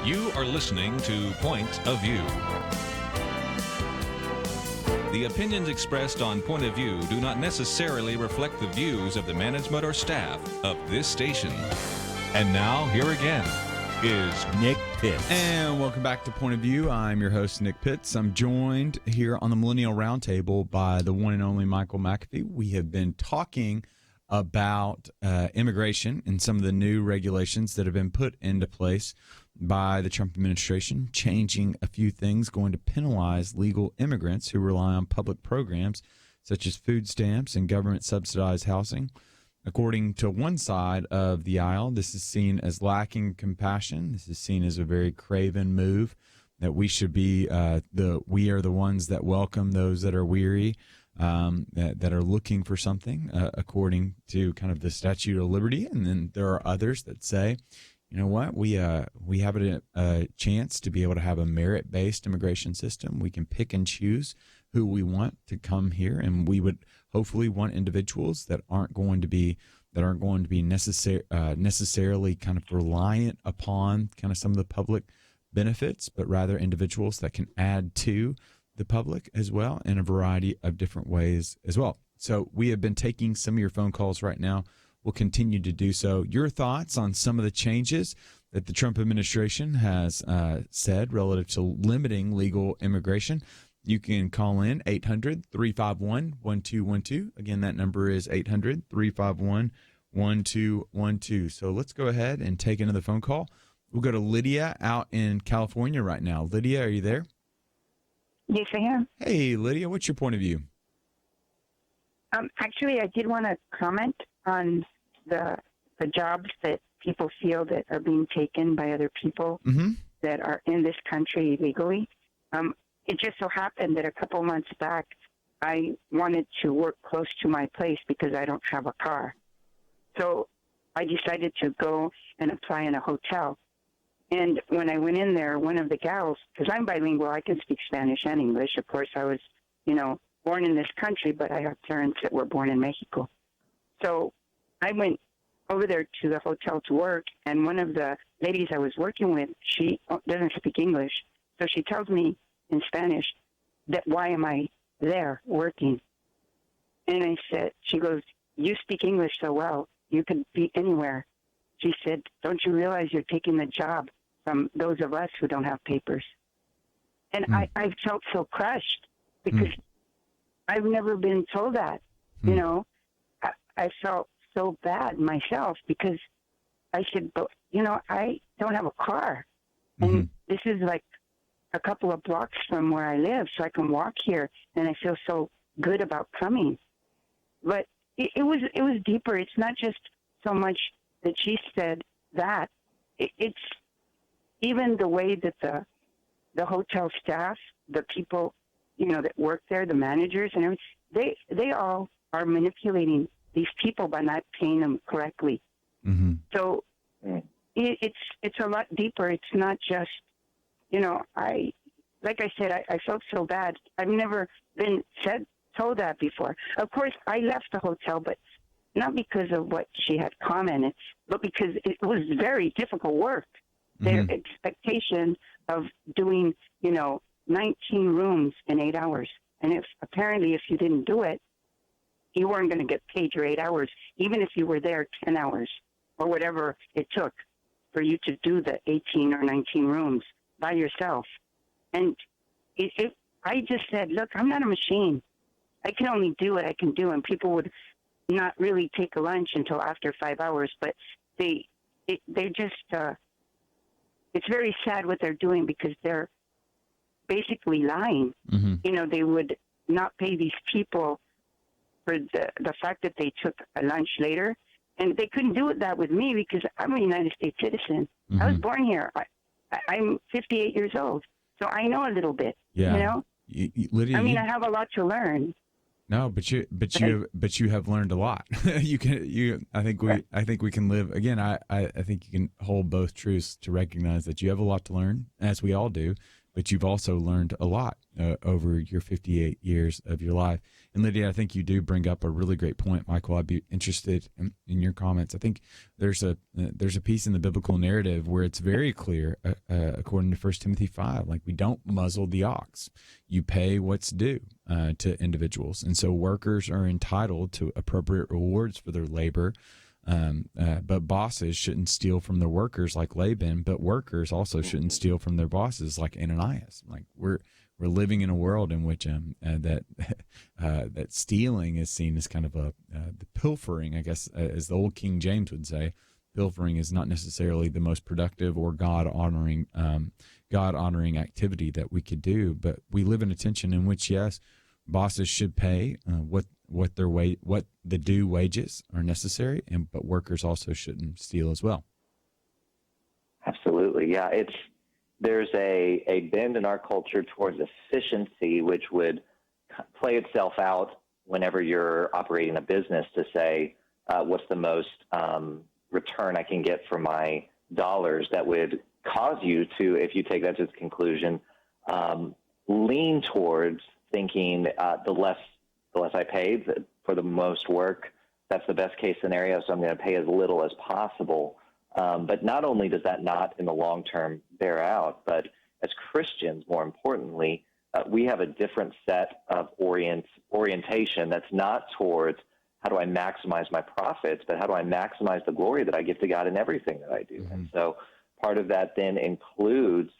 You are listening to Point of View. The opinions expressed on Point of View do not necessarily reflect the views of the management or staff of this station. And now, here again is Nick Pitts. And welcome back to Point of View. I'm your host, Nick Pitts. I'm joined here on the Millennial Roundtable by the one and only Michael McAfee. We have been talking about immigration and some of the new regulations that have been put into place by the Trump administration, changing a few things, going to penalize legal immigrants who rely on public programs such as food stamps and government-subsidized housing. According to one side of the aisle, this is seen as lacking compassion. This is seen as a very craven move, that we should be we are the ones that welcome those that are weary, that are looking for something, according to kind of the Statute of Liberty. And then there are others that say, you know what, we have a chance to be able to have a merit-based immigration system. We can pick and choose who we want to come here, and we would hopefully want individuals that aren't going to be necessarily kind of reliant upon kind of some of the public benefits, but rather individuals that can add to the public as well in a variety of different ways as well. So we have been taking some of your phone calls right now. We'll continue to do so. Your thoughts on some of the changes that the Trump administration has said relative to limiting legal immigration. You can call in 800-351-1212. Again, that number is 800-351-1212. So let's go ahead and take another phone call. We'll go to Lydia out in California right now. Lydia, are you there? Yes, I am. Hey, Lydia, what's your point of view? Actually, I did want to comment on the jobs that people feel that are being taken by other people that are in this country illegally. It just so happened that a couple months back, I wanted to work close to my place because I don't have a car. So I decided to go and apply in a hotel. And when I went in there, one of the gals, because I'm bilingual, I can speak Spanish and English. Of course, I was, born in this country, but I have parents that were born in Mexico. So I went over there to the hotel to work, and one of the ladies I was working with, she doesn't speak English. So she tells me in Spanish that why am I there working? And I said, she goes, you speak English so well, you could be anywhere. She said, don't you realize you're taking the job from those of us who don't have papers? And I felt so crushed because I've never been told that. I felt so bad myself because I said, but, I don't have a car. And this is like a couple of blocks from where I live, so I can walk here, and I feel so good about coming. But it was deeper. It's not just so much that she said that. It's even the way that the hotel staff, the people, that work there, the managers and everything, they all are manipulating these people by not paying them correctly. So it's a lot deeper. It's not just, I felt so bad. I've never been told that before. Of course, I left the hotel, but not because of what she had commented, but because it was very difficult work. Their expectation of doing, 19 rooms in 8 hours. And if you didn't do it, you weren't going to get paid your 8 hours, even if you were there 10 hours or whatever it took for you to do the 18 or 19 rooms by yourself. And I just said, look, I'm not a machine. I can only do what I can do. And people would not really take a lunch until after 5 hours, but they just, it's very sad what they're doing because they're basically lying. They would not pay these people for the fact that they took a lunch later. And they couldn't do that with me because I'm a United States citizen. I was born here. I'm 58 years old, so I know a little bit. Yeah. Lydia, I have a lot to learn. No, but you have learned a lot. I think we can live again. I think you can hold both truths to recognize that you have a lot to learn, as we all do, but you've also learned a lot over your 58 years of your life. And Lydia, I think you do bring up a really great point. Michael, I'd be interested in your comments. I think there's a piece in the biblical narrative where it's very clear, according to 1 Timothy 5, like we don't muzzle the ox. You pay what's due to individuals. And so workers are entitled to appropriate rewards for their labor. But bosses shouldn't steal from their workers like Laban, but workers also shouldn't steal from their bosses like Ananias. Like we're living in a world in which that stealing is seen as kind of the pilfering, I guess, as the old King James would say. Pilfering is not necessarily the most productive or God honoring activity that we could do, but we live in a tension in which, yes, bosses should pay what the due wages are necessary, but workers also shouldn't steal as well. Absolutely, yeah. There's a bend in our culture towards efficiency, which would play itself out whenever you're operating a business to say, what's the most return I can get for my dollars, that would cause you to, if you take that to its conclusion, lean towards thinking the less I pay for the most work, that's the best case scenario, so I'm going to pay as little as possible. But not only does that not in the long term bear out, but as Christians, more importantly, we have a different set of orientation that's not towards how do I maximize my profits, but how do I maximize the glory that I give to God in everything that I do. Mm-hmm. And so part of that then includes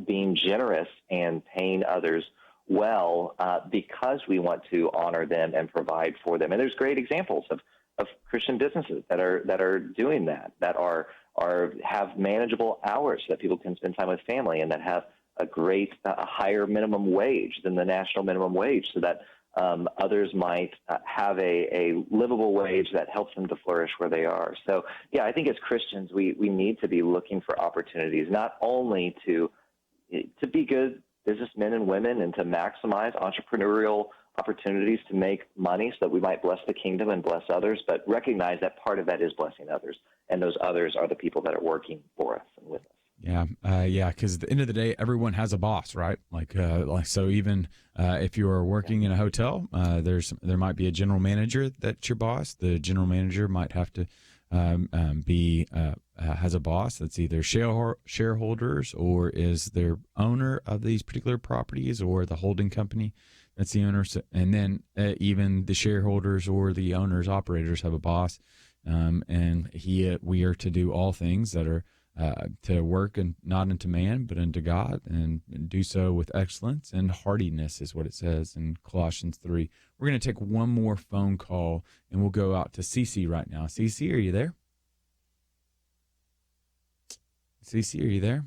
being generous and paying others well, because we want to honor them and provide for them. And there's great examples of Christian businesses that are doing that have manageable hours so that people can spend time with family, and that have a great higher minimum wage than the national minimum wage, so that others might have a livable wage that helps them to flourish where they are. So, yeah, I think as Christians, we need to be looking for opportunities, not only to be good businessmen and women and to maximize entrepreneurial opportunities to make money so that we might bless the kingdom and bless others, but recognize that part of that is blessing others, and those others are the people that are working for us and with us. Yeah, because at the end of the day, everyone has a boss, right? Like so even if you are working in a hotel, there might be a general manager that's your boss. The general manager might have to has a boss that's either shareholders or is their owner of these particular properties, or the holding company that's the owner. And then even the shareholders or the owners, operators have a boss, and we are to do all things that are to work and not unto man, but unto God, and do so with excellence and heartiness is what it says in Colossians 3. We're going to take one more phone call, and we'll go out to Cece right now. Cece, are you there? Cece, are you there?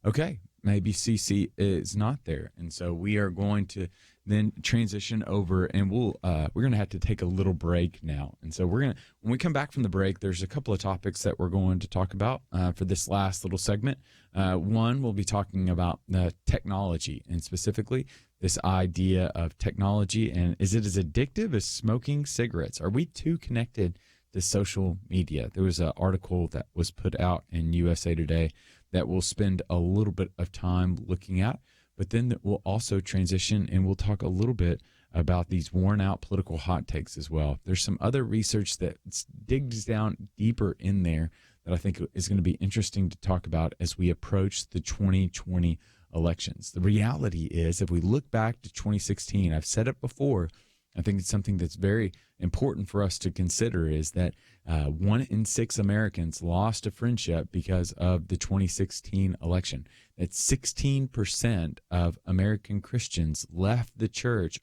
Okay, maybe Cece is not there, and so we are going to then transition over, and we're going to have to take a little break now. And so when we come back from the break, there's a couple of topics that we're going to talk about for this last little segment. One, we'll be talking about technology, and specifically this idea of technology, and is it as addictive as smoking cigarettes? Are we too connected to social media? There was an article that was put out in USA Today that we'll spend a little bit of time looking at, but then we'll also transition and we'll talk a little bit about these worn out political hot takes as well. There's some other research that digs down deeper in there that I think is going to be interesting to talk about as we approach the 2020 elections. The reality is, if we look back to 2016, I've said it before, I think it's something that's very important for us to consider, is that 1 in 6 Americans lost a friendship because of the 2016 election. That 16% of American Christians left the church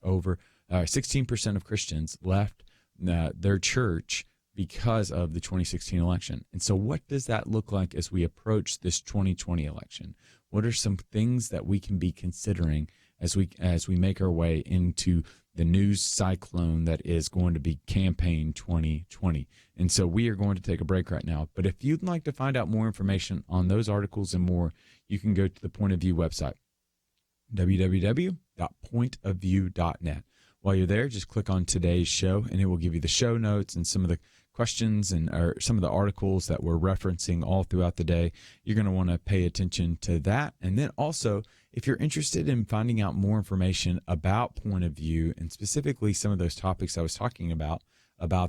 16% of Christians left their church because of the 2016 election. And so what does that look like as we approach this 2020 election? What are some things that we can be considering as we make our way into the news cyclone that is going to be campaign 2020. And so we are going to take a break right now. But if you'd like to find out more information on those articles and more, you can go to the Point of View website, www.pointofview.net. While you're there, just click on today's show, and it will give you the show notes and some of the questions or some of the articles that we're referencing all throughout the day. You're going to want to pay attention to that. And then also, if you're interested in finding out more information about Point of View, and specifically some of those topics I was talking about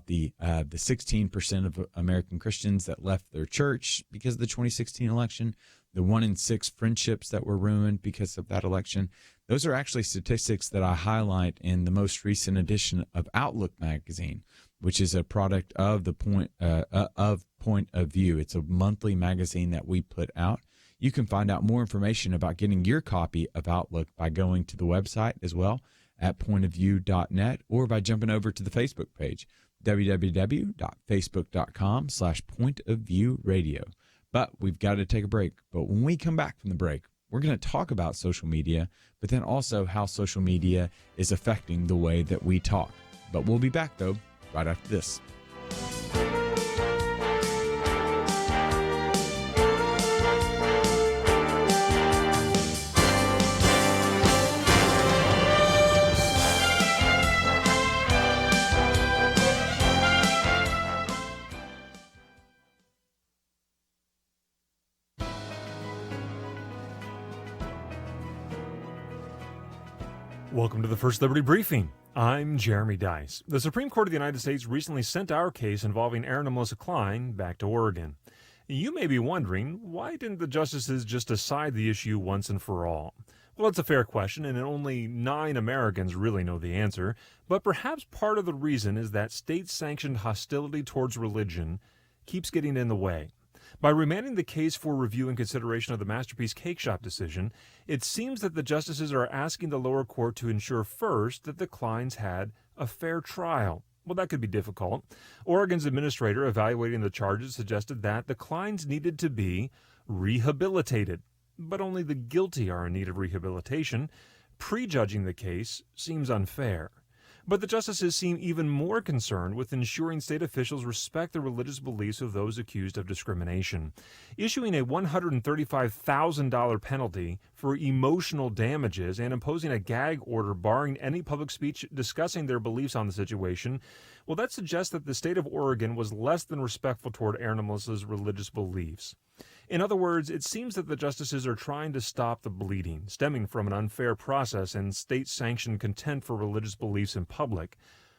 the 16% of American Christians that left their church because of the 2016 election, the 1 in 6 friendships that were ruined because of that election. Those are actually statistics that I highlight in the most recent edition of Outlook magazine, which is a product of the Point of View. It's a monthly magazine that we put out. You can find out more information about getting your copy of Outlook by going to the website as well at pointofview.net, or by jumping over to the Facebook page, www.facebook.com/pointofviewradio. But we've got to take a break. But when we come back from the break, we're going to talk about social media, but then also how social media is affecting the way that we talk. But we'll be back, though, right after this. Welcome to the First Liberty Briefing. I'm Jeremy Dice. The Supreme Court of the United States recently sent our case involving Aaron and Melissa Klein back to Oregon. You may be wondering, why didn't the justices just decide the issue once and for all? Well, it's a fair question, and only 9 Americans really know the answer. But perhaps part of the reason is that state-sanctioned hostility towards religion keeps getting in the way. By remanding the case for review and consideration of the Masterpiece Cake Shop decision, it seems that the justices are asking the lower court to ensure first that the Kleins had a fair trial. Well, that could be difficult. Oregon's administrator evaluating the charges suggested that the Kleins needed to be rehabilitated, but only the guilty are in need of rehabilitation. Prejudging the case seems unfair. But the justices seem even more concerned with ensuring state officials respect the religious beliefs of those accused of discrimination. Issuing a $135,000 penalty for emotional damages and imposing a gag order barring any public speech discussing their beliefs on the situation, well, that suggests that the state of Oregon was less than respectful toward Aaron and Melissa's religious beliefs. In other words, it seems that the justices are trying to stop the bleeding stemming from an unfair process and state-sanctioned contempt for religious beliefs in public.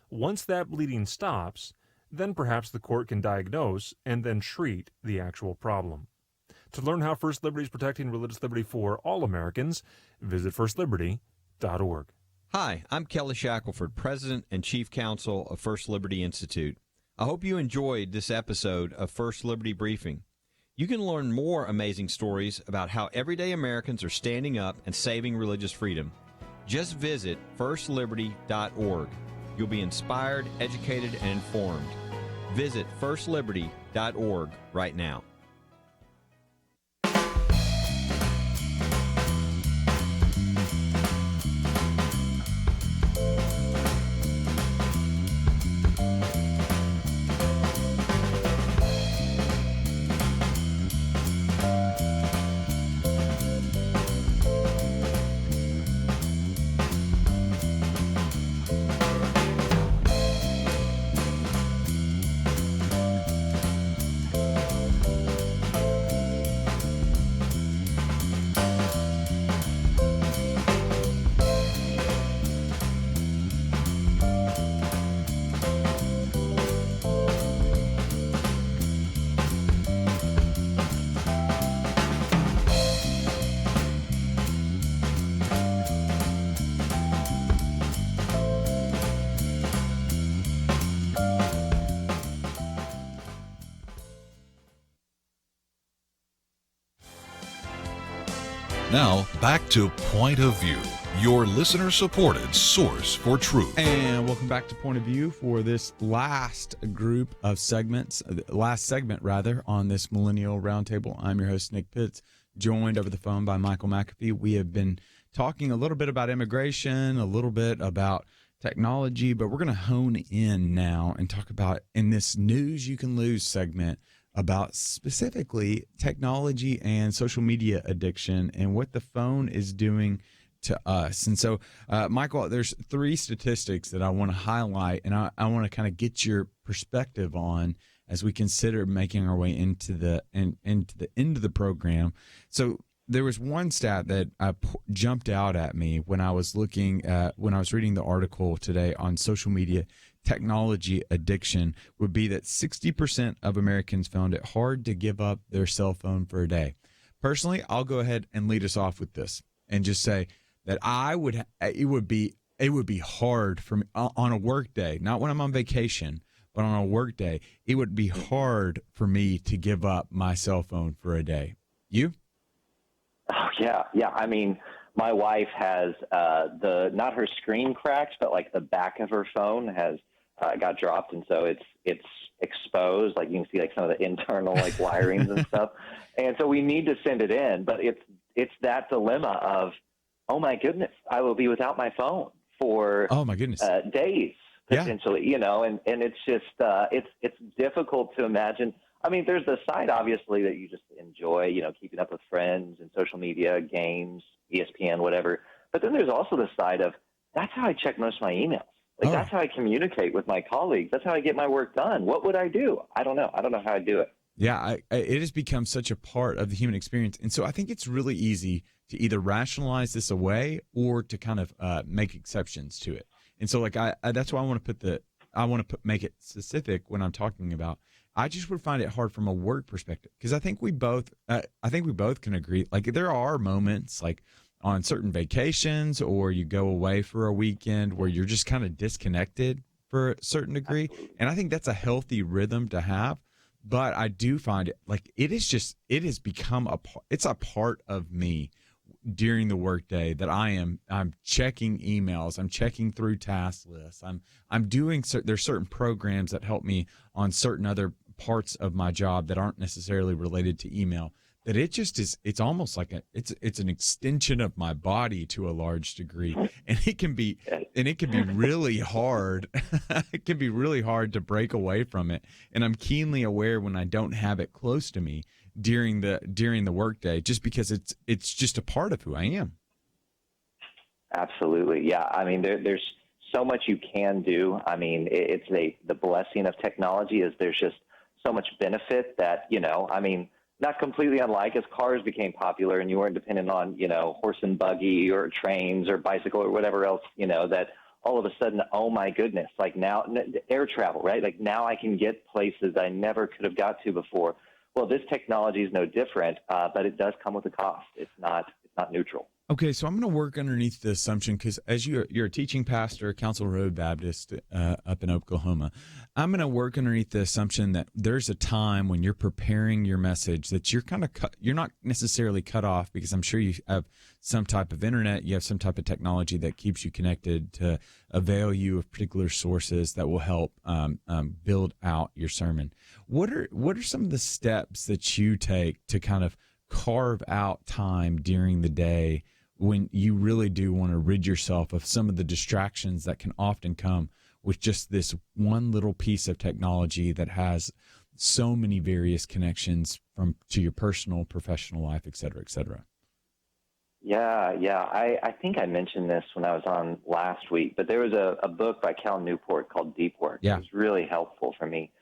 Once that bleeding stops, then perhaps the court can diagnose and then treat the actual problem. To learn how First Liberty is protecting religious liberty for all Americans, visit firstliberty.org. Hi, I'm Kelly Shackelford, President and Chief Counsel of First Liberty Institute. I hope you enjoyed this episode of First Liberty Briefing. You can learn more amazing stories about how everyday Americans are standing up and saving religious freedom. Just visit firstliberty.org. You'll be inspired, educated, and informed. Visit firstliberty.org right now. Now, back to Point of View, your listener-supported source for truth. And welcome back to Point of View for this last segment on this Millennial Roundtable. I'm your host, Nick Pitts, joined over the phone by Michael McAfee. We have been talking a little bit about immigration, a little bit about technology, but we're going to hone in now and talk about, in this News You Can Lose segment, about specifically technology and social media addiction and what the phone is doing to us. And so, Michael, there's 3 statistics that I want to highlight, and I want to kind of get your perspective on as we consider making our way into the end of the program. So there was one stat that jumped out at me when I was reading the article today on social media technology addiction, would be that 60% of Americans found it hard to give up their cell phone for a day. Personally, I'll go ahead and lead us off with this and just say that it would be hard for me on a work day, not when I'm on vacation, but on a work day, it would be hard for me to give up my cell phone for a day. You? Oh, yeah. I mean, my wife has not her screen cracked, but like the back of her phone has got dropped, and so it's exposed. Like you can see like some of the internal like wirings and stuff. And so we need to send it in, but it's that dilemma of, oh my goodness, I will be without my phone for days potentially, you know, and it's just it's difficult to imagine. I mean, there's the side obviously that you just enjoy, you know, keeping up with friends and social media, games, ESPN, whatever. But then there's also the side of that's how I check most of my emails. Like that's how I communicate with my colleagues. That's how I get my work done. What would I do? I don't know. I don't know how I do it. Yeah, it has become such a part of the human experience. And so I think it's really easy to either rationalize this away or to kind of make exceptions to it. And so like that's why I want to make it specific when I'm talking about. I just would find it hard from a work perspective because I think we both can agree. Like there are moments like on certain vacations or you go away for a weekend where you're just kind of disconnected for a certain degree. Absolutely. And I think that's a healthy rhythm to have. But I do find it like it has become it's a part of me during the workday that I'm checking emails, I'm checking through task lists, I'm doing there's certain programs that help me on certain other parts of my job that aren't necessarily related to email. That it just is. It's almost like it's an extension of my body to a large degree, and it can be really hard. It can be really hard to break away from it, and I'm keenly aware when I don't have it close to me during the workday, just because it's just a part of who I am. Absolutely, yeah. I mean, there's so much you can do. I mean, it's the blessing of technology is there's just so much benefit that, you know, I mean. Not completely unlike as cars became popular and you weren't dependent on, you know, horse and buggy or trains or bicycle or whatever else, you know, that all of a sudden, oh my goodness, like now air travel, right? Like now I can get places I never could have got to before. Well, this technology is no different, but it does come with a cost. It's not neutral. Okay, so I'm going to work underneath the assumption because as you're a teaching pastor, Council Road Baptist up in Oklahoma, I'm going to work underneath the assumption that there's a time when you're preparing your message that you're kind of you're not necessarily cut off because I'm sure you have some type of internet, you have some type of technology that keeps you connected to avail you of particular sources that will help build out your sermon. What are some of the steps that you take to kind of carve out time during the day when you really do want to rid yourself of some of the distractions that can often come with just this one little piece of technology that has so many various connections to your personal, professional life, et cetera, et cetera? Yeah. I think I mentioned this when I was on last week, but there was a book by Cal Newport called Deep Work. Yeah. It was really helpful for me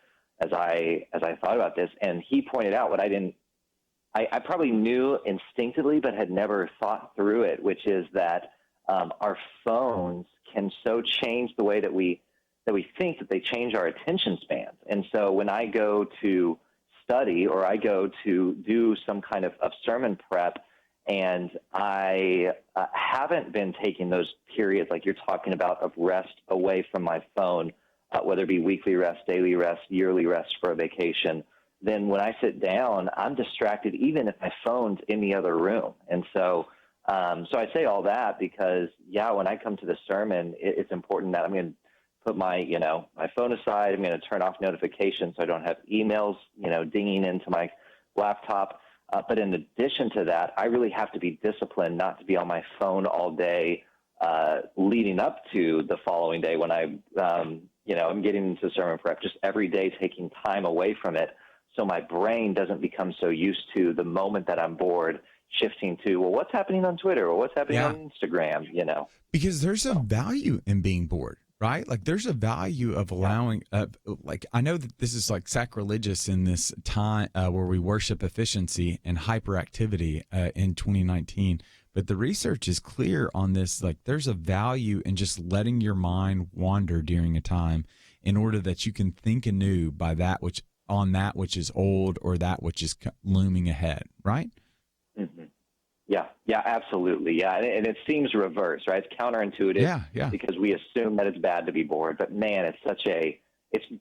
as I thought about this. And he pointed out what I probably knew instinctively, but had never thought through it, which is that our phones can so change the way that we think that they change our attention spans. And so when I go to study or I go to do some kind of sermon prep and I haven't been taking those periods like you're talking about of rest away from my phone, whether it be weekly rest, daily rest, yearly rest for a vacation, then when I sit down, I'm distracted even if my phone's in the other room. And so I say all that because, when I come to the sermon, it's important that I'm going to put my phone aside. I'm going to turn off notifications so I don't have emails, dinging into my laptop. But in addition to that, I really have to be disciplined not to be on my phone all day leading up to the following day when I'm getting into sermon prep, just every day taking time away from it. So my brain doesn't become so used to the moment that I'm bored, shifting to, well, what's happening on Twitter or what's happening on Instagram, Because there's a value in being bored. right? Like there's a value of allowing, like I know that this is like sacrilegious in this time where we worship efficiency and hyperactivity in 2019, but the research is clear on this. Like there's a value in just letting your mind wander during a time in order that you can think anew by that which is old or that which is looming ahead, right? Mm-hmm. Yeah, absolutely. Yeah, and it seems reverse, right? It's counterintuitive because we assume that it's bad to be bored, but man, it's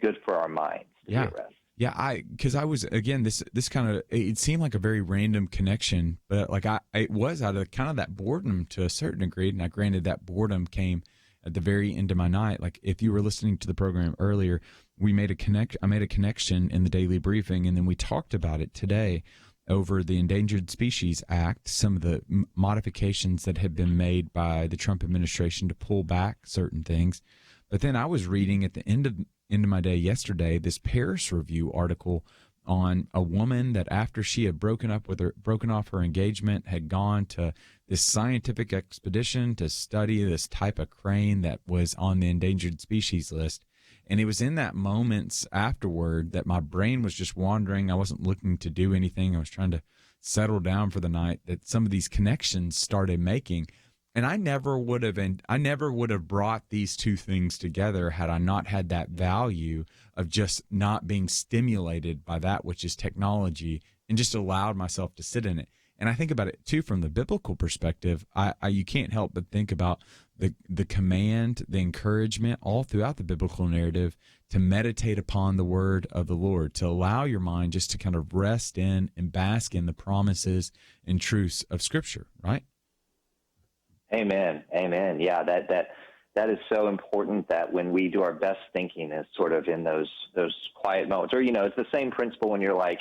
good for our minds to be at rest. Yeah, because I was, again, this kind of, it seemed like a very random connection, but like it was out of kind of that boredom to a certain degree. Now, granted, that boredom came at the very end of my night. Like if you were listening to the program earlier, I made a connection in the daily briefing, and then we talked about it today over the Endangered Species Act, some of the modifications that had been made by the Trump administration to pull back certain things. But then I was reading at the end of my day yesterday this Paris Review article on a woman that after she had broken off her engagement, had gone to this scientific expedition to study this type of crane that was on the endangered species list. And it was in that moments afterward that my brain was just wandering. I wasn't looking to do anything. I was trying to settle down for the night, that some of these connections started making. And I never would have brought these two things together had I not had that value of just not being stimulated by that which is technology and just allowed myself to sit in it. And I think about it too from the biblical perspective. You can't help but think about the command, the encouragement all throughout the biblical narrative to meditate upon the word of the Lord, to allow your mind just to kind of rest in and bask in the promises and truths of Scripture, right? Amen. Yeah, that is so important, that when we do our best thinking is sort of in those quiet moments. Or, it's the same principle when you're like,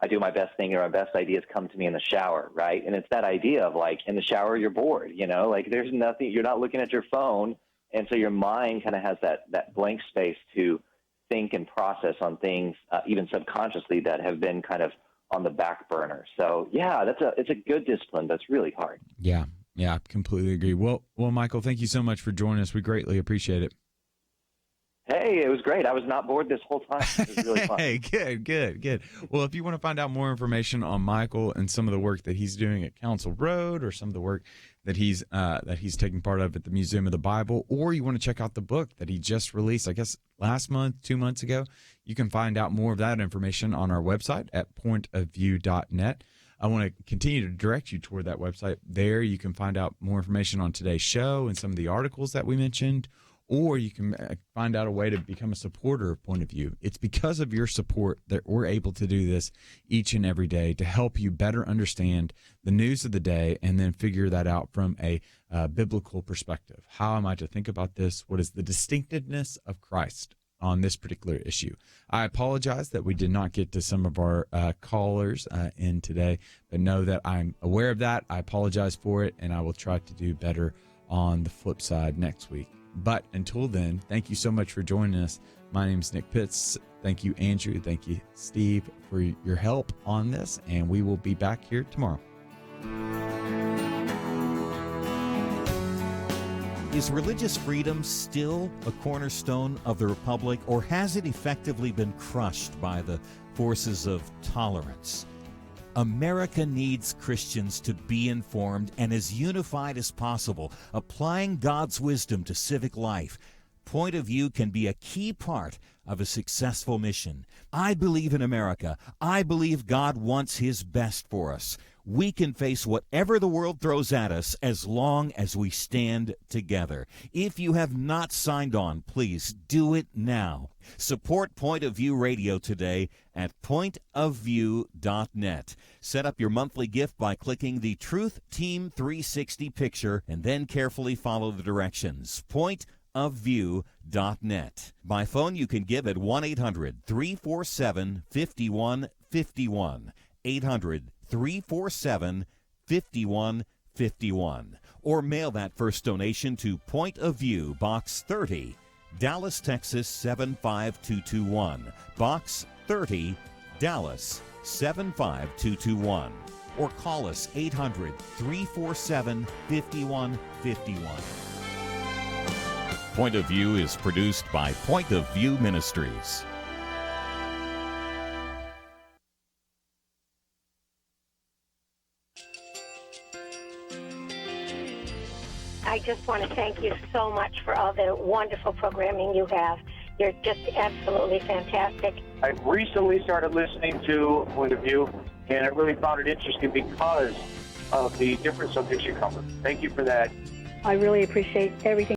I do my best thinking, or my best ideas come to me in the shower, right? And it's that idea of like in the shower, you're bored, like there's nothing, you're not looking at your phone. And so your mind kind of has that blank space to think and process on things, even subconsciously, that have been kind of on the back burner. So yeah, it's a good discipline, but it's really hard. Yeah, I completely agree. Well, Michael, thank you so much for joining us. We greatly appreciate it. Hey, it was great. I was not bored this whole time. It was really fun. Hey, good. Well, if you want to find out more information on Michael and some of the work that he's doing at Council Road, or some of the work that he's taking part of at the Museum of the Bible, or you want to check out the book that he just released, I guess last month, 2 months ago, you can find out more of that information on our website at pointofview.net. I want to continue to direct you toward that website. There you can find out more information on today's show and some of the articles that we mentioned, or you can find out a way to become a supporter of Point of View. It's because of your support that we're able to do this each and every day to help you better understand the news of the day and then figure that out from a biblical perspective. How am I to think about this? What is the distinctiveness of Christ on this particular issue? I apologize that we did not get to some of our callers in today, but know that I'm aware of that. I apologize for it, and I will try to do better on the flip side next week. But until then, thank you so much for joining us. My name is Nick Pitts. Thank you, Andrew. Thank you, Steve, for your help on this, and we will be back here tomorrow. Is religious freedom still a cornerstone of the Republic, or has it effectively been crushed by the forces of tolerance? America needs Christians to be informed and as unified as possible, applying God's wisdom to civic life. Point of View can be a key part of a successful mission. I believe in America. I believe God wants His best for us. We can face whatever the world throws at us as long as we stand together. If you have not signed on, please do it now. Support Point of View Radio today at pointofview.net. Set up your monthly gift by clicking the Truth Team 360 picture and then carefully follow the directions. Pointofview.net. By phone, you can give at 1-800-347-5151. 800-347-5151. Or mail that first donation to Point of View, Box 30, Dallas, Texas 75221. Box 30, Dallas 75221. Or call us 800-347-5151. Point of View is produced by Point of View Ministries. I just want to thank you so much for all the wonderful programming you have. You're just absolutely fantastic. I recently started listening to Point of View, and I really found it interesting because of the different subjects you cover. Thank you for that. I really appreciate everything